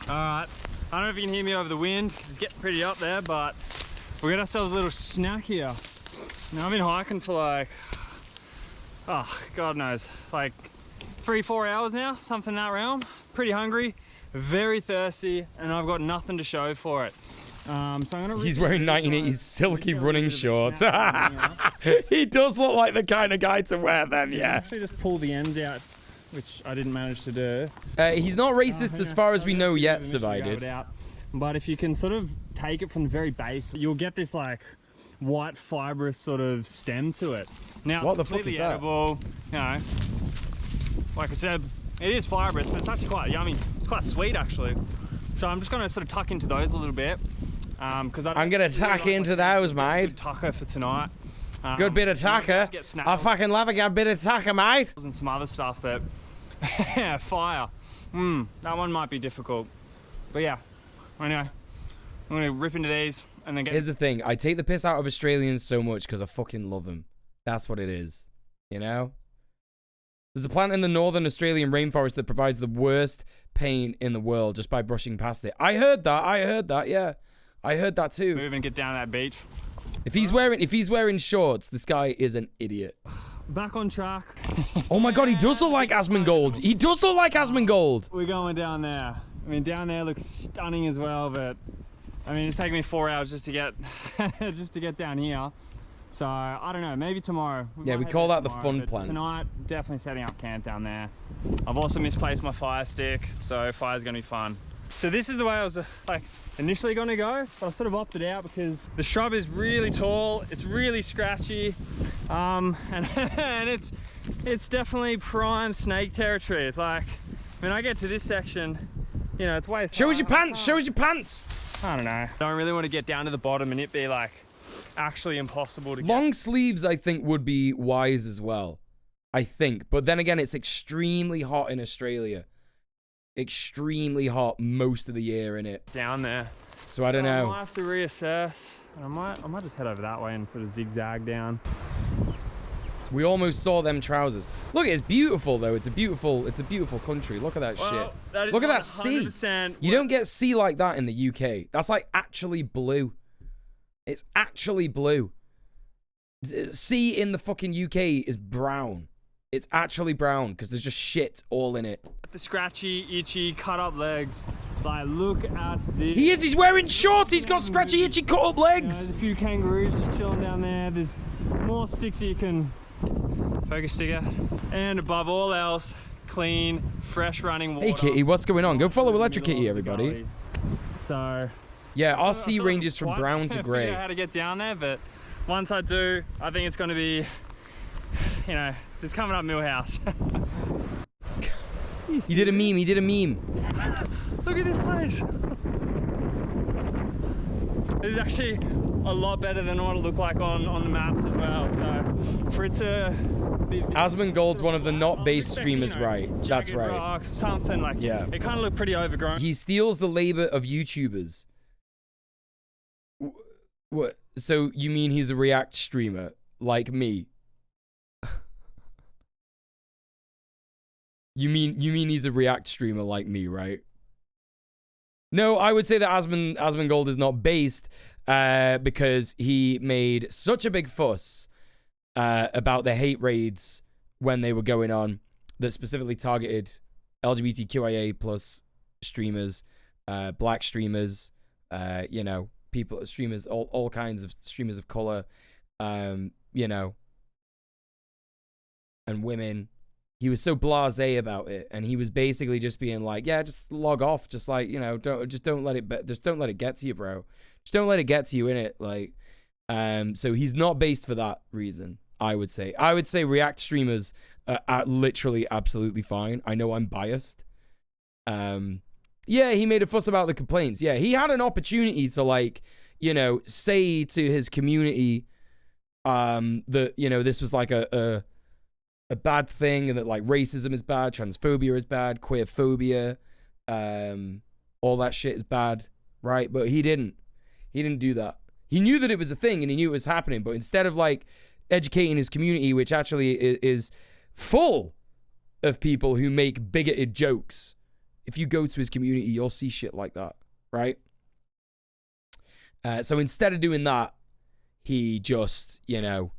Alright, I don't know if you can hear me over the wind, because it's getting pretty up there, but we got ourselves a little snack here. Now, I've been hiking for like, oh, God knows, like 3-4 hours now, something in that realm. Pretty hungry, very thirsty, and I've got nothing to show for it. So I'm gonna He's wearing 1980s silky running shorts. He does look like the kind of guy to wear them, yeah. Actually just pull the ends out, which I didn't manage to do. He's not racist as far as we know yet, Survived. But if you can sort of take it from the very base, you'll get this like white fibrous sort of stem to it. Now, what it's the fuck is that? Edible, you know, like I said, it is fibrous, but it's actually quite yummy. It's quite sweet, actually. So I'm just going to sort of tuck into those a little bit. Because I'm going to tuck into those, mate. Taco for tonight. Good bit of tacker. I fucking love a good bit of tacker, mate. And some other stuff, but fire. That one might be difficult. But yeah, anyway, I'm gonna rip into these and then get. Here's the thing: I take the piss out of Australians so much because I fucking love them. That's what it is, you know. There's a plant in the northern Australian rainforest that provides the worst pain in the world just by brushing past it. I heard that. Yeah, I heard that too. Move and get down that beach. If he's wearing shorts, this guy is an idiot. Back on track. Oh my god, he does look like Asmongold. He does look like Asmongold. We're going down there. I mean, down there looks stunning as well, but I mean, it's taken me 4 hours just to get down here. So I don't know, maybe tomorrow. We call that the fun plan. Tonight, definitely setting up camp down there. I've also misplaced my fire stick, so fire's gonna be fun. So this is the way I was like initially gonna go, but I sort of opted out because the shrub is really tall, it's really scratchy, and it's definitely prime snake territory. Like when I get to this section, you know, it's way. Show us your pants. Show us your pants. I don't know. I don't really want to get down to the bottom and it be like actually impossible to get. Long sleeves, I think, would be wise as well. I think, but then again, it's extremely hot in Australia. Extremely hot most of the year in it. Down there. So I don't know. I might have to reassess. I might just head over that way and sort of zigzag down. We almost saw them trousers. Look, it's beautiful though. It's a beautiful country. Look at that shit. Look at that sea. You don't get sea like that in the UK. That's like actually blue. It's actually blue. Sea in the fucking UK is brown. It's actually brown because there's just shit all in it. The scratchy, itchy, cut up legs. Like, look at this. He's wearing shorts. He's got scratchy, itchy, cut up legs. You know, there's a few kangaroos just chilling down there. There's more sticks that you can focus sticker. And above all else, clean, fresh running water. Hey Kitty, what's going on? Go follow Electric Kitty, everybody. So yeah, our sea ranges from brown to grey. I don't know how to get down there, but once I do, I think it's going to be, you know, it's coming up Millhouse. He did a meme. He did a meme. Look at this place. This is actually a lot better than what it looked like on the maps as well. So for it to be Asmongold's one of the not based streamers, you know, right? That's right. Rocks, something like yeah. It kind of looked pretty overgrown. He steals the labor of YouTubers. What? So you mean he's a React streamer like me? You mean he's a React streamer like me, right? No, I would say that Asmongold is not based because he made such a big fuss about the hate raids when they were going on that specifically targeted LGBTQIA plus streamers, black streamers, you know, streamers, all kinds of streamers of color, you know, and women. He was so blasé about it, and he was basically just being like, "Yeah, just log off, just like, you know, don't let it get to you, bro. Just don't let it get to you, innit?" Like, so he's not based for that reason. I would say React streamers are literally absolutely fine. I know I'm biased. Yeah, he made a fuss about the complaints. Yeah, he had an opportunity to, like, you know, say to his community, that, you know, this was like a bad thing, and that like racism is bad, transphobia is bad, queerphobia, all that shit is bad, right? But he didn't do that. He knew that it was a thing and he knew it was happening, but instead of like educating his community, which actually is full of people who make bigoted jokes, if you go to his community, you'll see shit like that, right? So instead of doing that, he just, you know,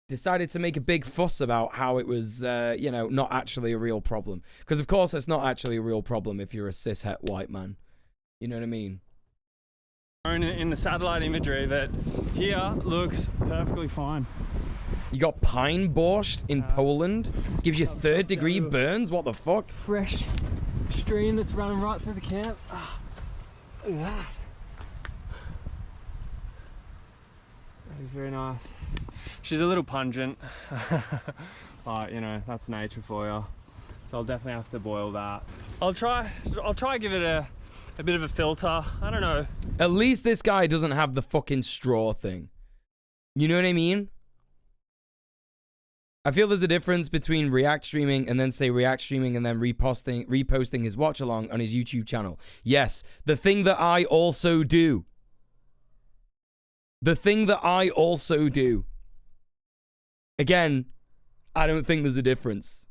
decided to make a big fuss about how it was, you know, not actually a real problem. Because, of course, it's not actually a real problem if you're a cis-het white man. You know what I mean? In the satellite imagery, that here looks perfectly fine. You got pine borscht in Poland? Gives you third-degree burns? What the fuck? Fresh stream that's running right through the camp. Look at that. That is very nice. She's a little pungent, but you know, that's nature for you. So I'll definitely have to boil that. I'll try give it a bit of a filter. I don't know. At least this guy doesn't have the fucking straw thing. You know what I mean? I feel there's a difference between react streaming and then say react streaming and then reposting his watch along on his YouTube channel. Yes, the thing that I also do. The thing that I also do. Again, I don't think there's a difference.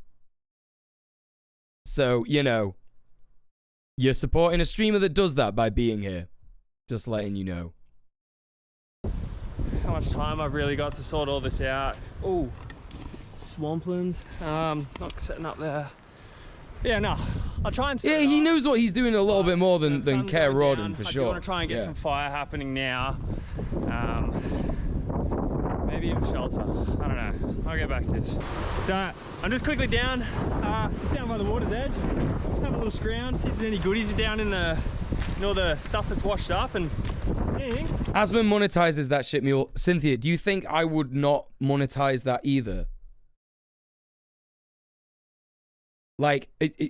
So, you know, you're supporting a streamer that does that by being here. Just letting you know. How much time I've really got to sort all this out. Oh, swampland. Not setting up there. Yeah, no. I'll try and. Yeah, he knows what he's doing a little bit more than Care Rawdon for sure. I want to try and get some fire happening now. Maybe even shelter. I don't know. I'll get back to this. So I'm just quickly down, just down by the water's edge. Just have a little scrounge, see if there's any goodies down in the, you know, the stuff that's washed up and anything. Asman monetizes that shit, Muel. Cynthia, do you think I would not monetize that either? Like,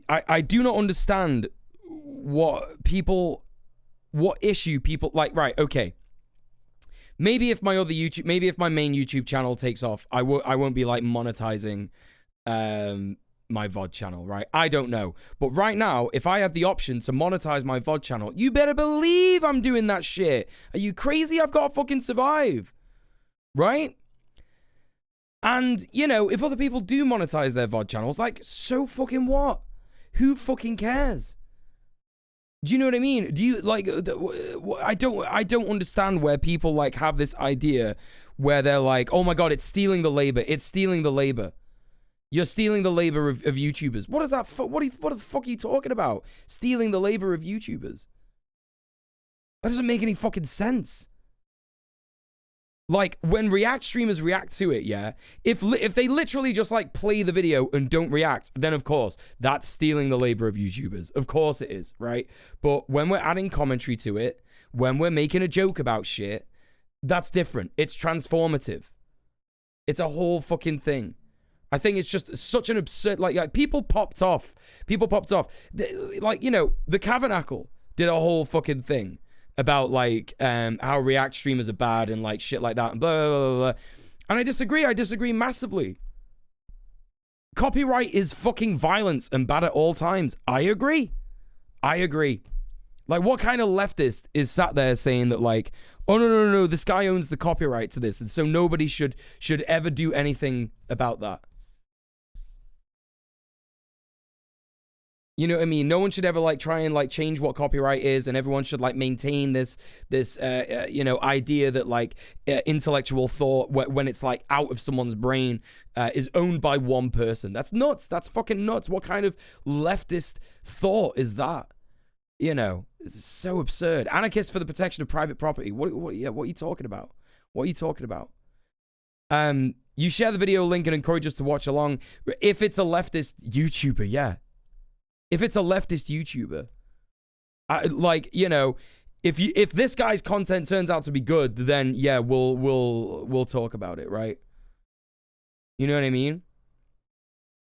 I do not understand what issue people, like, right, okay. Maybe if my main YouTube channel takes off, I won't be like monetizing my VOD channel, right? I don't know. But right now, if I had the option to monetize my VOD channel, you better believe I'm doing that shit. Are you crazy? I've got to fucking survive. Right? And, you know, if other people do monetize their VOD channels, like, so fucking what? Who fucking cares? Do you know what I mean? Do you, like, I don't understand where people, like, have this idea where they're like, oh my God, it's stealing the labor. It's stealing the labor. You're stealing the labor of YouTubers. What is that? What the fuck are you talking about? Stealing the labor of YouTubers. That doesn't make any fucking sense. Like, when React streamers react to it, yeah, if they literally just, like, play the video and don't react, then, of course, that's stealing the labor of YouTubers. Of course it is, right? But when we're adding commentary to it, when we're making a joke about shit, that's different. It's transformative. It's a whole fucking thing. I think it's just such an absurd, like people popped off. Like, you know, the Kavernacle did a whole fucking thing about, like, how React streamers are bad and, like, shit like that and blah, blah, blah, blah. And I disagree massively. Copyright is fucking violence and bad at all times. I agree. Like, what kind of leftist is sat there saying that, like, oh, no, this guy owns the copyright to this, and so nobody should ever do anything about that? You know what I mean? No one should ever, like, try and, like, change what copyright is, and everyone should, like, maintain this you know, idea that, like, intellectual thought, when it's, like, out of someone's brain, is owned by one person. That's nuts. That's fucking nuts. What kind of leftist thought is that? You know, it's so absurd. Anarchists for the protection of private property. What are you talking about? What are you talking about? You share the video link and encourage us to watch along. If it's a leftist YouTuber, yeah. If it's a leftist YouTuber, like, you know, if this guy's content turns out to be good, then yeah, we'll talk about it, right? You know what I mean?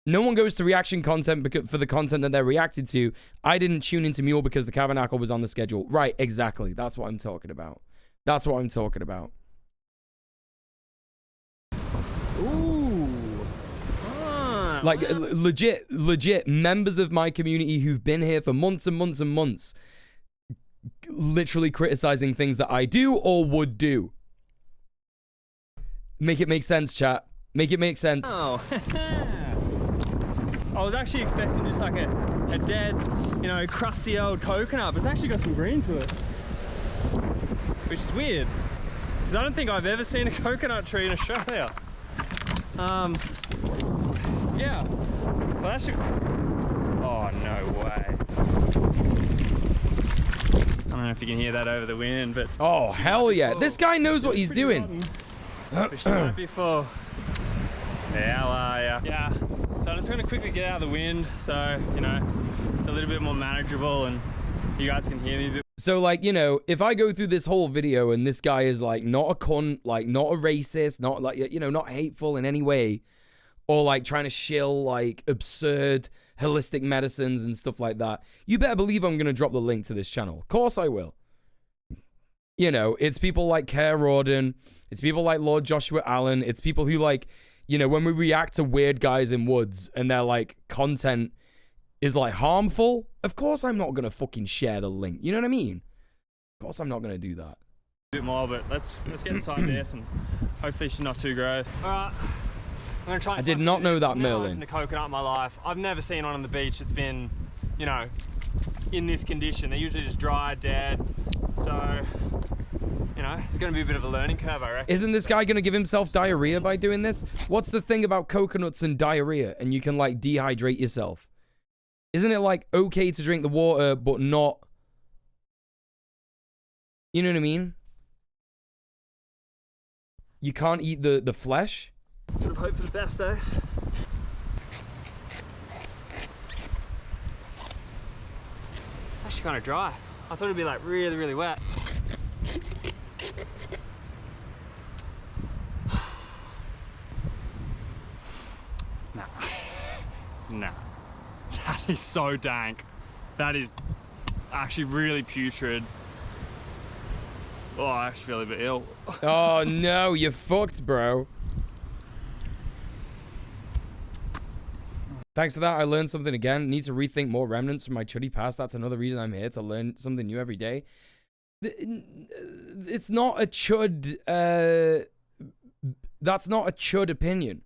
No one goes to reaction content for the content that they're reacted to. I didn't tune into Muel because the Kavernacle was on the schedule. Right, exactly. That's what I'm talking about. Ooh. Like, legit members of my community who've been here for months and months and months, literally criticizing things that I do or would do. Make it make sense, chat. Make it make sense. Oh. I was actually expecting just like a dead, you know, crusty old coconut, but it's actually got some green to it. Which is weird, because I don't think I've ever seen a coconut tree in Australia. Yeah. Well, that should... Oh, no way. I don't know if you can hear that over the wind, but... Oh, hell yeah. This guy knows what he's doing. But she might be full. Yeah. So I'm just going to quickly get out of the wind so, you know, it's a little bit more manageable and you guys can hear me a bit. So, like, you know, if I go through this whole video and this guy is, like, not a cunt, like, not a racist, not, like, you know, not hateful in any way, or, like, trying to shill, like, absurd holistic medicines and stuff like that, you better believe I'm going to drop the link to this channel. Of course I will. You know, it's people like Care Rawdon, it's people like Lord Joshua Allen, it's people who, like, You know, when we react to weird guys in woods and their like content is like harmful, of course I'm not gonna fucking share the link. You know what I mean? Of course I'm not gonna do that. A bit more, but let's get inside this and hopefully she's not too gross. All right, I'm gonna try. I did not know that, Merlin. Merlin. A coconut in my life. I've never seen one on the beach that's been, you know, in this condition. They're usually just dry, dead. So, you know, it's gonna be a bit of a learning curve, I reckon. Isn't this guy gonna give himself diarrhea by doing this? What's the thing about coconuts and diarrhea? And you can like dehydrate yourself. Isn't it like okay to drink the water, but not? You know what I mean? You can't eat the flesh? Sort of hope for the best, eh? It's actually kind of dry. I thought it'd be like really, really wet. Nah. Nah. That is so dank. That is actually really putrid. Oh, I actually feel a bit ill. Oh no, you're fucked, bro. Thanks for that. I learned something again. Need to rethink more remnants from my chuddy past. That's another reason I'm here, to learn something new every day. It's not a chud. That's not a chud opinion.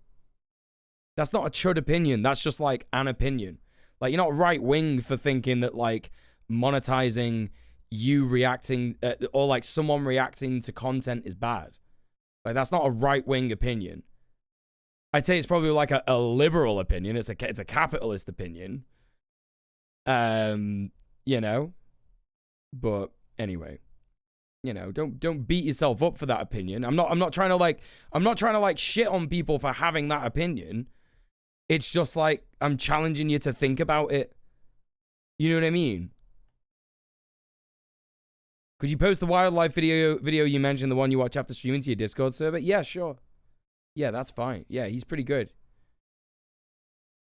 That's not a chud opinion. That's just like an opinion. Like, you're not right wing for thinking that like monetizing you reacting or like someone reacting to content is bad. Like, that's not a right wing opinion. I'd say it's probably like a liberal opinion. It's a capitalist opinion. You know, but anyway, you know, don't beat yourself up for that opinion. I'm not trying to like shit on people for having that opinion. It's just like I'm challenging you to think about it. You know what I mean? Could you post the wildlife video you mentioned, the one you watch after streaming, to your Discord server? Yeah, sure. Yeah, that's fine. Yeah, he's pretty good.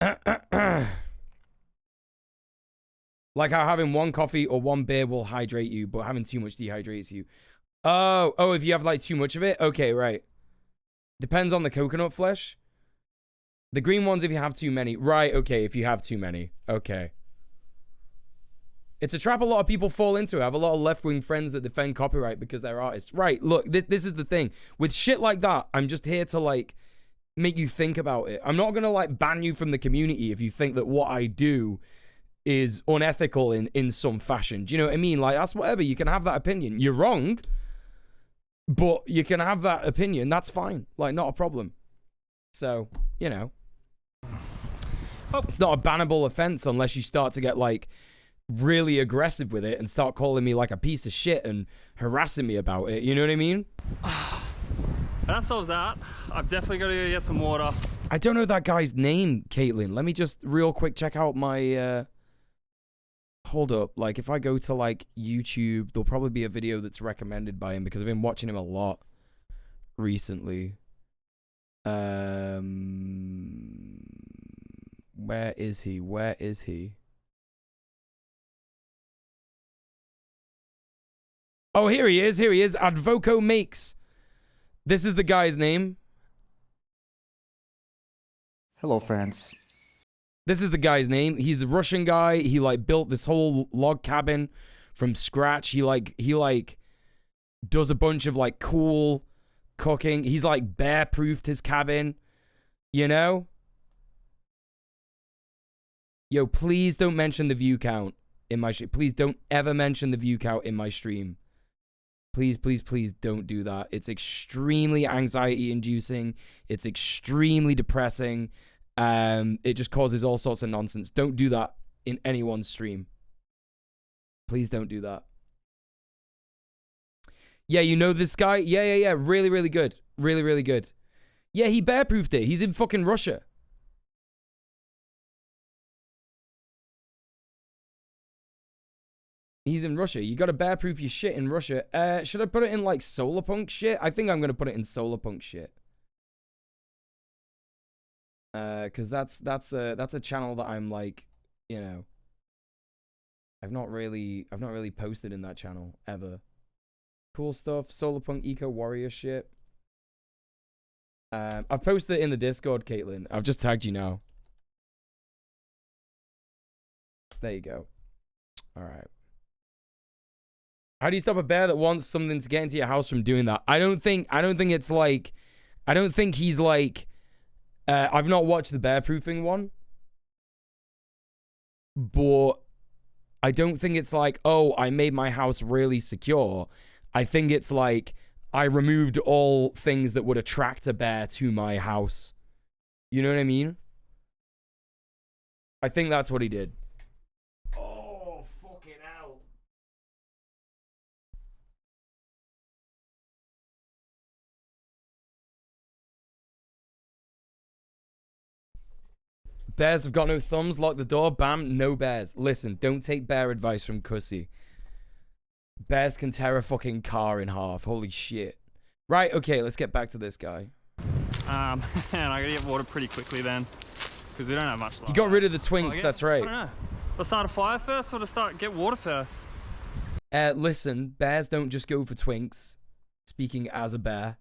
Like how having one coffee or one beer will hydrate you, but having too much dehydrates you. Oh, if you have like too much of it? Okay, right. Depends on the coconut flesh. The green ones if you have too many. Right, okay, if you have too many. Okay. It's a trap a lot of people fall into. I have a lot of left-wing friends that defend copyright because they're artists. Right, look, this is the thing. With shit like that, I'm just here to, like, make you think about it. I'm not going to, like, ban you from the community if you think that what I do is unethical in some fashion. Do you know what I mean? Like, that's whatever. You can have that opinion. You're wrong, but you can have that opinion. That's fine. Like, not a problem. So, you know. It's not a bannable offense unless you start to get, like, really aggressive with it and start calling me like a piece of shit and harassing me about it. You know what I mean? That solves that. I've definitely got to go get some water. I don't know that guy's name, Caitlin. Let me just real quick check out my hold up. Like, if I go to like YouTube, there'll probably be a video that's recommended by him because I've been watching him a lot recently. Where is he? Where is he? Oh, here he is. Here he is. Advoco Makes. This is the guy's name. Hello, friends. This is the guy's name. He's a Russian guy. He like built this whole log cabin from scratch. He does a bunch of like cool cooking. He's like bear-proofed his cabin. You know? Yo, please don't mention the view count in my stream. Please don't ever mention the view count in my stream. Please, please, please don't do that. It's extremely anxiety-inducing. It's extremely depressing. It just causes all sorts of nonsense. Don't do that in anyone's stream. Please don't do that. Yeah, you know this guy? Yeah. Really, really good. Really, really good. Yeah, he bear-proofed it. He's in fucking Russia. He's in Russia. You gotta bear-proof your shit in Russia. Should I put it in, like, Solarpunk shit? I think I'm gonna put it in Solarpunk shit. Because that's a channel that I'm, like, you know... I've not really posted in that channel, ever. Cool stuff. Solarpunk Eco Warrior shit. I've posted it in the Discord, Caitlin. I've just tagged you now. There you go. All right. How do you stop a bear that wants something to get into your house from doing that? I don't think it's like, I don't think he's like, I've not watched the bear proofing one, but I don't think it's like, oh, I made my house really secure. I think it's like, I removed all things that would attract a bear to my house. You know what I mean? I think that's what he did. Oh, fucking hell. Bears have got no thumbs. Lock the door. Bam. No bears. Listen, don't take bear advice from Cussy. Bears can tear a fucking car in half. Holy shit. Right, okay, let's get back to this guy. And I gotta get water pretty quickly then, because we don't have much light. You got rid of the twinks, that's right. I don't know. Let's start a fire first, or to get water first? Listen, bears don't just go for twinks. Speaking as a bear,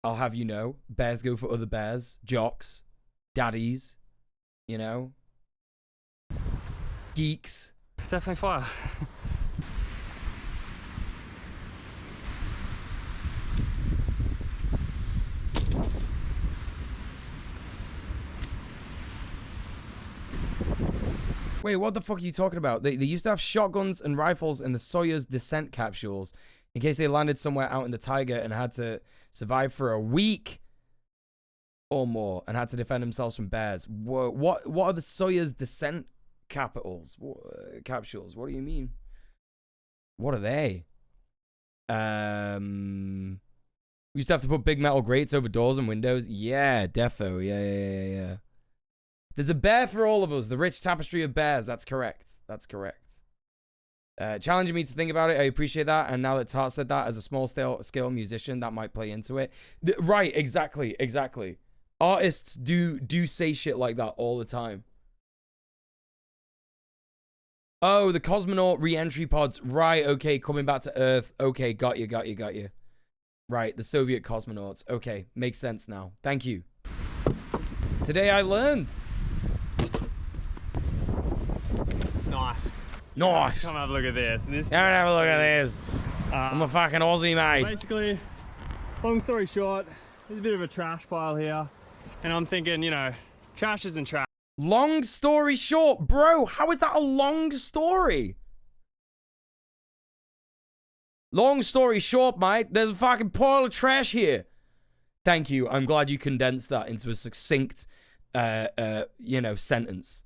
I'll have you know, bears go for other bears, jocks, daddies, you know, geeks. Definitely fire. Wait, what the fuck are you talking about? They used to have shotguns and rifles in the Soyuz descent capsules in case they landed somewhere out in the taiga and had to survive for a week or more and had to defend themselves from bears. What are the Soyuz descent capsules? What do you mean? What are they? We used to have to put big metal grates over doors and windows. Yeah, defo. Yeah. There's a bear for all of us. The rich tapestry of bears. That's correct. That's correct. Challenging me to think about it. I appreciate that. And now that Tart said that, as a small scale musician, that might play into it. Right. Exactly. Artists do say shit like that all the time. Oh, the cosmonaut re-entry pods. Right. Okay. Coming back to Earth. Okay. Got you. Right. The Soviet cosmonauts. Okay. Makes sense now. Thank you. Today I learned. Nice. Come have a look at this. Come have a look at this. I'm a fucking Aussie, mate. Basically, long story short, there's a bit of a trash pile here. And I'm thinking, you know, trash isn't trash. Long story short, bro, how is that a long story? Long story short, mate, there's a fucking pile of trash here. Thank you. I'm glad you condensed that into a succinct, you know, sentence.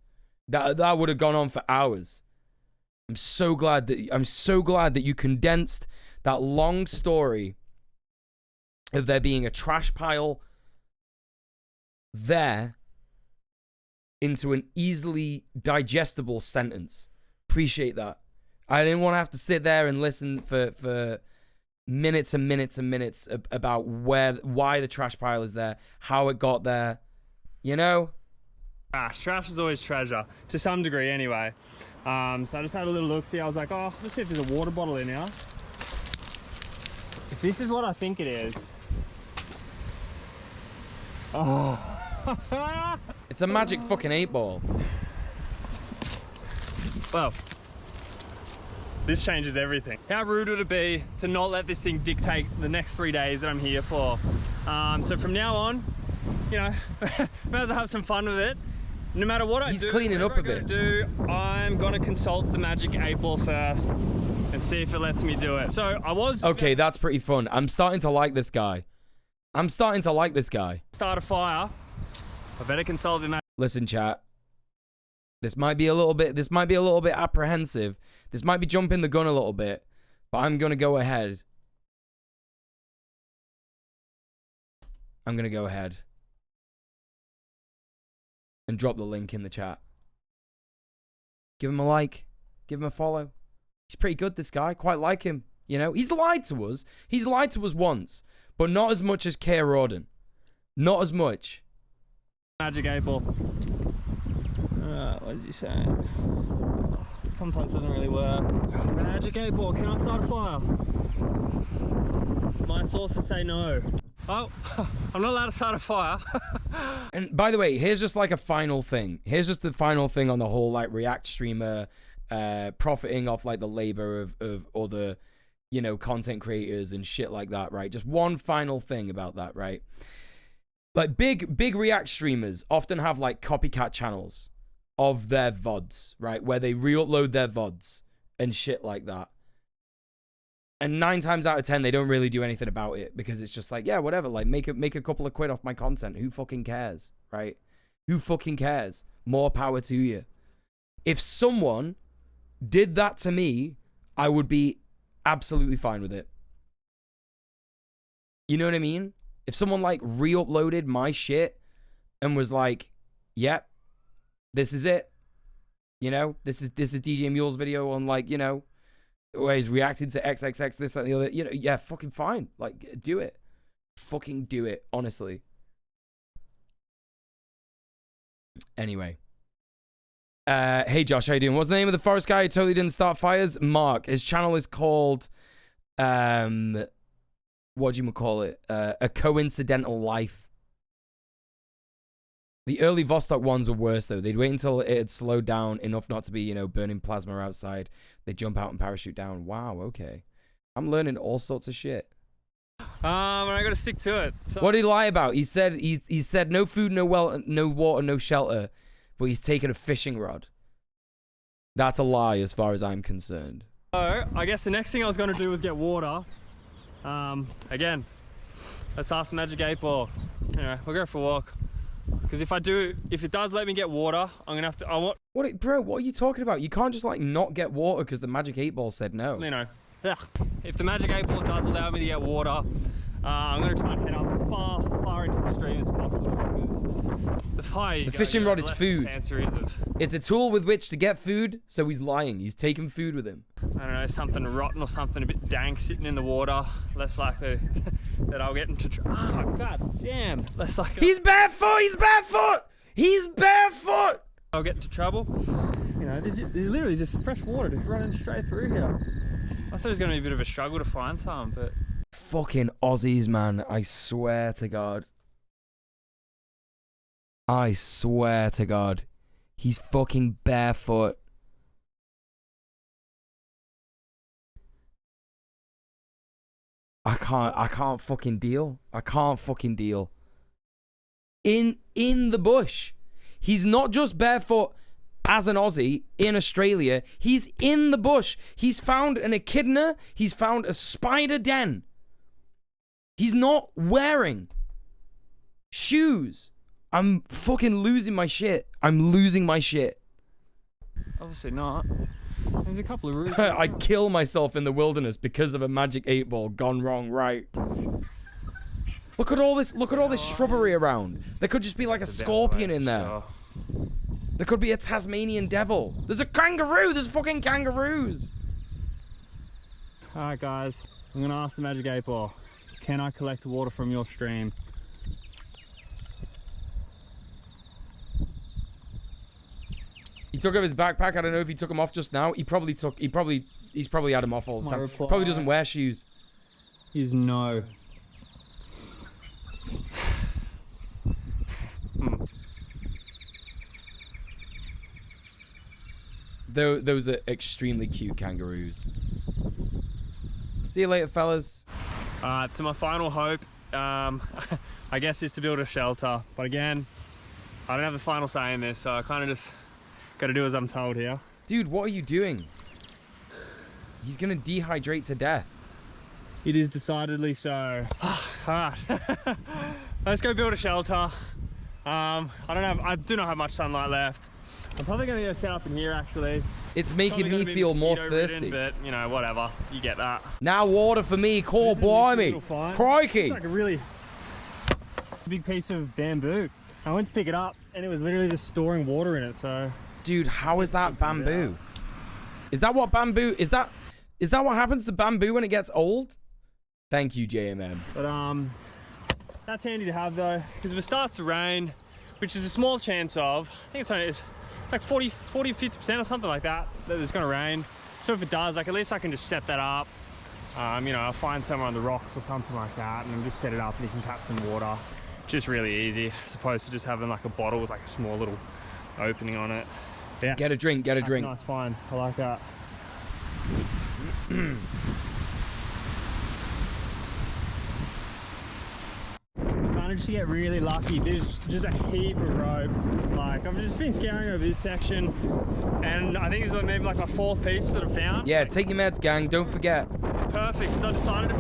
That would have gone on for hours. I'm so glad that you condensed that long story of there being a trash pile there into an easily digestible sentence. Appreciate that. I didn't want to have to sit there and listen for minutes and minutes and minutes about why the trash pile is there, how it got there, you know? Trash is always treasure, to some degree anyway. So I just had a little look, see, I was like, oh, let's see if there's a water bottle in here. If this is what I think it is. Oh. It's a magic fucking 8-ball. Well, this changes everything. How rude would it be to not let this thing dictate the next 3 days that I'm here for? So from now on, you know, might as well have some fun with it. No matter what I do, he's cleaning up a bit. I'm gonna consult the magic 8-ball first and see if it lets me do it. So I was okay. That's pretty fun. I'm starting to like this guy. Start a fire. I better consult the magic. Listen, chat. This might be a little bit apprehensive. This might be jumping the gun a little bit, but I'm gonna go ahead. And drop the link in the chat. Give him a like. Give him a follow. He's pretty good, this guy. Quite like him. You know, he's lied to us. He's lied to us once, but not as much as K. Rawdon. Not as much. Magic 8-ball. What did you say? Sometimes it doesn't really work. Magic 8-ball, can I start a fire? My sources say no. Oh, I'm not allowed to start a fire. And by the way, here's just like a final thing. Here's just the final thing on the whole like React streamer profiting off like the labor of other, you know, content creators and shit like that, right? Just one final thing about that, right? Like big React streamers often have like copycat channels of their VODs, right? Where they re-upload their VODs and shit like that. And 9 times out of 10, they don't really do anything about it because it's just like, yeah, whatever. Like, make a couple of quid off my content. Who fucking cares, right? Who fucking cares? More power to you. If someone did that to me, I would be absolutely fine with it. You know what I mean? If someone like re-uploaded my shit and was like, yep, this is it. You know, this is DJ Muel's video on like, you know, where he's reacting to XXX, this, that, and the other. You know, yeah, fucking fine. Like, do it. Fucking do it, honestly. Anyway. Hey, Josh, how you doing? What's the name of the forest guy who totally didn't start fires? Mark. His channel is called, what do you call it? A Coincidental Life. The early Vostok ones were worse, though. They'd wait until it had slowed down enough not to be, you know, burning plasma outside. They'd jump out and parachute down. Wow, okay. I'm learning all sorts of shit. And I gotta stick to it. So what did he lie about? He said he said no food, no water, no shelter, but he's taken a fishing rod. That's a lie as far as I'm concerned. So, I guess the next thing I was gonna do was get water. Again, let's ask Magic 8 Ball. Anyway, we'll go for a walk. Because if it does let me get water, I'm gonna have to. Bro, what are you talking about? You can't just like not get water because the Magic 8 Ball said no. You know, yeah. If the Magic 8 Ball does allow me to get water, I'm gonna try and head up as far into the stream as possible. Because the fishing rod is food. It's a tool with which to get food. So he's lying. He's taking food with him. I don't know, something rotten or something a bit dank sitting in the water. Less likely that I'll get into trouble. Oh, god damn. Less likely. He's barefoot! He's barefoot! He's barefoot! I'll get into trouble. You know, there's literally just fresh water just running straight through here. I thought it was going to be a bit of a struggle to find some, but... Fucking Aussies, man. I swear to God. I swear to God. He's fucking barefoot. I can't fucking deal. I can't fucking deal. In the bush. He's not just barefoot as an Aussie in Australia. He's in the bush. He's found an echidna. He's found a spider den. He's not wearing shoes. I'm fucking losing my shit. I'm losing my shit. Obviously not. There's a couple of routes. I kill myself in the wilderness because of a Magic 8 Ball gone wrong right. Look at all this shrubbery around. There could just be like a scorpion in there. There could be a Tasmanian devil. There's a kangaroo. There's fucking kangaroos. Alright guys, I'm gonna ask the Magic 8 Ball. Can I collect water from your stream? He took off his backpack. I don't know if he took him off just now. He's probably had him off all the time. Probably doesn't wear shoes. Is no. Those are extremely cute kangaroos. See you later, fellas. To my final hope, I guess, is to build a shelter. But again, I don't have the final say in this, so I kind of just gotta do as I'm told here. Dude, what are you doing? He's gonna dehydrate to death. It is decidedly so. Alright. Let's go build a shelter. I do not have much sunlight left. I'm probably gonna go set up in here actually. It's making me feel more thirsty. But you know, whatever. You get that. Now water for me, core blimey. Crikey. It's like a really big piece of bamboo. I went to pick it up and it was literally just storing water in it, so. Dude, how is that bamboo? Is that what bamboo, is that what happens to bamboo when it gets old? Thank you, JMM. But that's handy to have though, because if it starts to rain, which is a small chance of, I think it's like 40 50% or something like that it's gonna rain. So if it does, like, at least I can just set that up, You know, I'll find somewhere on the rocks or something like that, and then just set it up and you can catch some water. Just really easy, as opposed to just having like a bottle with like a small little opening on it. Yeah. Get a drink, get a drink. Nice find. I like that. Managed to get really lucky. There's just a heap of rope. Like, I've just been scouring over this section, and I think this is maybe like my 4th piece that I've found. Yeah, take your meds, gang. Don't forget. Perfect, because I decided to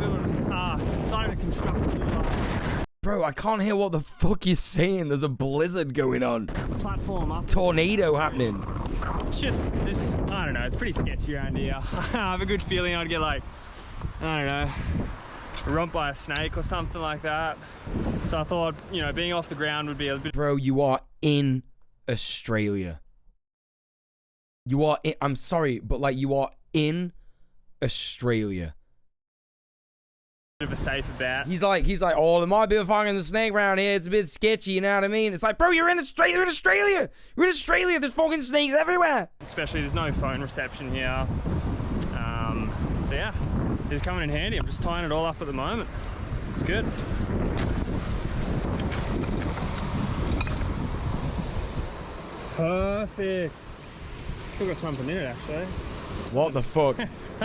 construct a little Bro, I can't hear what the fuck you're saying. There's a blizzard going on. platform up. Tornado happening. It's just this, I don't know, it's pretty sketchy around here. I have a good feeling I'd get like, I don't know, rumped by a snake or something like that. So I thought, you know, being off the ground would be a bit. Bro, you are in Australia. You are in, I'm sorry, but like you are in Australia. Of a safer bet. He's like, oh, there might be a fucking snake around here. It's a bit sketchy, you know what I mean? It's like, bro, you're in Australia. You're in Australia. You're in Australia. There's fucking snakes everywhere. Especially there's no phone reception here. So yeah, it's coming in handy. I'm just tying it all up at the moment. It's good. Perfect. Still got something in it actually. What the fuck?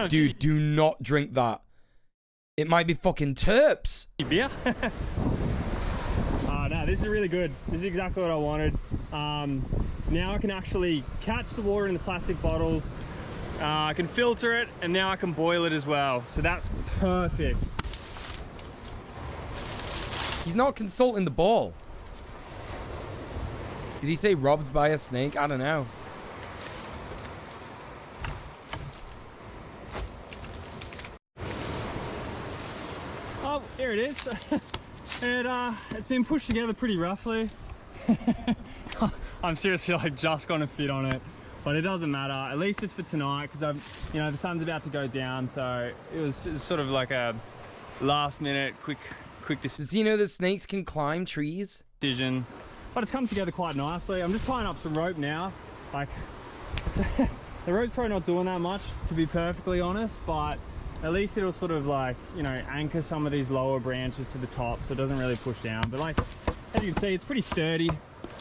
Dude, do not drink that. It might be fucking terps. Beer? No, this is really good. This is exactly what I wanted. Now I can actually catch the water in the plastic bottles. I can filter it, and now I can boil it as well. So that's perfect. He's not consulting the ball. Did he say robbed by a snake? I don't know. Oh, here it is. It's been pushed together pretty roughly. I'm seriously like just gonna fit on it, but it doesn't matter. At least it's for tonight because you know, the sun's about to go down, so it was sort of like a last minute quick decision. Does he know that snakes can climb trees? But it's come together quite nicely. I'm just tying up some rope now. Like, the rope's probably not doing that much, to be perfectly honest, but at least it'll sort of like, you know, anchor some of these lower branches to the top so it doesn't really push down. But like, as you can see, it's pretty sturdy.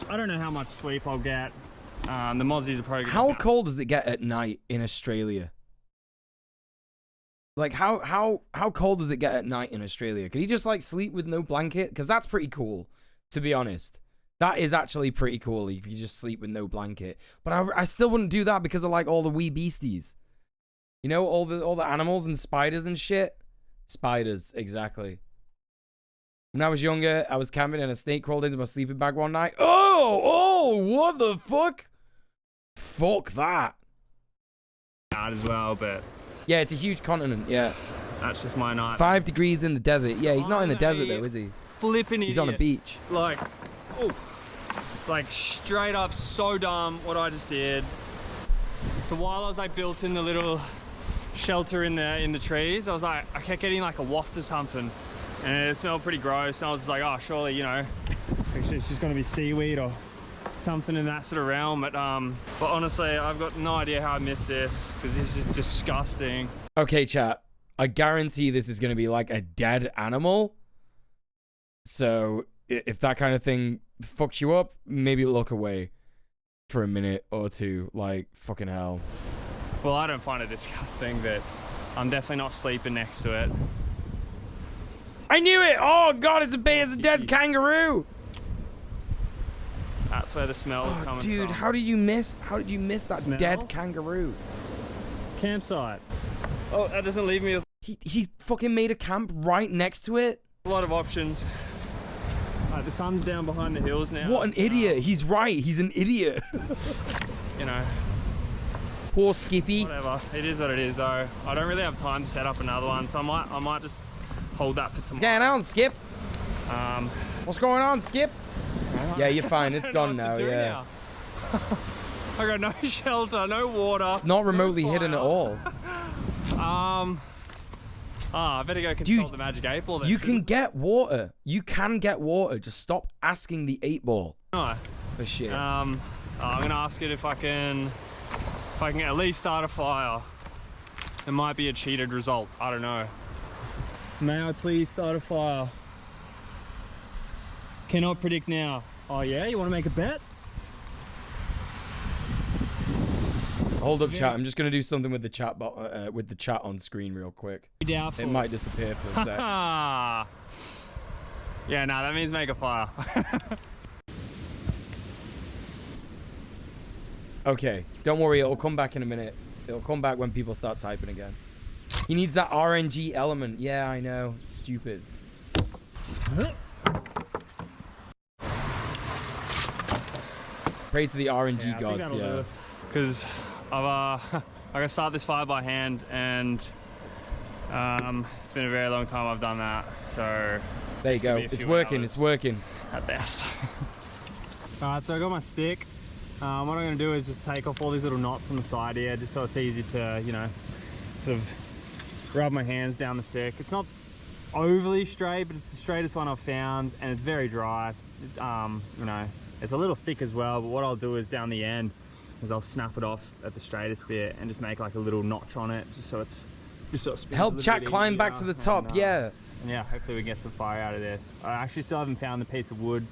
I don't know how much sleep I'll get. The mozzies are probably gonna How cold does it get at night in Australia? Like, how cold does it get at night in Australia? Could he just like sleep with no blanket? Because that's pretty cool, to be honest. That is actually pretty cool if you just sleep with no blanket. But I still wouldn't do that because of like all the wee beasties. You know, all the animals and spiders and shit. Spiders, exactly. When I was younger, I was camping and a snake crawled into my sleeping bag one night. Oh, what the fuck? Fuck that. as well, but yeah, it's a huge continent. Yeah, that's just my night. 5 degrees in the desert. Yeah, he's not in the desert though, is he? Flipping He's on a beach. Like, oh, like straight up so dumb what I just did. So while I was like built in the little shelter in the trees, I kept getting like a waft of something, and it smelled pretty gross. And I was just like, oh, surely, you know, actually it's just gonna be seaweed or something in that sort of realm. But honestly, I've got no idea how I missed this because this is disgusting. Okay, chat. I guarantee this is gonna be like a dead animal. So if that kind of thing fucks you up, maybe look away for a minute or two. Like, fucking hell. Well, I don't find it disgusting, but I'm definitely not sleeping next to it. I knew it! Oh god, it's a dead kangaroo! That's where the smell is coming dude, from. how did you miss that Smell? dead kangaroo? Campsite. Oh, that doesn't leave me with... He fucking made a camp right next to it? A lot of options. The sun's down behind the hills now. What an idiot. He's right. He's an idiot. You know. Poor Skippy. Whatever. It is what it is, though. I don't really have time to set up another one, so I might just hold that for tomorrow. What's going on, Skip? What's going on, Skip? Yeah, you're fine. It's gone now, yeah. I got no shelter, no water. It's not remotely hidden at all. I better go consult the magic 8 ball then. You can get water. You can get water. Just stop asking the 8 ball. No. For shit. I'm gonna ask it if I can at least start a fire. it might be a cheated result. I don't know. May I please start a fire? Cannot predict now. Oh yeah, you want to make a bet? Hold up, chat. I'm just gonna do something with the chat with the chat on screen real quick. Doubtful. It might disappear for a sec. Yeah, no, that means make a fire. Okay, don't worry. It'll come back in a minute. It'll come back when people start typing again. He needs that RNG element. Yeah, I know. Stupid. Pray to the RNG gods, yeah. Because I gotta start this fire by hand, and it's been a very long time I've done that. So there you go. It's working. It's working. At best. Alright, so I got my stick. What I'm going to do is just take off all these little knots on the side here, just so it's easy to, you know, sort of rub my hands down the stick. It's not overly straight, but it's the straightest one I've found, and it's very dry. You know, it's a little thick as well, but what I'll do is down the end is I'll snap it off at the straightest bit and just make like a little notch on it, just so it's sort of spins help chat climb back to the top, yeah. And yeah, hopefully we get some fire out of this. I actually still haven't found the piece of wood,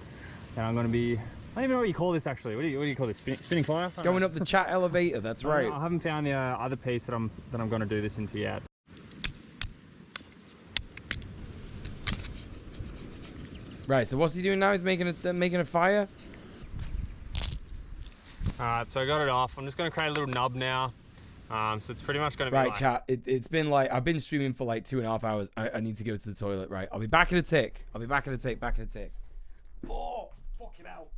and I'm going to be, I don't even know what you call this actually. What do you call this? Spinning fire? Going up the chat elevator. That's right. I haven't found the other piece that I'm going to do this into yet. Right. So what's he doing now? He's making a fire. Alright, so I got it off. I'm just going to create a little nub now. So it's pretty much going to be right, like... chat. It's been like I've been streaming for like 2.5 hours. I need to go to the toilet. Right. I'll be back in a tick. Back in a tick. Oh, fucking hell.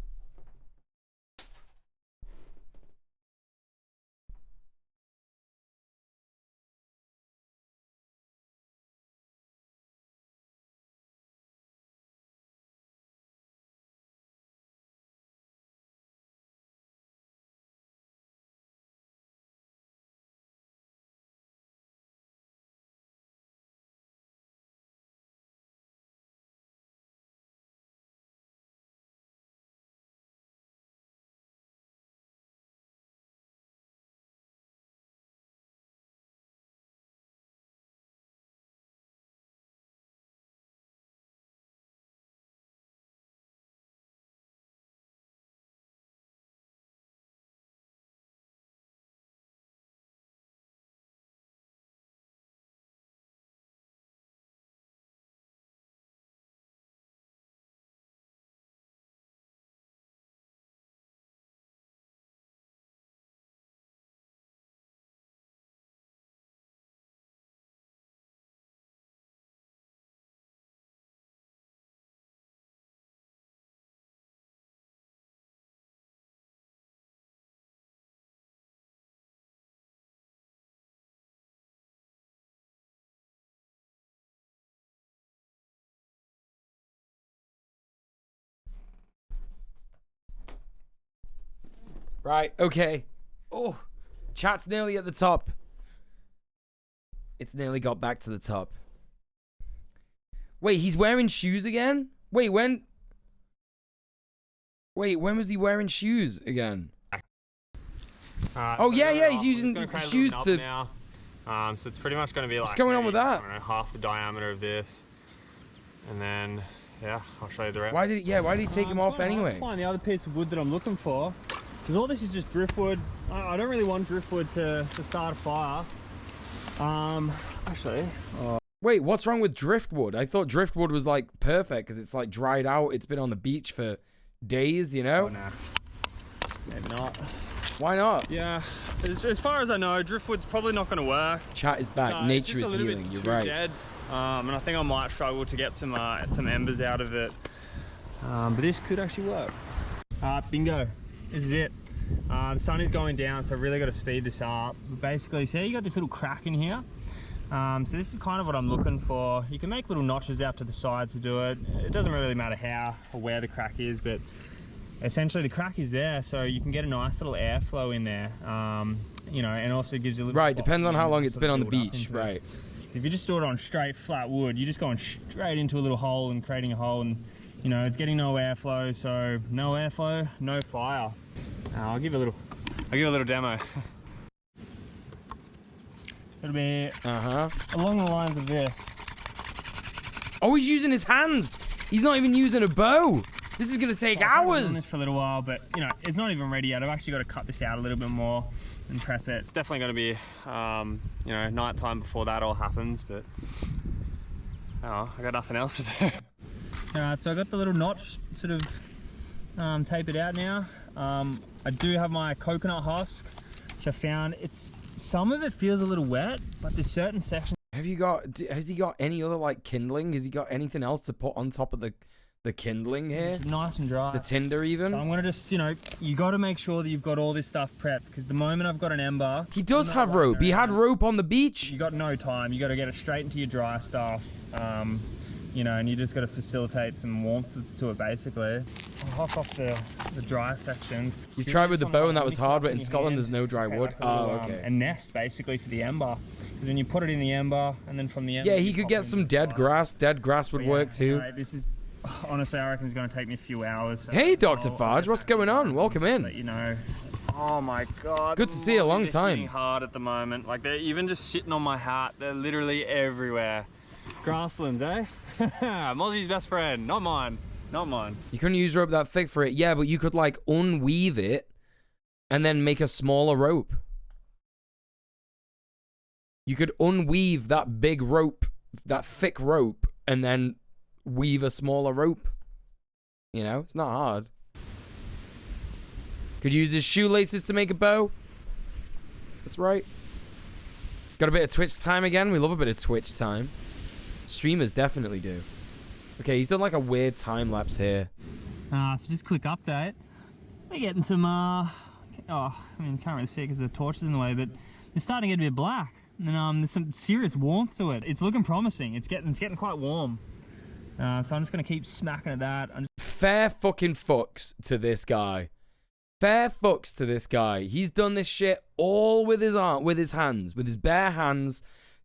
Right, okay. Oh, chat's nearly at the top. It's nearly got back to the top. Wait, he's wearing shoes again? Wait, when was he wearing shoes again? Oh, so yeah, he's using shoes to... Now. So it's pretty much going to be like... What's going on with that? I don't know, half the diameter of this. And then, yeah, I'll show you the rest. Why did he take him off anyway? I'll find the other piece of wood that I'm looking for. Because all this is just driftwood. I don't really want driftwood to start a fire. Actually... Wait, what's wrong with driftwood? I thought driftwood was like perfect because it's like dried out. It's been on the beach for days, you know? Oh, nah. Maybe not. Why not? Yeah, as far as I know, driftwood's probably not going to work. Chat is back. Nature is healing. You're right. Dead. And I think I might struggle to get some embers out of it. But this could actually work. Bingo. This is it. The sun is going down, so I've really got to speed this up. But basically, see, you got this little crack in here. So this is kind of what I'm looking for. You can make little notches out to the sides to do it. It doesn't really matter how or where the crack is, but essentially the crack is there, so you can get a nice little airflow in there. You know, and also gives you a little... Right, depends on how long it's been on the beach, right. So if you just store it on straight, flat wood, you're just going straight into a little hole and creating a hole, and you know, it's getting no airflow, so no airflow, no fire. I'll give you a little demo. So it'll be along the lines of this. Oh, he's using his hands. He's not even using a bow. This is going to take hours. I've been doing this for a little while, but you know, it's not even ready yet. I've actually got to cut this out a little bit more and prep it. It's definitely going to be, you know, night time before that all happens, but oh, I got nothing else to do. All right, so I got the little notch sort of tapered out now. I do have my coconut husk, which I found. Some of it feels a little wet, but there's certain sections. Has he got any other like kindling? Has he got anything else to put on top of the kindling here? It's nice and dry. The tinder even? So I'm gonna just, you know, you got to make sure that you've got all this stuff prepped, because the moment I've got an ember. He does have rope. He had rope on the beach. You got no time. You got to get it straight into your dry stuff. You know, and you just got to facilitate some warmth to it, basically. I'll hop off the dry sections. You tried with the bow and that was hard, but in Scotland there's no dry wood. Oh, okay. A nest, basically, for the ember. And then you put it in the ember, and then from the ember... Yeah, he could get some dead grass. Dead grass would work too. Anyway, this is... Honestly, I reckon it's going to take me a few hours. So hey, Dr. Farge, what's going on? Welcome in. But, you know... Oh my God. Good to see you. A long time. Hard at the moment. Like, they're even just sitting on my hat. They're literally everywhere. Grasslands, eh? Mozzie's best friend, not mine. Not mine. You couldn't use rope that thick for it. Yeah, but you could like unweave it and then make a smaller rope. You could unweave that big rope, that thick rope, and then weave a smaller rope. You know, it's not hard. Could use his shoelaces to make a bow. That's right. Got a bit of Twitch time again. We love a bit of Twitch time. Streamers definitely do. Okay, he's done like a weird time lapse here. So just click update. We're getting some, oh, I mean, can't really see it because the torch is in the way, but it's starting to get a bit black. And there's some serious warmth to it. It's looking promising. It's getting quite warm. So I'm just gonna keep smacking at that. Fair fucking fucks to this guy. Fair fucks to this guy. He's done this shit all with his hands, with his bare hands.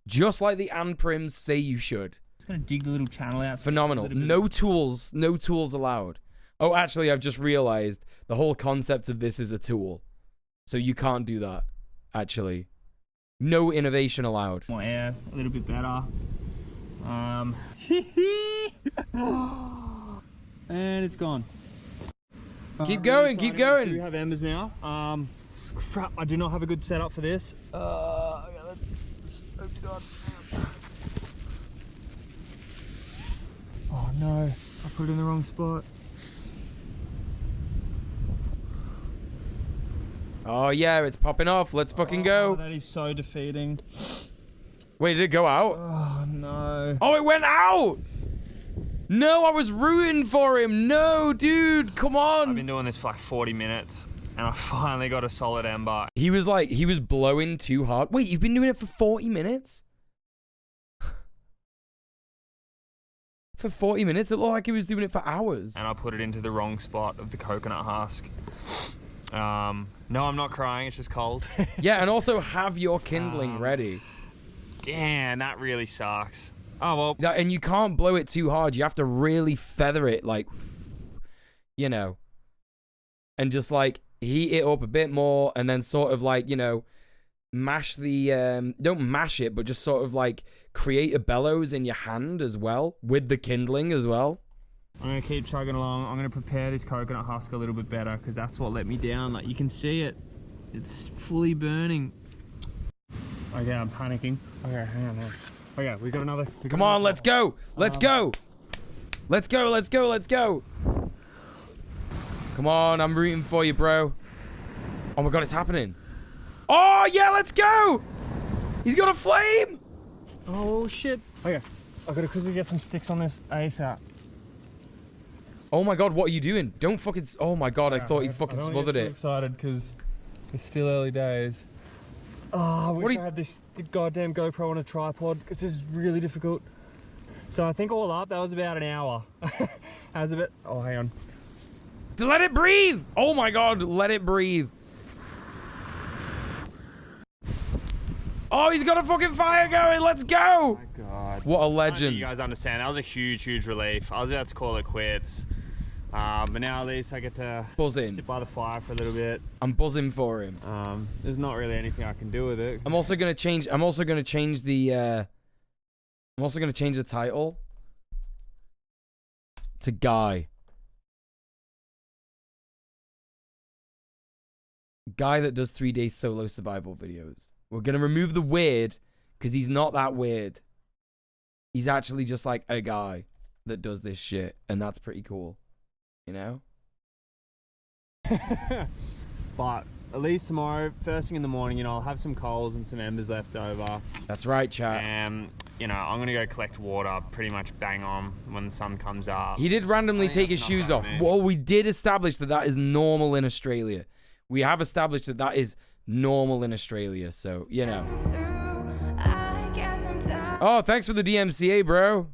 Just like the Anprims say you should. Just gonna dig the little channel out. Phenomenal. No tools allowed. Oh, actually, I've just realized the whole concept of this is a tool. So you can't do that, actually. No innovation allowed. More air, a little bit better. And it's gone. Keep going, keep going. We do have embers now. Crap, I do not have a good setup for this. Okay, let's oh God. Oh no, I put it in the wrong spot. Oh yeah, it's popping off. Let's fucking go. That is so defeating. Wait, did it go out? Oh no. Oh, it went out! No, I was rooting for him. No, dude, come on. I've been doing this for like 40 minutes and I finally got a solid ember. He was blowing too hard. Wait, you've been doing it for 40 minutes? For 40 minutes? It looked like he was doing it for hours. And I put it into the wrong spot of the coconut husk. No, I'm not crying, it's just cold. Yeah, and also have your kindling ready. Damn, that really sucks. Oh, well. And you can't blow it too hard. You have to really feather it, like, you know, and just, like, heat it up a bit more and then sort of, like, you know, mash the, don't mash it, but just sort of, like, create a bellows in your hand as well, with the kindling as well. I'm going to keep chugging along. I'm going to prepare this coconut husk a little bit better because that's what let me down. Like, you can see it. It's fully burning. Okay, I'm panicking. Okay, hang on. Okay, we got another. Come on, let's go. Let's go. Let's go, let's go, let's go. Come on, I'm rooting for you, bro. Oh my God, it's happening. Oh, yeah, let's go. He's got a flame. Oh, shit. Okay, I've got to quickly get some sticks on this ASAP. Oh my God, what are you doing? Don't fucking... Oh my God, I thought you fucking smothered it. I'm excited because it's still early days. Oh, I wish I had this goddamn GoPro on a tripod because this is really difficult. So I think all up, that was about an hour. How's a bit? Oh, hang on. Let it breathe. Oh my God, let it breathe. Oh, he's got a fucking fire going. Let's go. Oh my God. What a legend. You guys understand. That was a huge, huge relief. I was about to call it quits. But now at least I get to sit by the fire for a little bit. I'm buzzing for him. There's not really anything I can do with it. I'm also gonna change the title to Guy. Guy that does 3-day solo survival videos. We're gonna remove the weird because he's not that weird. He's actually just like a guy that does this shit, and that's pretty cool. You know? But at least tomorrow, first thing in the morning, you know, I'll have some coals and some embers left over. That's right, chat. And, you know, I'm going to go collect water pretty much bang on when the sun comes up. He did randomly take his shoes off. Well, we did establish that that is normal in Australia. We have established that that is normal in Australia, so, you know. Oh, thanks for the DMCA, bro.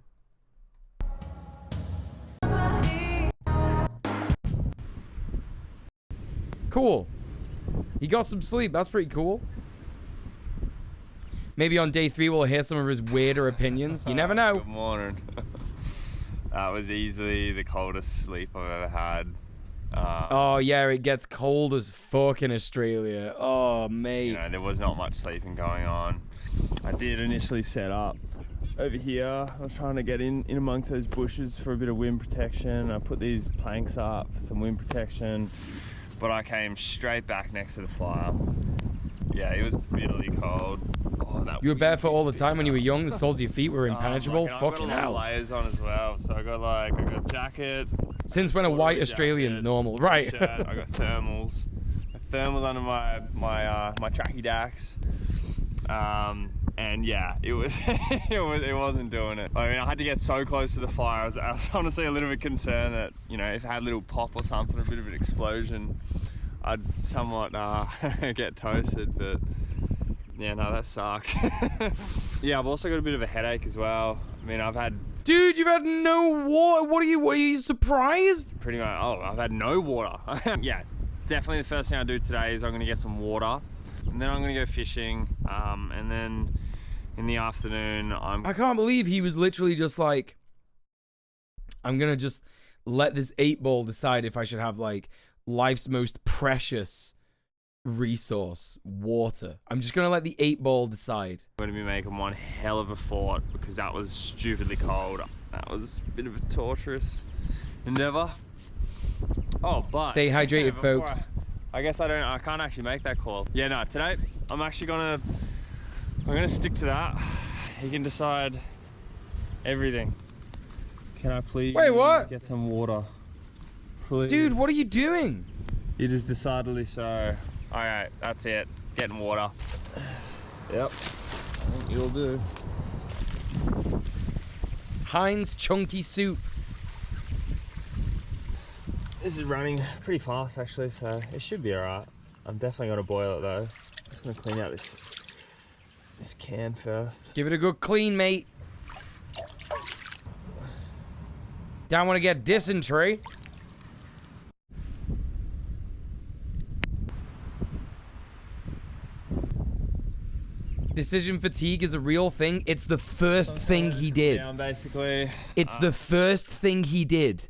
Cool. He got some sleep. That's pretty cool. Maybe on day 3 we'll hear some of his weirder opinions. You never know. Good morning. That was easily the coldest sleep I've ever had. Oh, yeah, it gets cold as fuck in Australia. Oh, mate. You know, there was not much sleeping going on. I did initially set up over here. I was trying to get in amongst those bushes for a bit of wind protection. I put these planks up for some wind protection, but I came straight back next to the fire. Yeah, it was bitterly cold. Oh, you were barefoot all the time when you were young. The soles of your feet were impenetrable. Fucking hell. I got a lot of layers on as well. So I got a jacket. Since when a white Australian's normal, right? Shirt, I got thermals. Thermals under my tracky dacks. And yeah, it wasn't doing it. I mean, I had to get so close to the fire. I was honestly a little bit concerned that, you know, if it had a little pop or something, a bit of an explosion, I'd somewhat get toasted. But yeah, no, that sucked. Yeah, I've also got a bit of a headache as well. I mean, I've had... Dude, you've had no water. What are you surprised? Pretty much. Oh, I've had no water. Yeah, definitely the first thing I do today is I'm going to get some water. And then I'm going to go fishing. And then in the afternoon, I can't believe he was literally just like, I'm going to just let this 8-ball decide if I should have like life's most precious resource, water. I'm just going to let the 8-ball decide. I'm going to be making one hell of a fort because that was stupidly cold. That was a bit of a torturous endeavor. Oh, but... Stay hydrated, folks. I guess I can't actually make that call. Yeah, no, today I'm actually I'm gonna stick to that. He can decide everything. Can I please get some water? Please. Dude, what are you doing? It is decidedly so. Alright, that's it. Getting water. Yep. I think you'll do. Heinz chunky soup. This is running pretty fast actually, so it should be alright. I'm definitely gonna boil it though. I'm just gonna clean out this can first. Give it a good clean, mate. Don't want to get dysentery. Decision fatigue is a real thing. It's the first thing he did. Down, basically. It's the first thing he did.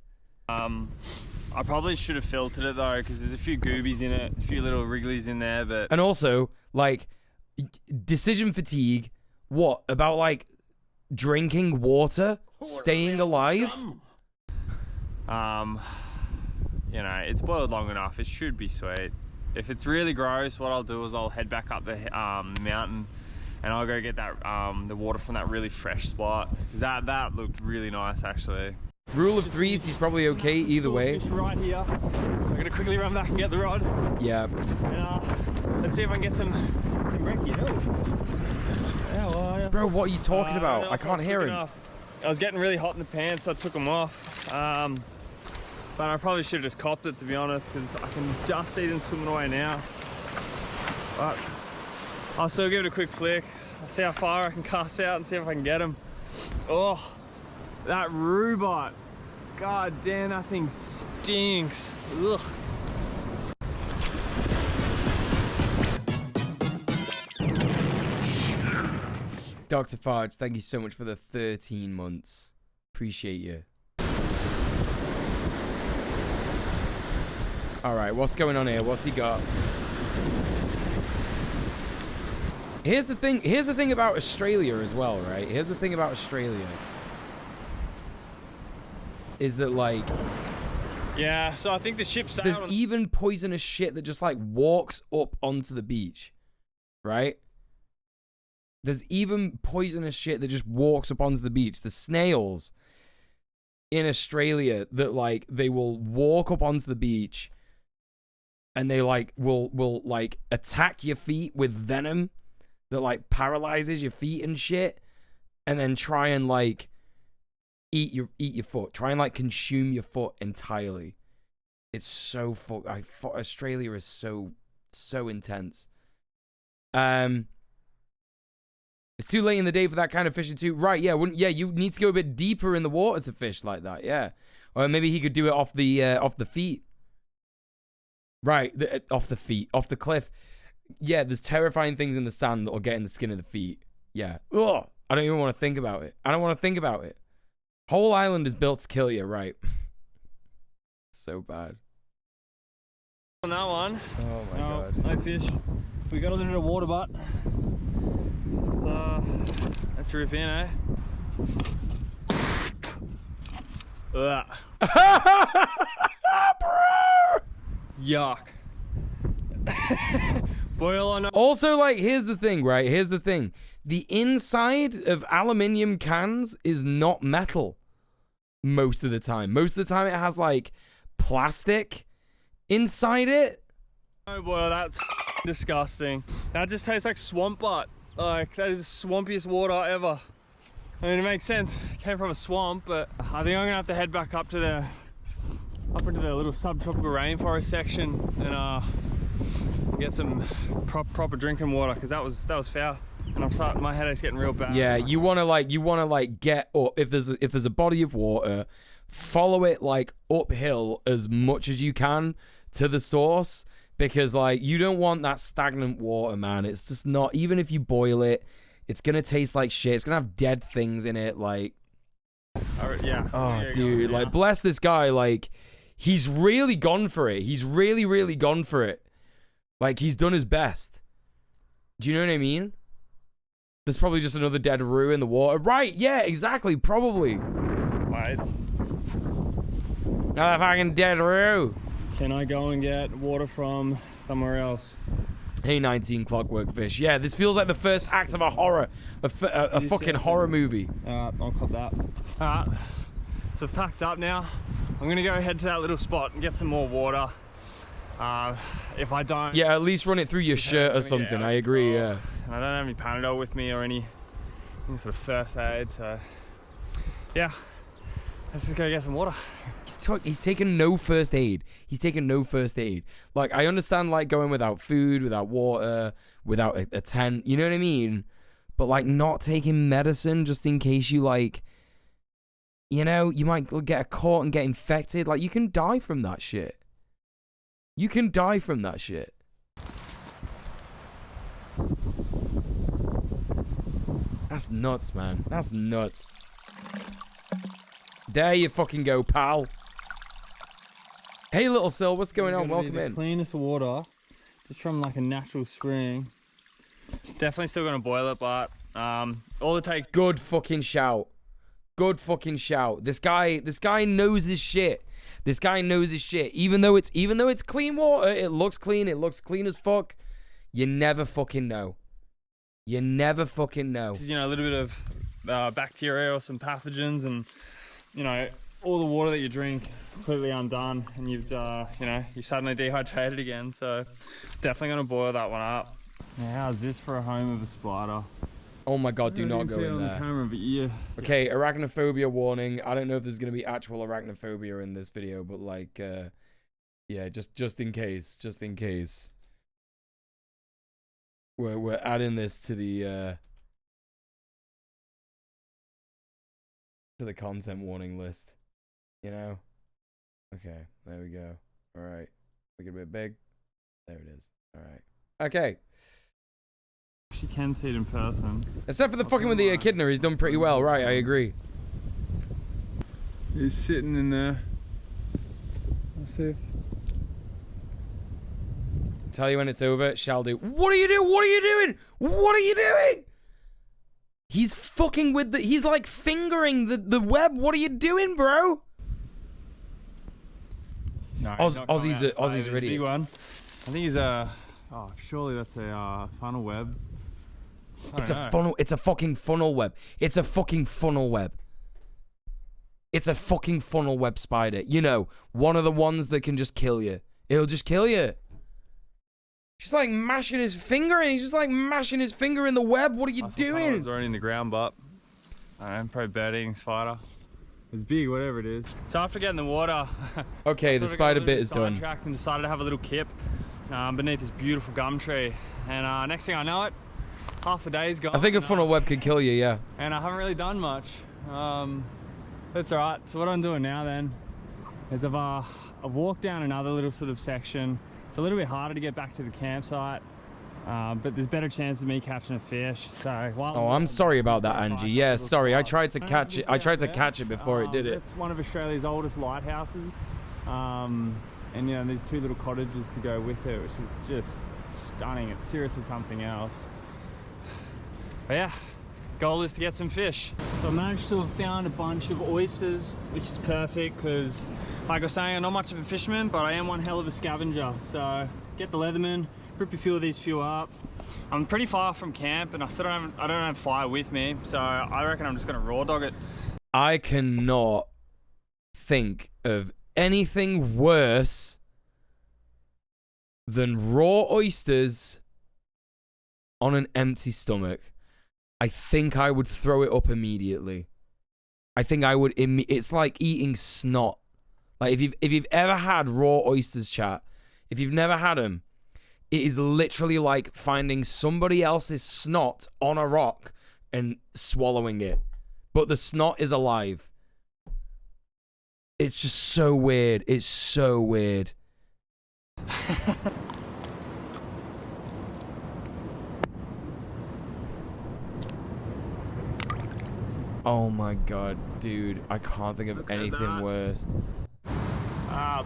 I probably should have filtered it though, because there's a few goobies in it, a few little wrigglies in there, but... And also, like, decision fatigue, what? About, like, drinking water? Staying alive? You know, it's boiled long enough. It should be sweet. If it's really gross, what I'll do is I'll head back up the mountain and I'll go get that the water from that really fresh spot. Because that looked really nice, actually. Rule of threes, he's probably okay either way. Fish right here. So I'm gonna quickly run back and get the rod. Yeah. And let's see if I can get some brekkie. How are you? Bro, what are you talking about? I can't hear him. I was getting really hot in the pants, so I took them off. But I probably should have just copped it, to be honest, because I can just see them swimming away now. But I'll still give it a quick flick. I'll see how far I can cast out and see if I can get them. Oh. That rhubarb, god damn, that thing stinks. Ugh. Dr. Farge, thank you so much for the 13 months. Appreciate you. All right, what's going on here? What's he got? Here's the thing about Australia as well, right? Here's the thing about Australia. Is that, like... Yeah, so I think the ship sailed... There's even poisonous shit that just, like, walks up onto the beach. Right? There's even poisonous shit that just walks up onto the beach. The snails in Australia that, like, they will walk up onto the beach and they, like, will like, attack your feet with venom that, like, paralyzes your feet and shit, and then try and, like, eat your foot. Try and, like, consume your foot entirely. It's so Australia is so intense. It's too late in the day for that kind of fishing too. Right, yeah, you need to go a bit deeper in the water to fish like that, yeah. Or maybe he could do it off the feet. Right, off the feet, off the cliff. Yeah, there's terrifying things in the sand that'll get in the skin of the feet. Yeah. Ugh, I don't even want to think about it. I don't want to think about it. Whole island is built to kill you, right? So bad. On that one. Oh my god. No fish. We got a little bit of water, but let's rip in, eh? Ugh. Bro! Yuck. Boil on. Also, like, here's the thing, right? Here's the thing. The inside of aluminium cans is not metal most of the time. Most of the time it has, like, plastic inside it. Oh boy, that's disgusting. That just tastes like swamp butt. Like, that is the swampiest water ever. I mean, it makes sense. It came from a swamp, but I think I'm gonna have to head back up into the little subtropical rainforest section and get some proper drinking water, because that was foul. And my headache's getting real bad. Yeah, you wanna get up. If there's a body of water, follow it, like, uphill as much as you can to the source, because, like, you don't want that stagnant water, man. It's just not, even if you boil it, it's gonna taste like shit. It's gonna have dead things in it, like. Yeah. Oh, dude, like, bless this guy. Like, he's really gone for it. He's really gone for it. Like, he's done his best. Do you know what I mean? There's probably just another dead roo in the water. Right, yeah, exactly, probably. Right. Another fucking dead roo. Can I go and get water from somewhere else? Hey, 19 Clockwork Fish. Yeah, this feels like the first act of a fucking horror movie. I'll cut that. Alright, so I've packed up now. I'm gonna go head to that little spot and get some more water. If I don't... Yeah, at least run it through your shirt or something. I agree, yeah. And I don't have any Panadol with me or any sort of first aid, so... Yeah. Let's just go get some water. He's taken no first aid. He's taken no first aid. Like, I understand, like, going without food, without water, without a tent. You know what I mean? But, like, not taking medicine just in case you, like... You know, you might get caught and get infected. Like, you can die from that shit. You can die from that shit. That's nuts, man. That's nuts. There you fucking go, pal. Hey, little Sil, what's going on? Welcome in. Cleanest water, just from like a natural spring. Definitely still gonna boil it, but all it takes. Good fucking shout. Good fucking shout. This guy knows his shit. This guy knows his shit. Even though it's clean water, it looks clean. It looks clean as fuck. You never fucking know. You never fucking know. You know, a little bit of bacteria or some pathogens, and you know, all the water that you drink is completely undone, and you've you know, you're suddenly dehydrated again. So definitely gonna boil that one up. Yeah, how's this for a home of a spider? Oh my god, do not go in there. The camera, but yeah. Okay, arachnophobia warning. I don't know if there's gonna be actual arachnophobia in this video, but like, yeah, just in case, we're adding this to the content warning list. You know. Okay, there we go. All right, make it a bit big. There it is. All right. Okay. She can see it in person. Except for the fucking with the echidna, he's done pretty well, right? I agree. He's sitting in there. Let's see. Tell you when it's over. Shall do. What are you doing? What are you doing? What are you doing? He's fucking with the... He's like fingering the web. What are you doing, bro? No, Aussies are Big idiots. one. I think he's a... Oh, surely that's a funnel web. It's a funnel. It's a fucking funnel web. It's a fucking funnel web. It's a fucking funnel web spider. You know, one of the ones that can just kill you. It'll just kill you. Just like mashing his finger in. He's just like mashing his finger in the web. What are you doing? It's already in the ground, but I'm probably bird-eating spider. It's big, whatever it is. So after getting the water, okay, the spider bit is done. Sidetracked and decided to have a little kip beneath this beautiful gum tree. And next thing I know it, half the day's gone. I think a funnel web could kill you, yeah. And I haven't really done much. That's all right. So what I'm doing now then is I've walked down another little sort of section. It's a little bit harder to get back to the campsite, but there's better chance of me catching a fish. So while I'm sorry about that, Angie. Yeah, sorry. I tried to catch it. I tried to catch it before it did it. It's one of Australia's oldest lighthouses. And you know, there's 2 little cottages to go with it, which is just stunning. It's seriously something else. But yeah, goal is to get some fish. So I managed to have found a bunch of oysters, which is perfect because, like I was saying, I'm not much of a fisherman, but I am one hell of a scavenger. So get the Leatherman, rip a few of these up. I'm pretty far from camp, and I don't have fire with me, so I reckon I'm just gonna raw dog it. I cannot think of anything worse than raw oysters on an empty stomach. I think I would throw it up immediately. I think I would. It's like eating snot. Like if you've ever had raw oysters, chat. If you've never had them, it is literally like finding somebody else's snot on a rock and swallowing it, but the snot is alive. It's just so weird. It's so weird. Oh my god, dude. I can't think of anything worse.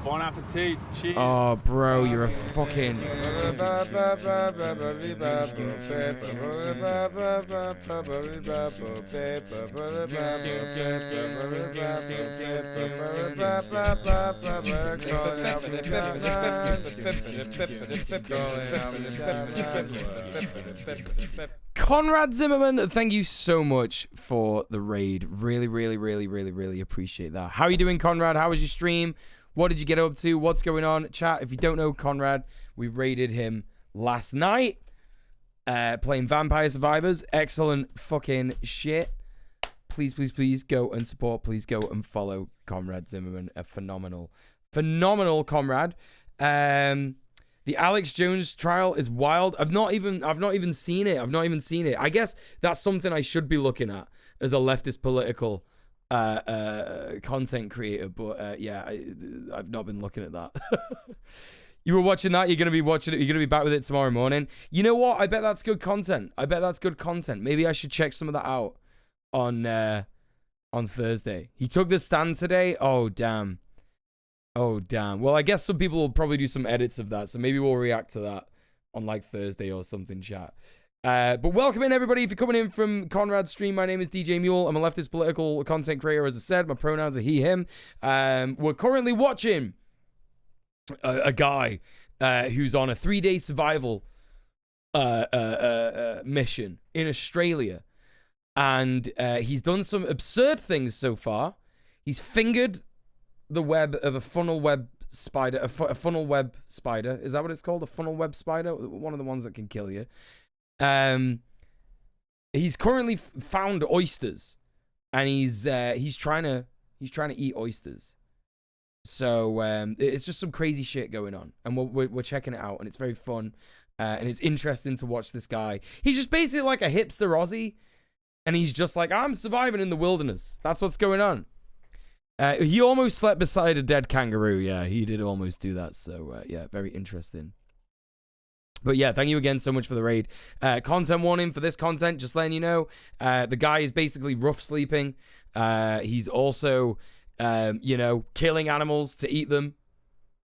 Bon appetit. Cheers. Oh, bro, you're a fucking... Conrad Zimmerman, thank you so much for the raid. Really appreciate that. How are you doing, Conrad? How was your stream? What did you get up to? What's going on? Chat, if you don't know Conrad, we raided him last night. Playing Vampire Survivors. Excellent fucking shit. Please go and support. Please go and follow Conrad Zimmerman. A phenomenal comrade. The Alex Jones trial is wild. I've not even seen it. I guess that's something I should be looking at as a leftist political content creator, but yeah, I've not been looking at that. You were watching that. You're gonna be watching it. You're gonna be back with it tomorrow morning. You know what? I bet that's good content. Maybe I should check some of that out on Thursday. He took the stand today. Oh damn. Well, I guess some people will probably do some edits of that, so maybe we'll react to that on like Thursday or something, chat. But welcome in, everybody. If you're coming in from Conrad's stream, my name is djmuel. I'm a leftist political content creator, as I said. My pronouns are he, him. We're currently watching a guy who's on a 3-day survival mission in Australia. And he's done some absurd things so far. He's fingered the web of a funnel web spider. A funnel web spider. Is that what it's called? A funnel web spider? One of the ones that can kill you. He's currently found oysters, and he's trying to eat oysters. So it's just some crazy shit going on, and we're checking it out, and it's very fun, and it's interesting to watch this guy. He's just basically like a hipster Aussie, and he's just like, I'm surviving in the wilderness. That's what's going on. He almost slept beside a dead kangaroo. Yeah, he did almost do that. So yeah, very interesting. But yeah, thank you again so much for the raid. Content warning for this content, just letting you know. The guy is basically rough sleeping. He's also, killing animals to eat them.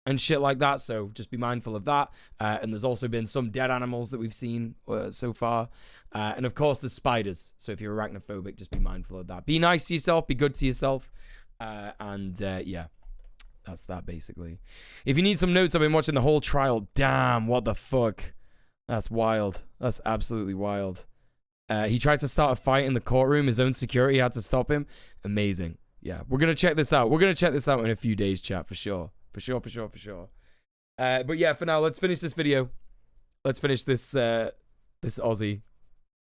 and shit like that. So just be mindful of that. And there's also been some dead animals that we've seen so far. And of course, the spiders. So if you're arachnophobic, just be mindful of that. Be nice to yourself. Be good to yourself. Yeah, that's that basically. If you need some notes, I've been watching the whole trial. Damn, what the fuck? That's wild. That's absolutely wild. He tried to start a fight in the courtroom. His own security had to stop him. Amazing. Yeah, we're going to check this out. We're going to check this out in a few days, chat, for sure. For sure. But yeah, for now, let's finish this video. Let's finish this this Aussie.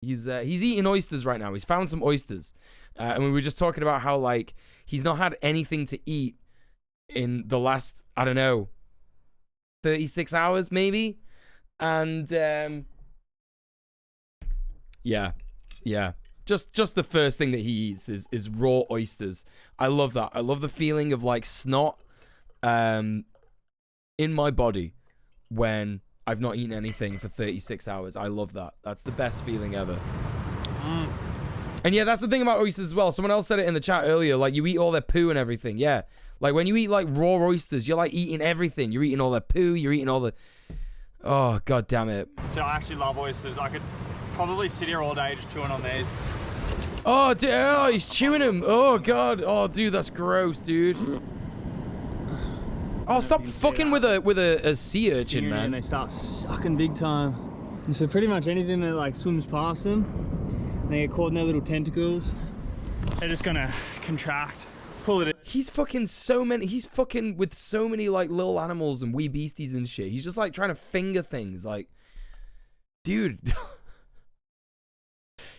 He's eating oysters right now. He's found some oysters. And we were just talking about how, like, he's not had anything to eat in the last, I don't know, 36 hours, maybe? And, yeah. Just the first thing that he eats is raw oysters. I love that. I love the feeling of like snot in my body when I've not eaten anything for 36 hours. I love that. That's the best feeling ever. And yeah, that's the thing about oysters as well. Someone else said it in the chat earlier, like you eat all their poo and everything. Yeah. Like when you eat like raw oysters, you're like eating everything. You're eating all their poo, you're eating all the... Oh, god damn it. So I actually love oysters. I could probably sit here all day just chewing on these. Oh, dude, oh, he's chewing him. Oh, God. Oh, dude, that's gross, dude. Oh, stop fucking with a sea urchin, man. And they start sucking big time. And so pretty much anything that like swims past them, they get caught in their little tentacles. They're just gonna contract, pull it in. He's fucking with so many like little animals and wee beasties and shit. He's just like trying to finger things. Like, dude.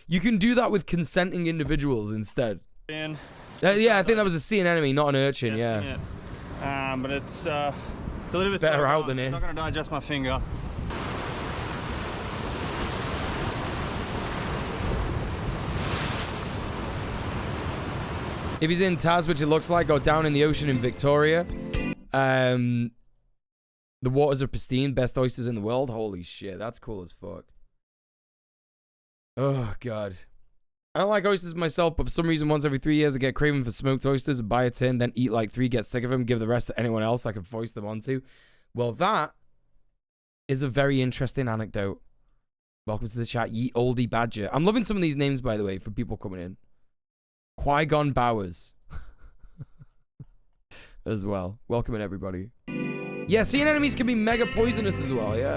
You can do that with consenting individuals instead. Yeah, I think that was a sea anemone, not an urchin. Yeah. But it's a little bit better out than in. It's not gonna digest my finger. If he's in Taz, which it looks like, or down in the ocean in Victoria, the waters are pristine, best oysters in the world. Holy shit, that's cool as fuck. Oh, God. I don't like oysters myself, but for some reason, once every 3 years, I get craving for smoked oysters and buy a tin, then eat like 3, get sick of them, give the rest to anyone else I can voice them onto. Well, that is a very interesting anecdote. Welcome to the chat, Ye Oldie Badger. I'm loving some of these names, by the way, for people coming in. Qui-Gon Bowers. As well. Welcome in, everybody. Yeah, sea anemones can be mega poisonous as well, yeah.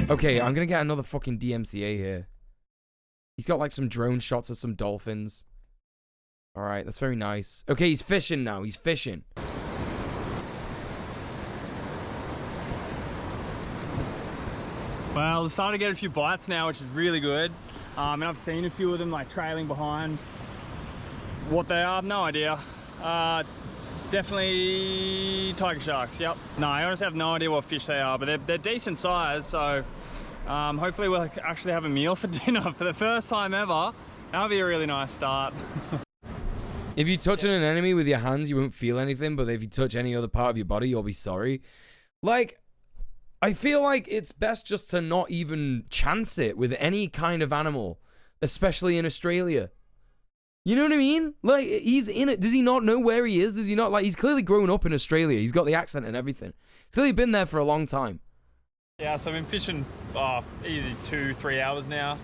Okay, I'm gonna get another fucking DMCA here. He's got like some drone shots of some dolphins. Alright, that's very nice. Okay, he's fishing now. He's fishing. Well, I'm starting to get a few bites now, which is really good. And I've seen a few of them like trailing behind. What they are, no idea. Definitely tiger sharks, yep. No, I honestly have no idea what fish they are, but they're decent size, so hopefully we'll actually have a meal for dinner for the first time ever. That'll be a really nice start. If you touch an enemy with your hands, you won't feel anything, but if you touch any other part of your body, you'll be sorry. Like, I feel like it's best just to not even chance it with any kind of animal, especially in Australia. You know what I mean? Like, he's in it. Does he not know where he is? Does he not? Like, he's clearly grown up in Australia. He's got the accent and everything. He's clearly been there for a long time. Yeah, so I've been fishing, easy 2-3 hours now.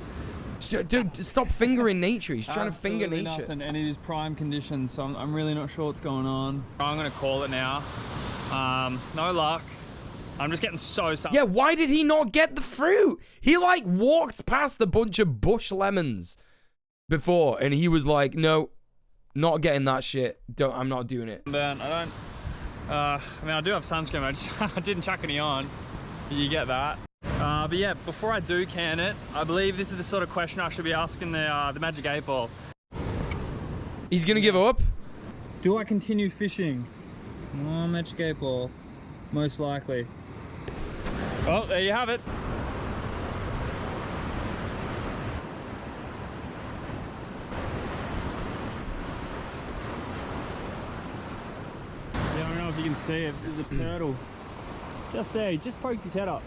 Dude, stop fingering nature. He's trying to finger nature. Nothing, and it is prime conditions, so I'm really not sure what's going on. I'm going to call it now. No luck. I'm just getting so sad. Yeah, why did he not get the fruit? He, like, walked past a bunch of bush lemons before, and he was like, no, not getting that shit. I'm not doing it. Ben, I mean, I do have sunscreen. I didn't chuck any on. You get that. But yeah, before I do can it, I believe this is the sort of question I should be asking the Magic 8 Ball. He's gonna give up? Do I continue fishing? Oh, Magic 8 Ball. Most likely. Well, there you have it. Yeah, I don't know if you can see it. There's a turtle. Just there, he just poked his head up.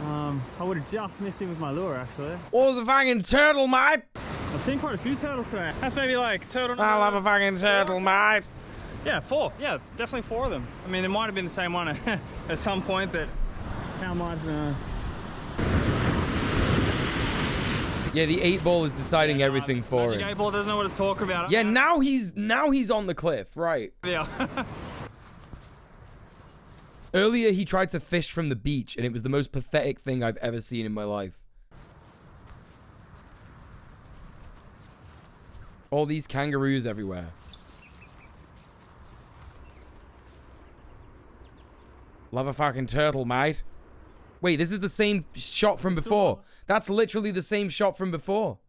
I would have just missed him with my lure, actually. What was a fucking turtle, mate? I've seen quite a few turtles today. That's maybe like turtle. I'll have a fucking turtle, mate. Yeah, 4. Yeah, definitely 4 of them. I mean, it might have been the same one at some point, but how much? Yeah, the 8-ball is deciding everything for Magic him. 8-ball doesn't know what it's talking about. Yeah, now he's on the cliff, right? Yeah. Earlier, he tried to fish from the beach, and it was the most pathetic thing I've ever seen in my life. All these kangaroos everywhere. Love a fucking turtle, mate. Wait, this is the same shot from before. That's literally the same shot from before.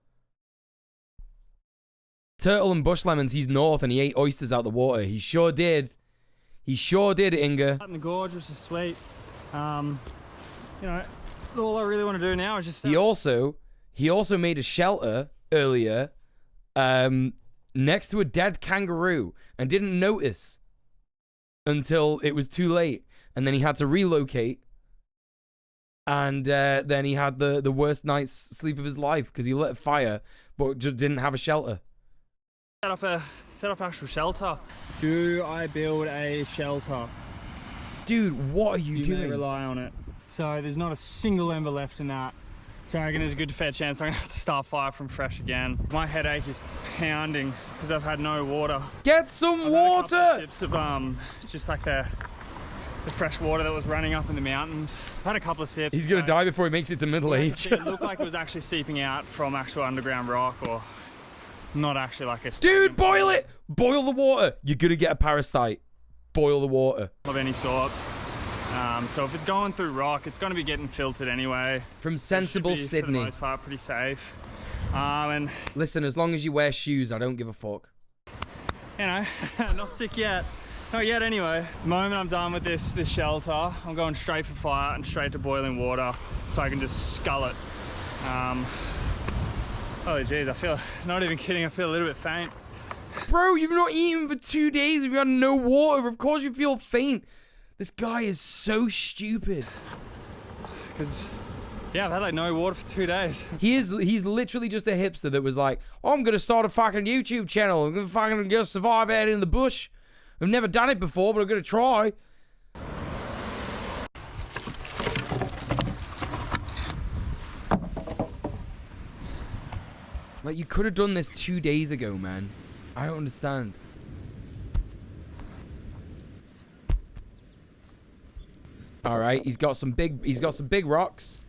Turtle and bush lemons, he's north, and he ate oysters out the water. He sure did. He sure did, Inga. In the gorge, which is sweet. You know, all I really want to do now is just... He also made a shelter earlier next to a dead kangaroo and didn't notice until it was too late. And then he had to relocate. And then he had the worst night's sleep of his life because he lit a fire but just didn't have a shelter. Set up actual shelter. Do I build a shelter? Dude, what are you doing? You may rely on it. So there's not a single ember left in that. So I reckon there's a good fair chance I'm gonna have to start fire from fresh again. My headache is pounding because I've had no water. Get some water! Sips of just like the fresh water that was running up in the mountains. I've had a couple of sips. He's gonna die before he makes it to middle age. It looked like it was actually seeping out from actual underground rock, or not actually like a... Dude, boil it! Boil the water! You're gonna get a parasite. Boil the water. Of any sort. So if it's going through rock, it's going to be getting filtered anyway. From sensible Sydney. For the most part, pretty safe. And listen, as long as you wear shoes, I don't give a fuck. You know, not sick yet. Not yet anyway. The moment I'm done with this shelter, I'm going straight for fire and straight to boiling water so I can just scull it. Holy jeez, I feel, not even kidding, I feel a little bit faint. Bro, you've not eaten for 2 days. You've had no water. Of course you feel faint. This guy is so stupid. Because, yeah, I've had like no water for 2 days. He's literally just a hipster that was like, oh, I'm going to start a fucking YouTube channel. I'm going to fucking just survive out in the bush. I've never done it before, but I'm going to try. Like, you could have done this 2 days ago, man. I don't understand. All right, he's got some big rocks.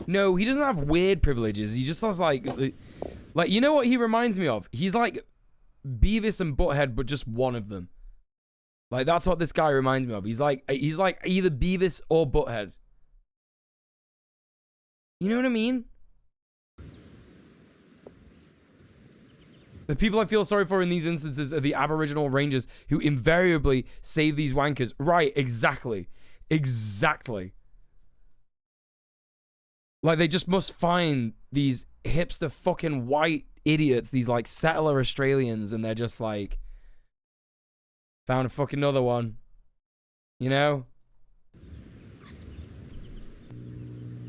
No, he doesn't have weird privileges. He just has like you know what he reminds me of? He's like Beavis and Butthead, but just one of them. Like, that's what this guy reminds me of. He's like either Beavis or Butthead. You know what I mean? The people I feel sorry for in these instances are the Aboriginal Rangers who invariably save these wankers. Right, exactly. Exactly. Like, they just must find these hipster fucking white idiots, these like settler Australians, and they're just like, found a fucking another one. You know?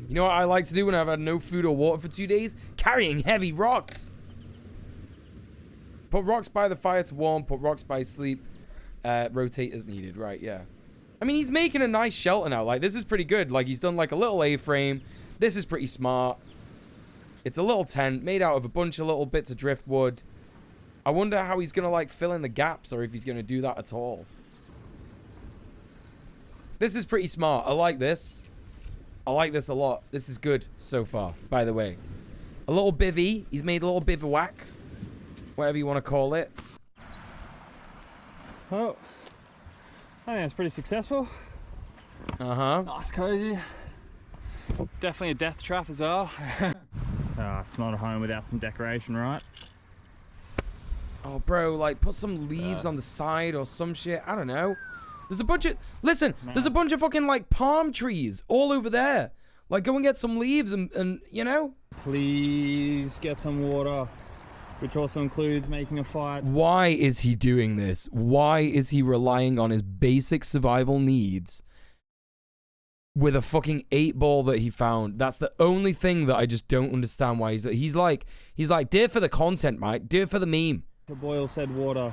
You know what I like to do when I've had no food or water for 2 days? Carrying heavy rocks. Put rocks by the fire to warm, put rocks by sleep, rotate as needed. Right, yeah. I mean, he's making a nice shelter now. Like, this is pretty good. Like, he's done like a little A-frame. This is pretty smart. It's a little tent made out of a bunch of little bits of driftwood. I wonder how he's gonna like fill in the gaps, or if he's gonna do that at all. This is pretty smart. I like this. I like this a lot. This is good so far, by the way. A little bivvy. He's made a little bivouac. Whatever you want to call it. Oh, I think it's pretty successful. Uh-huh. Nice, cozy. Definitely a death trap as well. It's not a home without some decoration, right? Oh, bro, like, put some leaves on the side or some shit. I don't know. There's a bunch of... Listen, there's a bunch of fucking, like, palm trees all over there. Like, go and get some leaves and you know? Please get some water. Which also includes making a fire. Why is he doing this? Why is he relying on his basic survival needs with a fucking 8-ball that he found? That's the only thing that I just don't understand why he's like, do it for the content, mate. Do it for the meme. To boil said water.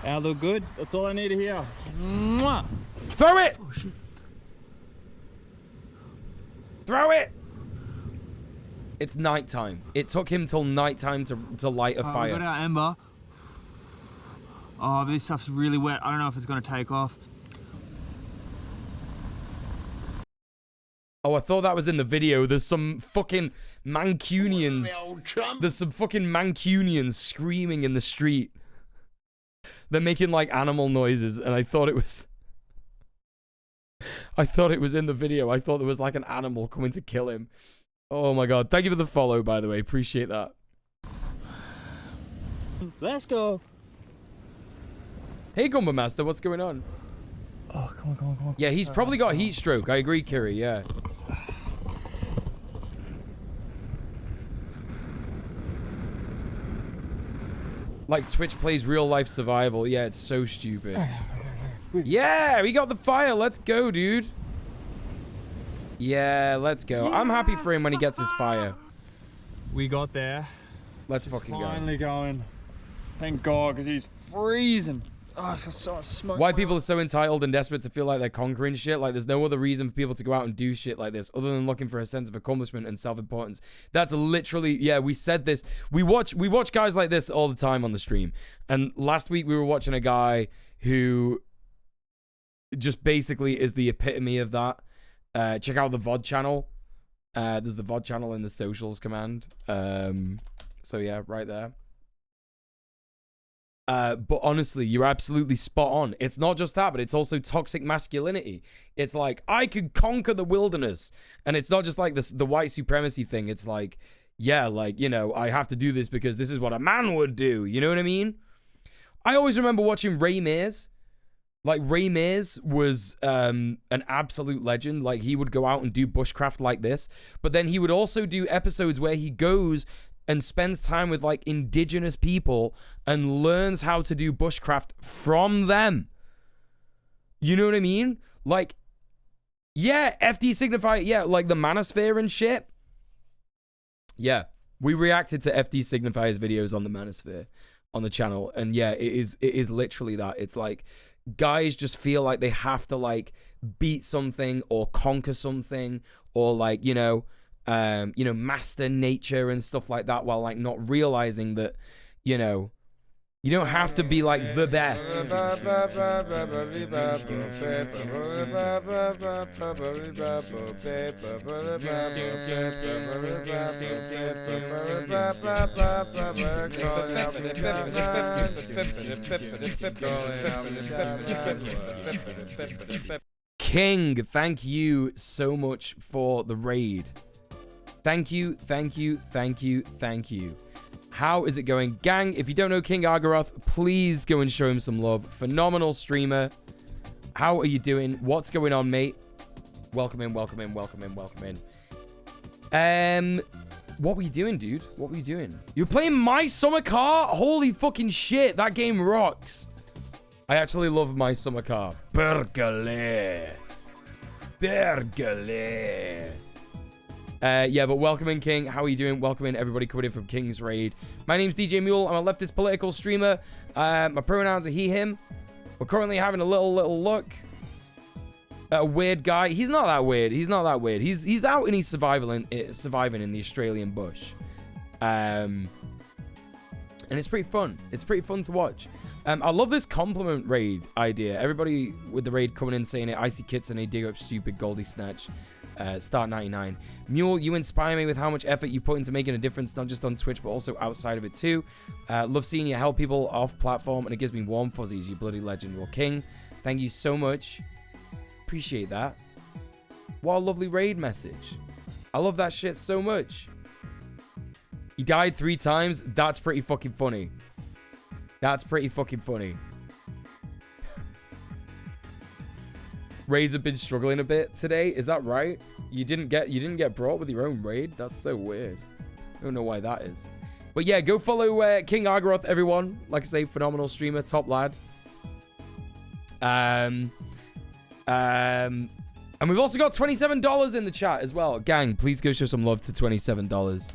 How look good? That's all I need to hear. Mwah! Throw it! Oh, shit. Throw it! It's nighttime. It took him till nighttime to light a fire. We got our ember. Oh, but this stuff's really wet. I don't know if it's gonna take off. Oh, I thought that was in the video. There's some fucking Mancunians. There's some fucking Mancunians screaming in the street. They're making like animal noises, and I thought it was in the video. I thought there was like an animal coming to kill him. Oh my god. Thank you for the follow, by the way. Appreciate that. Let's go. Hey, Gumba Master, what's going on? Oh, come on. Yeah, he's probably got heat stroke. I agree, Kiri, yeah. Like Twitch plays real life survival. Yeah, it's so stupid. Yeah, we got the fire. Let's go, dude. Yeah, let's go. I'm happy for him when he gets his fire. We got there. Let's fucking go. Finally going. Thank God, because he's freezing. Oh, it's got so much smoke. Why people are so entitled and desperate to feel like they're conquering shit. Like, there's no other reason for people to go out and do shit like this other than looking for a sense of accomplishment and self-importance. That's literally, yeah, we said this. We watch guys like this all the time on the stream. And last week we were watching a guy who just basically is the epitome of that. Check out the VOD channel. There's the VOD channel in the socials command. So yeah, right there. But honestly, you're absolutely spot on. It's not just that, but it's also toxic masculinity. It's like, I could conquer the wilderness. And it's not just like this, the white supremacy thing. It's like, yeah, like, you know, I have to do this because this is what a man would do. You know what I mean? I always remember watching Ray Mears. Like, Ray Mears was an absolute legend. Like, he would go out and do bushcraft like this. But then he would also do episodes where he goes and spends time with like indigenous people and learns how to do bushcraft from them. You know what I mean? Like, yeah, FD Signify, yeah, like the manosphere and shit. Yeah, we reacted to FD Signify's videos on the manosphere on the channel, and yeah, it is literally that. It's like guys just feel like they have to like beat something or conquer something or like, you know, master nature and stuff like that, while like not realizing that, you know, you don't have to be like the best. King, thank you so much for the raid. Thank you. How is it going? Gang, if you don't know King Argaroth, please go and show him some love. Phenomenal streamer. How are you doing? What's going on, mate? Welcome in. What were you doing, dude? What were you doing? You're playing My Summer Car? Holy fucking shit, that game rocks. I actually love My Summer Car. Bergale. Yeah, but welcome in, King. How are you doing? Welcome in, everybody coming in from King's Raid. My name's DJ Muel. I'm a leftist political streamer. My pronouns are he, him. We're currently having a little look at a weird guy. He's not that weird. He's out and he's surviving in the Australian bush. And it's pretty fun. It's pretty fun to watch. I love this compliment raid idea. Everybody with the raid coming in saying it. Icy Kits and they dig up stupid Goldie Snatch. Start 99. Mule, you inspire me with how much effort you put into making a difference, not just on Twitch, but also outside of it too. Love seeing you help people off platform, and it gives me warm fuzzies, you bloody legend. Well, King, thank you so much. Appreciate that. What a lovely raid message. I love that shit so much. He died 3 times. That's pretty fucking funny. Raids have been struggling a bit today. Is that right? You didn't get brought with your own raid? That's so weird. I don't know why that is. But yeah, go follow King Argaroth, everyone. Like I say, phenomenal streamer, top lad. And we've also got $27 in the chat as well. Gang, please go show some love to $27.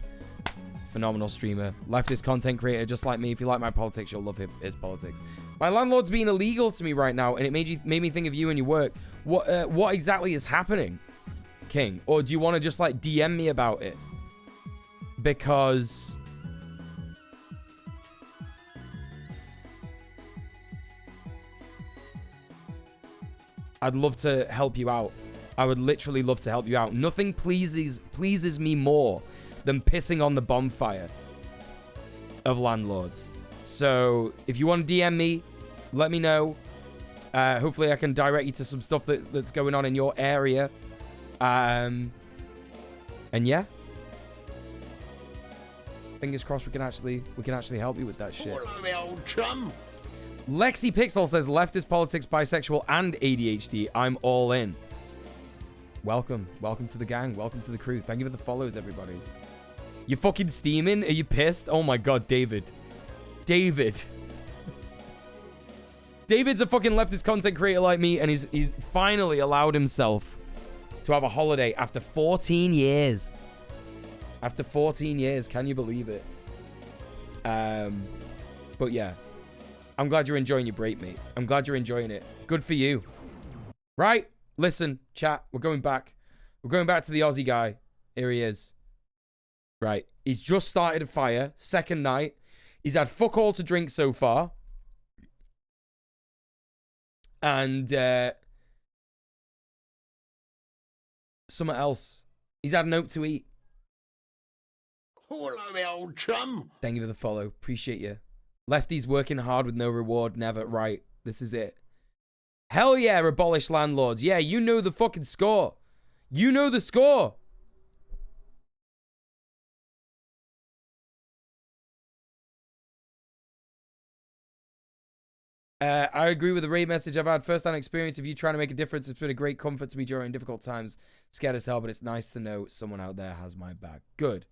phenomenal streamer. Leftist content creator just like me. If you like my politics, you'll love his politics. My landlord's being illegal to me right now, and it made me think of you and your work. What exactly is happening, King? Or do you want to just like DM me about it? Because I'd love to help you out. I would literally love to help you out. Nothing pleases me more than pissing on the bonfire of landlords. So if you want to DM me, let me know. Hopefully I can direct you to some stuff that's going on in your area. And yeah. Fingers crossed we can actually help you with that shit. Hello, me old chum. Lexi Pixel says leftist politics, bisexual, and ADHD. I'm all in. Welcome to the gang. Welcome to the crew. Thank you for the follows, everybody. You fucking steaming? Are you pissed? Oh my god, David. David's a fucking leftist content creator like me, and he's finally allowed himself to have a holiday after 14 years. After 14 years, can you believe it? But yeah. I'm glad you're enjoying your break, mate. I'm glad you're enjoying it. Good for you. Right? Listen, chat. We're going back. We're going back to the Aussie guy. Here he is. Right. He's just started a fire. Second night. He's had fuck all to drink so far. And something else. He's had an oat to eat. Hello, me old chum. Thank you for the follow. Appreciate you. Lefties working hard with no reward, never. Right. This is it. Hell yeah, abolish landlords. Yeah, you know the fucking score. You know the score. I agree with the raid message. I've had first-hand experience of you trying to make a difference. It's been a great comfort to me during difficult times. Scared as hell, but it's nice to know someone out there has my back. Good.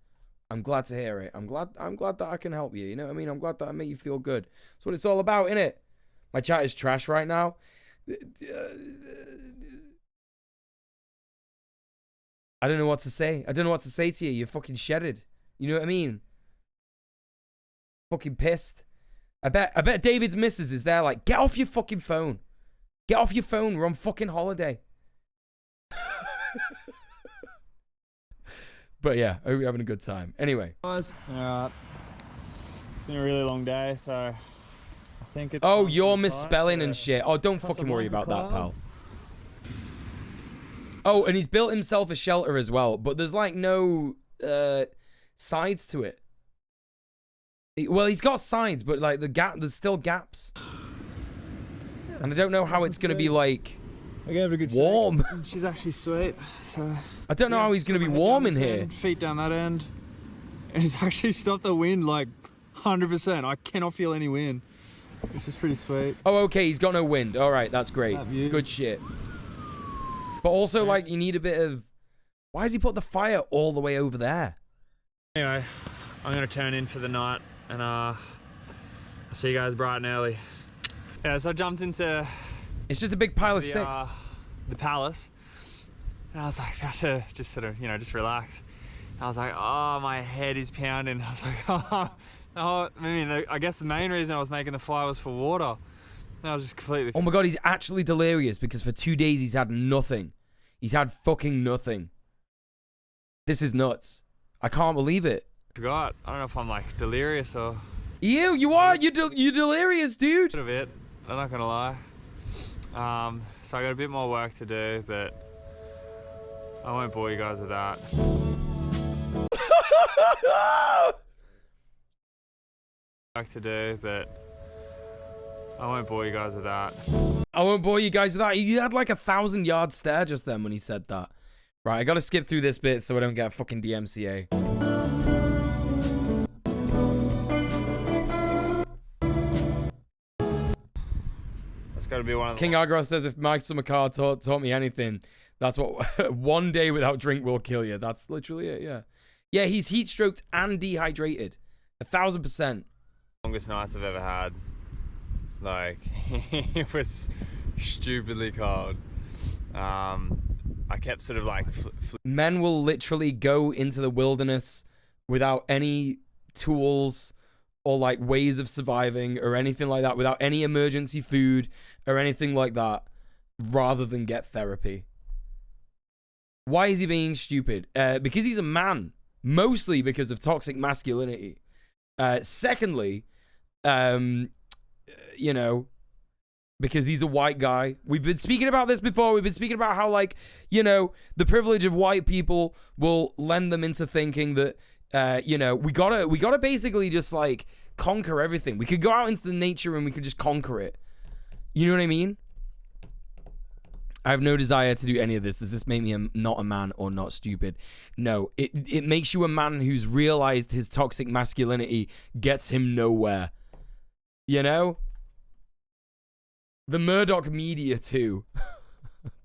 I'm glad to hear it. I'm glad that I can help you. You know what I mean? I'm glad that I make you feel good. That's what it's all about, innit? My chat is trash right now. I don't know what to say. I don't know what to say to you. You're fucking shedded. You know what I mean? Fucking pissed. I bet David's missus is there like, get off your fucking phone. Get off your phone. We're on fucking holiday. But yeah, I hope you're having a good time. Anyway. Alright. It's been a really long day, so I think it's... Oh, you're misspelling and shit. Oh, don't fucking worry about that, pal. Oh, and he's built himself a shelter as well, but there's like no sides to it. Well, he's got sides, but like there's still gaps. Yeah, and I don't know how it's going to be like I gave it a good warm. Shake. She's actually sweet. So I don't know how he's going to be warm in here. Feet down that end. And it's actually stopped the wind like 100%. I cannot feel any wind. It's just pretty sweet. Oh, okay. He's got no wind. All right. That's great. Good shit. But also, like, you need a bit of... Why has he put the fire all the way over there? Anyway, I'm going to turn in for the night. And I'll see you guys bright and early. Yeah, so I jumped into... It's just a big pile of sticks. The palace. And I was like, about to just sort of, just relax. And I was like, oh, my head is pounding. I was like, oh, I mean, I guess the main reason I was making the fire was for water. And I was just completely... Oh my god, he's actually delirious because for 2 days he's had nothing. He's had fucking nothing. This is nuts. I can't believe it. Forgot. I don't know if I'm like delirious or... You are. You're delirious, dude. A bit. I'm not gonna lie. So I got a bit more work to do, but I won't bore you guys with that. Work to do, but I won't bore you guys with that. I won't bore you guys with that. He had like 1,000-yard stare just then when he said that. Right, I gotta skip through this bit so I don't get a fucking DMCA. Gotta be one of the King Agro says if Mike Summercar taught me anything, that's what 1 day without drink will kill you. That's literally it, yeah. Yeah, he's heat stroked and dehydrated. 1,000%. Longest nights I've ever had. Like, it was stupidly cold. I kept sort of like... Men will literally go into the wilderness without any tools or like ways of surviving or anything like that, without any emergency food or anything like that, rather than get therapy? Why is he being stupid? Because he's a man, mostly because of toxic masculinity. Secondly, you know, because he's a white guy. We've been speaking about this before. We've been speaking about how, like, you know, the privilege of white people will lend them into thinking that, you know, we gotta basically just like conquer everything. We could go out into the nature and we could just conquer it. You know what I mean? I have no desire to do any of this. Does this make me not a man or not stupid? No, it makes you a man who's realized his toxic masculinity gets him nowhere. You know? The Murdoch media too.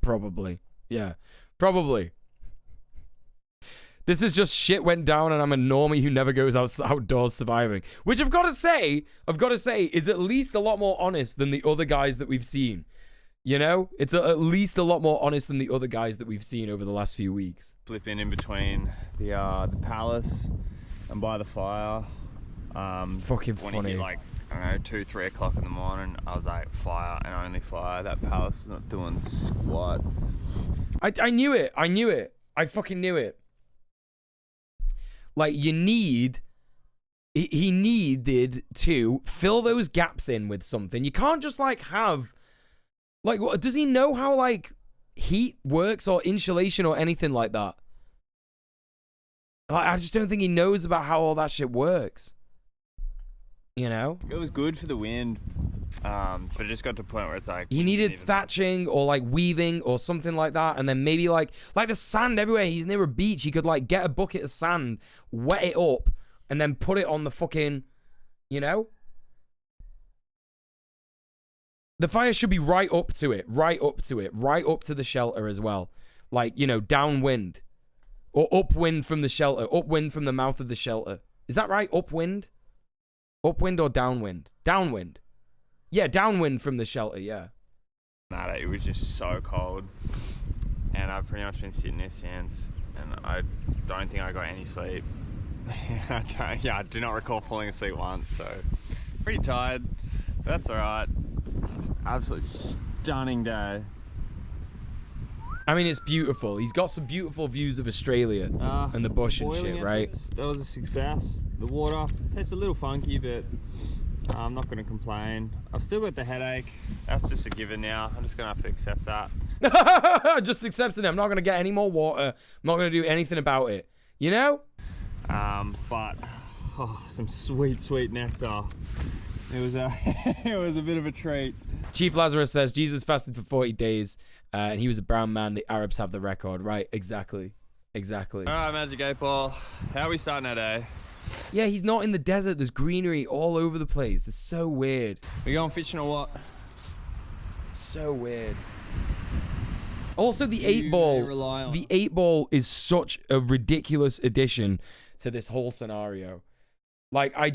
Probably. Yeah. Probably. This is just shit went down and I'm a normie who never goes outdoors surviving. Which I've got to say, is at least a lot more honest than the other guys that we've seen. You know? It's at least a lot more honest than the other guys that we've seen over the last few weeks. Slipping in between the palace and by the fire. Fucking when funny. It hit like, I don't know, 2, 3 o'clock in the morning, I was like, fire and only fire. That palace was not doing squat. I knew it. I fucking knew it. Like, he needed to fill those gaps in with something. You can't just like have, like, what, does he know how like heat works or insulation or anything like that? Like, I just don't think he knows about how all that shit works. You know? It was good for the wind, but it just got to a point where it's like... He needed thatching or like weaving or something like that, and then maybe like the sand everywhere. He's near a beach. He could like get a bucket of sand, wet it up, and then put it on the fucking, you know? The fire should be right up to it, right up to the shelter as well. Like, you know, downwind. Or upwind from the shelter, upwind from the mouth of the shelter. Is that right? Upwind? Upwind or downwind? Downwind. Yeah, downwind from the shelter, yeah. It was just so cold. And I've pretty much been sitting there since. And I don't think I got any sleep. I do not recall falling asleep once, so pretty tired. But that's alright. It's an absolutely stunning day. I mean, it's beautiful. He's got some beautiful views of Australia and the bush and shit, right? That was a success. The water tastes a little funky, but I'm not going to complain. I've still got the headache. That's just a given now. I'm just going to have to accept that. Just accepting it. I'm not going to get any more water. I'm not going to do anything about it. You know? But some sweet, sweet nectar. It was a bit of a treat. Chief Lazarus says Jesus fasted for 40 days and he was a brown man. The Arabs have the record. Right, exactly. All right, Magic 8 Ball. How are we starting our day? Yeah, he's not in the desert. There's greenery all over the place. It's so weird. We going fishing or what? So weird. Also, the 8 ball. The 8 ball is such a ridiculous addition to this whole scenario. Like, I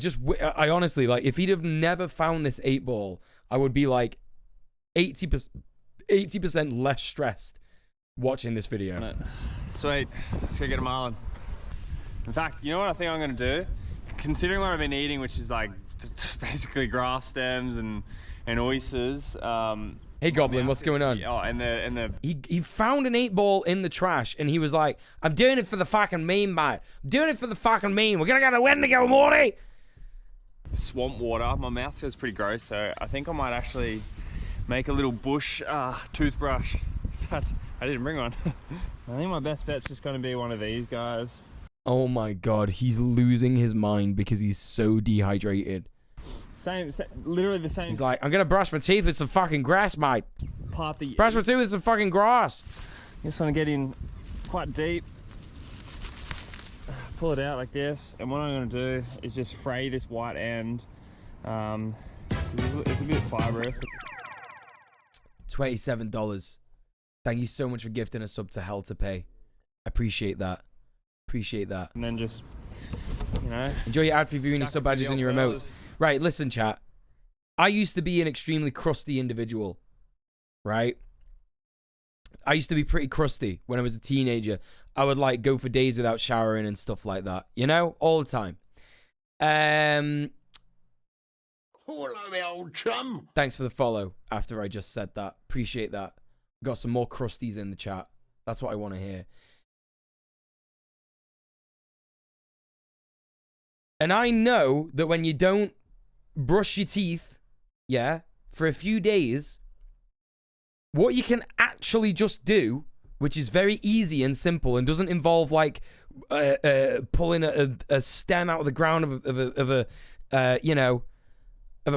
honestly, like, if he'd have never found this 8 ball, I would be like 80% less stressed watching this video. Sweet. Let's go get a marlin. In fact, you know what I think I'm going to do? Considering what I've been eating, which is like basically grass stems and oysters. Hey Goblin, what's going on? Oh, and the he found an 8 ball in the trash and he was like, I'm doing it for the fucking meme, mate. I'm doing it for the fucking meme. We're gonna go to the wedding together, Morty. Swamp water. My mouth feels pretty gross, so I think I might actually make a little bush toothbrush. I didn't bring one. I think my best bet's just gonna be one of these guys. Oh my god, he's losing his mind because he's so dehydrated. Same, literally the same. He's like, I'm gonna brush my teeth with some fucking grass, mate. Party. Brush my teeth with some fucking grass. Just want to get in quite deep. Pull it out like this, and what I'm gonna do is just fray this white end. It's a bit fibrous. $27. Thank you so much for gifting a sub to Hell to Pay. Appreciate that. And then just, you know, enjoy your ad-free viewing, your sub badges, and your remotes. Right, listen, chat. I used to be an extremely crusty individual, right? I used to be pretty crusty when I was a teenager. I would like go for days without showering and stuff like that, you know, all the time. Hello, my old chum. Thanks for the follow after I just said that. Appreciate that. Got some more crusties in the chat. That's what I want to hear. And I know that when you don't brush your teeth, yeah, for a few days, what you can actually just do, which is very easy and simple and doesn't involve like pulling a stem out of the ground of a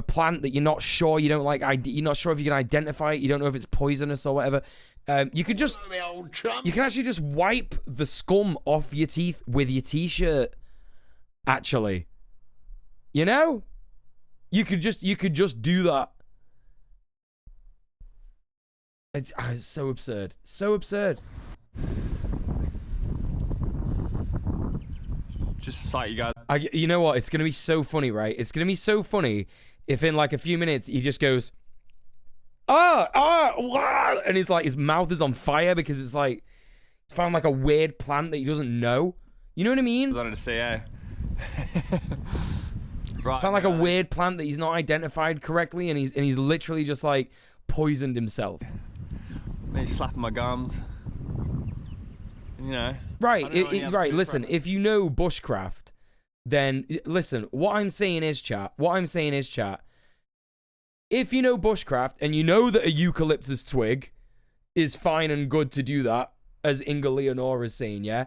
plant that you're not sure you're not sure if you can identify it, you don't know if it's poisonous or whatever. You can actually just wipe the scum off your teeth with your t-shirt. Actually, you know, you could just do that. It's so absurd, so absurd. Just to cite you guys. You know what? It's gonna be so funny, right? It's gonna be so funny if in like a few minutes he just goes, and he's like, his mouth is on fire because it's like it's found like a weird plant that he doesn't know. You know what I mean? I wanted to say, yeah. Right, found like a weird plant that he's not identified correctly, and he's literally just like poisoned himself. And he's slapping my gums. You know. Right, right. Listen, if you know bushcraft, then listen. What I'm saying is, chat. If you know bushcraft and you know that a eucalyptus twig is fine and good to do that, as Inga Leonora is saying, yeah,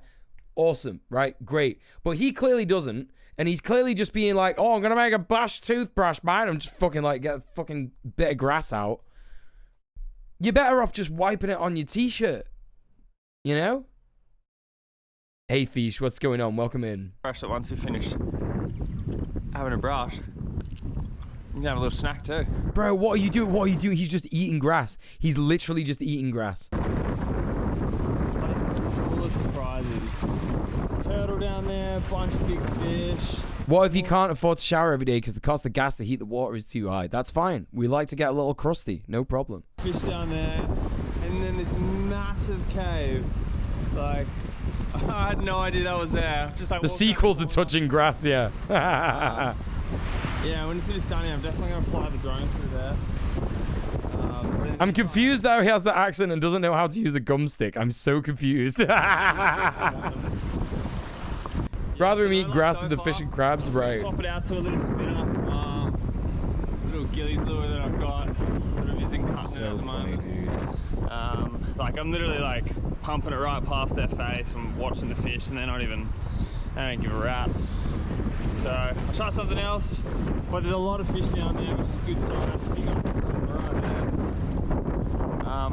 awesome, right, great. But he clearly doesn't, and he's clearly just being like, "Oh, I'm gonna make a bush toothbrush, man. I'm just fucking like get a fucking bit of grass out." You're better off just wiping it on your t-shirt, you know. Hey Fish, what's going on? Welcome in. Brush it once you finish having a brush. You can have a little snack too. Bro, what are you doing? What are you doing? He's just eating grass. He's literally just eating grass. This is full of surprises. Turtle down there, bunch of big fish. What if you can't afford to shower every day because the cost of gas to heat the water is too high? That's fine. We like to get a little crusty. No problem. Fish down there, and then this massive cave. Like, I had no idea that was there. Just like the sequel to Touching Grass, yeah. Yeah, when it's really sunny, I'm definitely gonna fly the drone through there. I'm confused how he has the accent and doesn't know how to use a gum stick. I'm so confused. Rather than eat grass than the fish and crabs, right? Swap it out to a little spinner, little gillies lure that I've got. Sort of isn't cutting at the moment. Dude. Like I'm literally like pumping it right past their face and watching the fish, and they don't give a rat's. So I'll try something else, but there's a lot of fish down there, which is good sign.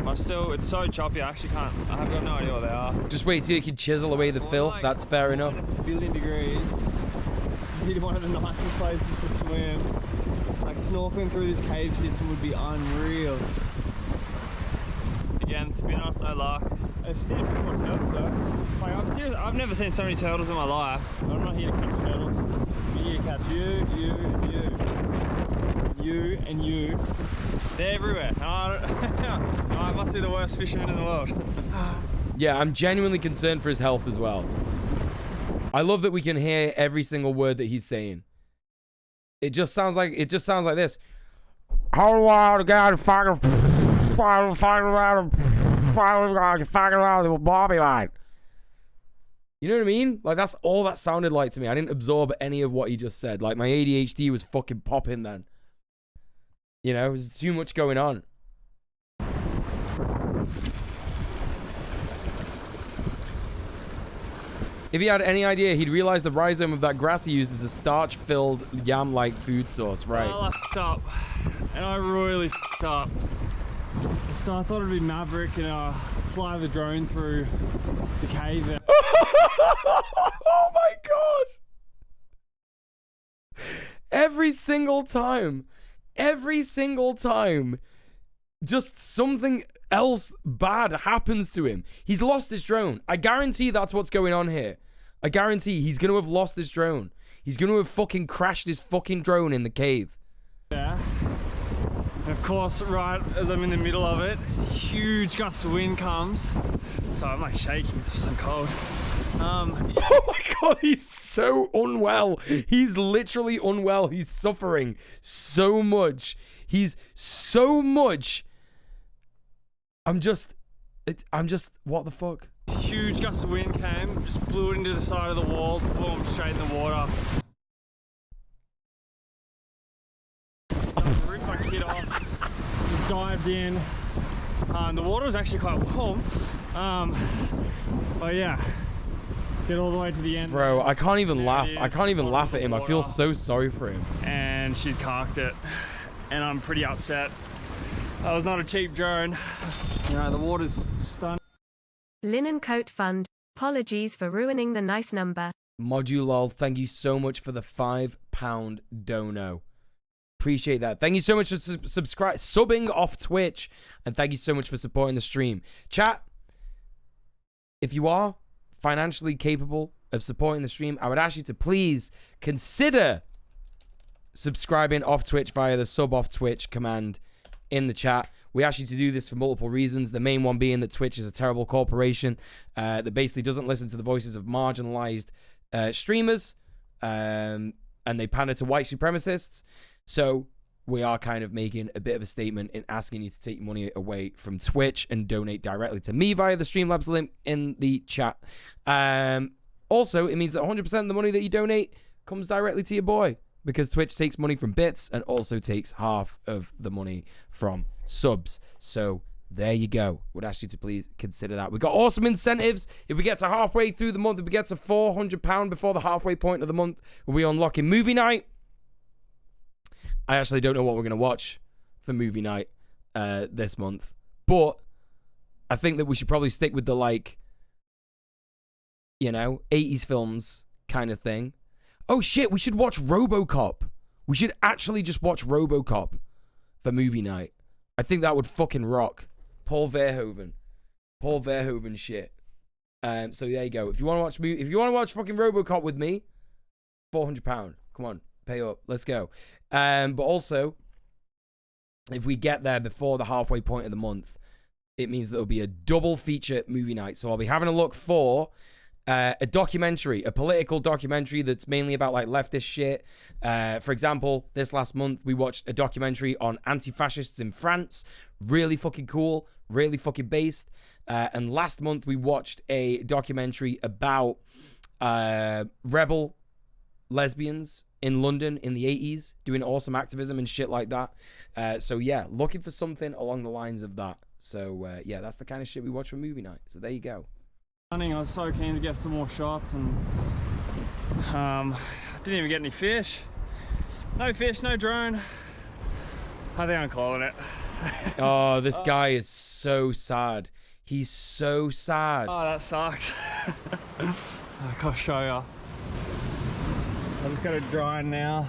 Right there. It's so choppy. I have got no idea what they are. Just wait till you can chisel away the filth. That's fair enough. It's 1 billion degrees. It's really one of the nicest places to swim. Like snorkeling through this cave system would be unreal. Again, spinner, no luck. I've seen a few more turtles though. Like I've never seen so many turtles in my life. I'm not here to catch turtles. I'm here to catch you, and you. They're everywhere. I must be the worst fisherman in the world. Yeah, I'm genuinely concerned for his health as well. I love that we can hear every single word that he's saying. It just sounds like this. How wild God fucking Bobby line. You know what I mean? Like that's all that sounded like to me. I didn't absorb any of what he just said. Like my ADHD was fucking popping then. You know, there's too much going on. If he had any idea, he'd realize the rhizome of that grass he used is a starch-filled yam-like food source, right? Well, I f***ed up, and I royally f***ed up. So I thought it'd be maverick and fly the drone through the cave. Oh my god! Every single time, just something else bad happens to him. He's lost his drone. I guarantee that's what's going on here. I guarantee he's gonna have lost his drone. He's gonna have fucking crashed his fucking drone in the cave. Yeah. And of course, right as I'm in the middle of it, this huge gust of wind comes. So I'm like shaking, so I'm cold. Oh my god, he's so unwell. He's literally unwell. He's suffering so much. He's so much. I'm just, what the fuck? Huge gust of wind came, just blew it into the side of the wall, boom, straight in the water. So I ripped my kit off, just dived in. The water was actually quite warm. But yeah, get all the way to the end. Bro, I can't even laugh. I can't even laugh at him. I feel so sorry for him. And she's carked it, and I'm pretty upset. That was not a cheap drone. You know, the water's stunning. Linen Coat Fund. Apologies for ruining the nice number. Modulol, thank you so much for the £5 dono. Appreciate that. Thank you so much for subbing off Twitch, and thank you so much for supporting the stream. Chat, if you are financially capable of supporting the stream, I would ask you to please consider subscribing off Twitch via the sub off Twitch command in the chat. We ask you to do this for multiple reasons. The main one being that Twitch is a terrible corporation that basically doesn't listen to the voices of marginalized streamers, and they pander to white supremacists. So we are kind of making a bit of a statement in asking you to take money away from Twitch and donate directly to me via the Streamlabs link in the chat. Also, it means that 100% of the money that you donate comes directly to your boy, because Twitch takes money from bits and also takes half of the money from subs. So there you go. Would ask you to please consider that. We've got awesome incentives. If we get to halfway through the month, if we get to £400 before the halfway point of the month, we'll be unlocking movie night. I actually don't know what we're going to watch for movie night this month, but I think that we should probably stick with the, like, you know, 80s films kind of thing. Oh shit, we should watch RoboCop. We should actually just watch RoboCop for movie night. I think that would fucking rock. Paul Verhoeven shit. So there you go. If you want to watch fucking RoboCop with me, £400. Come on, pay up. Let's go. But also, if we get there before the halfway point of the month, it means there'll be a double feature movie night. So I'll be having a look for a documentary, a political documentary that's mainly about, like, leftist shit. For example, this last month we watched a documentary on anti-fascists in France. Really fucking cool, really fucking based. And last month we watched a documentary about rebel lesbians in London in the 80s doing awesome activism and shit like that. So yeah, looking for something along the lines of that. So yeah, that's the kind of shit we watch for movie night. So there you go. I was so keen to get some more shots, and didn't even get any fish. No fish, no drone. I think I'm calling it. Oh, this guy is so sad. He's so sad. Oh, that sucks. I can't show you. I just got it drying now.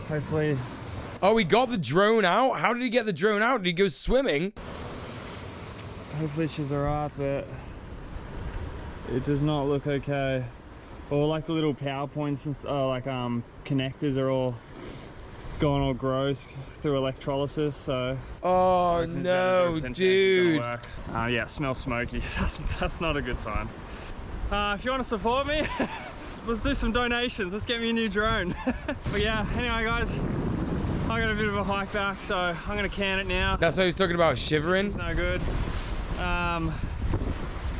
Hopefully. Oh, he got the drone out? How did he get the drone out? Did he go swimming? Hopefully she's alright, but it does not look okay. Or like the little power points and like connectors are all gone all gross through electrolysis. So oh no, dude. Yeah, smells smoky. That's not a good sign. If you want to support me, let's do some donations. Let's get me a new drone. But yeah, anyway guys, I got a bit of a hike back, so I'm gonna can it now. That's what he's talking about, shivering. It's no good.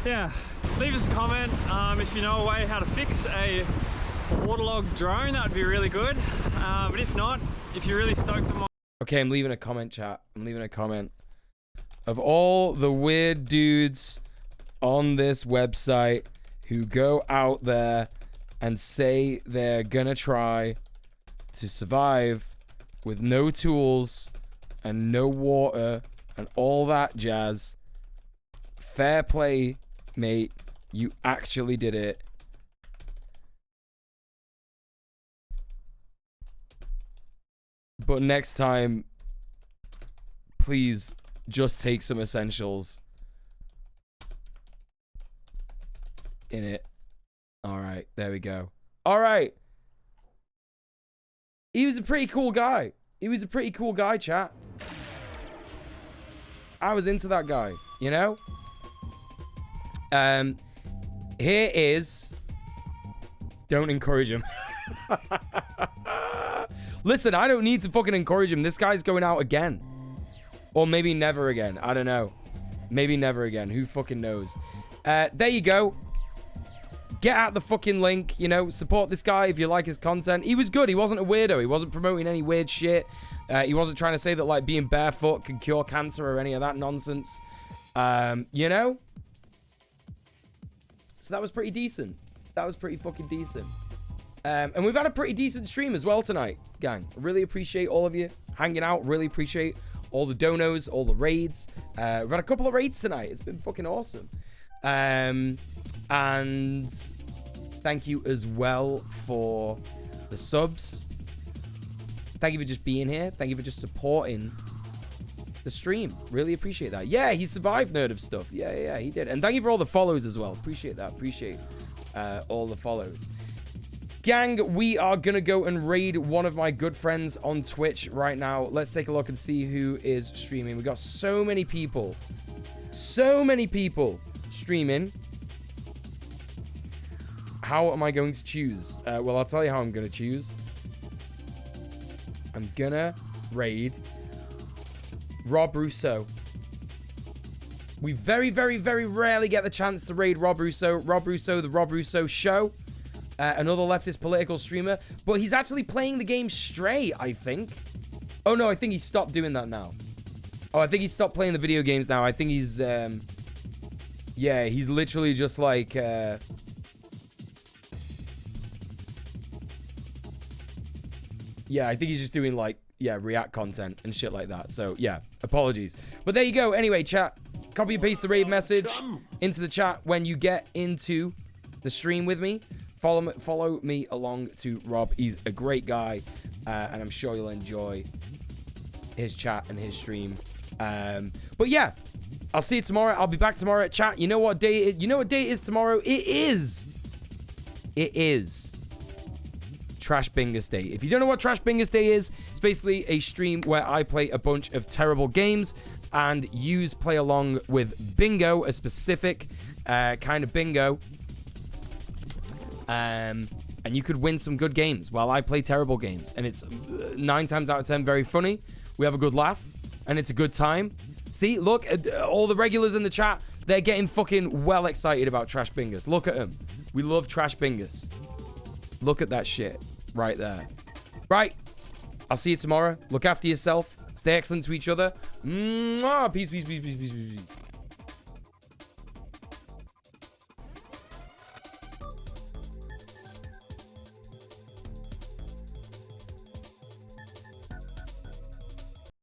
Yeah, leave us a comment if you know a way how to fix a waterlogged drone. That would be really good. But if not, if you're really stoked on my... Okay, I'm leaving a comment, chat. I'm leaving a comment. Of all the weird dudes on this website who go out there and say they're gonna try to survive with no tools and no water and all that jazz, fair play, mate. You actually did it. But next time, please just take some essentials in it. All right, there we go. All right. He was a pretty cool guy. He was a pretty cool guy, chat. I was into that guy, you know? Here is... Don't encourage him. Listen, I don't need to fucking encourage him. This guy's going out again. Or maybe never again. I don't know. Maybe never again. Who fucking knows? There you go. Get out the fucking link. You know, support this guy if you like his content. He was good. He wasn't a weirdo. He wasn't promoting any weird shit. He wasn't trying to say that, like, being barefoot can cure cancer or any of that nonsense. You know? So that was pretty decent. That was pretty fucking decent. And we've had a pretty decent stream as well tonight, gang. I really appreciate all of you hanging out. Really appreciate all the donos, all the raids. We've had a couple of raids tonight. It's been fucking awesome. And thank you as well for the subs. Thank you for just being here. Thank you for just supporting the stream. Really appreciate that. Yeah, he survived Nerd of Stuff. Yeah, he did. And thank you for all the follows as well. Appreciate that. Appreciate all the follows. Gang, we are going to go and raid one of my good friends on Twitch right now. Let's take a look and see who is streaming. We've got so many people. So many people streaming. How am I going to choose? Well, I'll tell you how I'm going to choose. I'm going to raid Rob Rousseau. We very, very, very rarely get the chance to raid Rob Rousseau. Rob Rousseau, the Rob Rousseau Show. Another leftist political streamer. But he's actually playing the game Stray, I think. Oh, no, I think he stopped doing that now. Oh, I think he stopped playing the video games now. I think he's... yeah, he's literally just like... yeah, I think he's just doing like... yeah, React content and shit like that. So, yeah, apologies. But there you go. Anyway, chat. Copy and paste the raid message into the chat when you get into the stream with me. Follow me along to Rob. He's a great guy, and I'm sure you'll enjoy his chat and his stream. But yeah, I'll see you tomorrow. I'll be back tomorrow at chat. You know what day it is? You know what day it is tomorrow? It is Trash Bingus Day. If you don't know what Trash Bingus Day is, it's basically a stream where I play a bunch of terrible games and yous play along with bingo, a specific kind of bingo. And you could win some good games while I play terrible games. And it's 9 times out of 10 very funny. We have a good laugh. And it's a good time. See, look, all the regulars in the chat, they're getting fucking well excited about Trash Bingus. Look at them. We love Trash Bingus. Look at that shit right there. Right. I'll see you tomorrow. Look after yourself. Stay excellent to each other. Mwah. Peace, peace, peace, peace, peace, peace.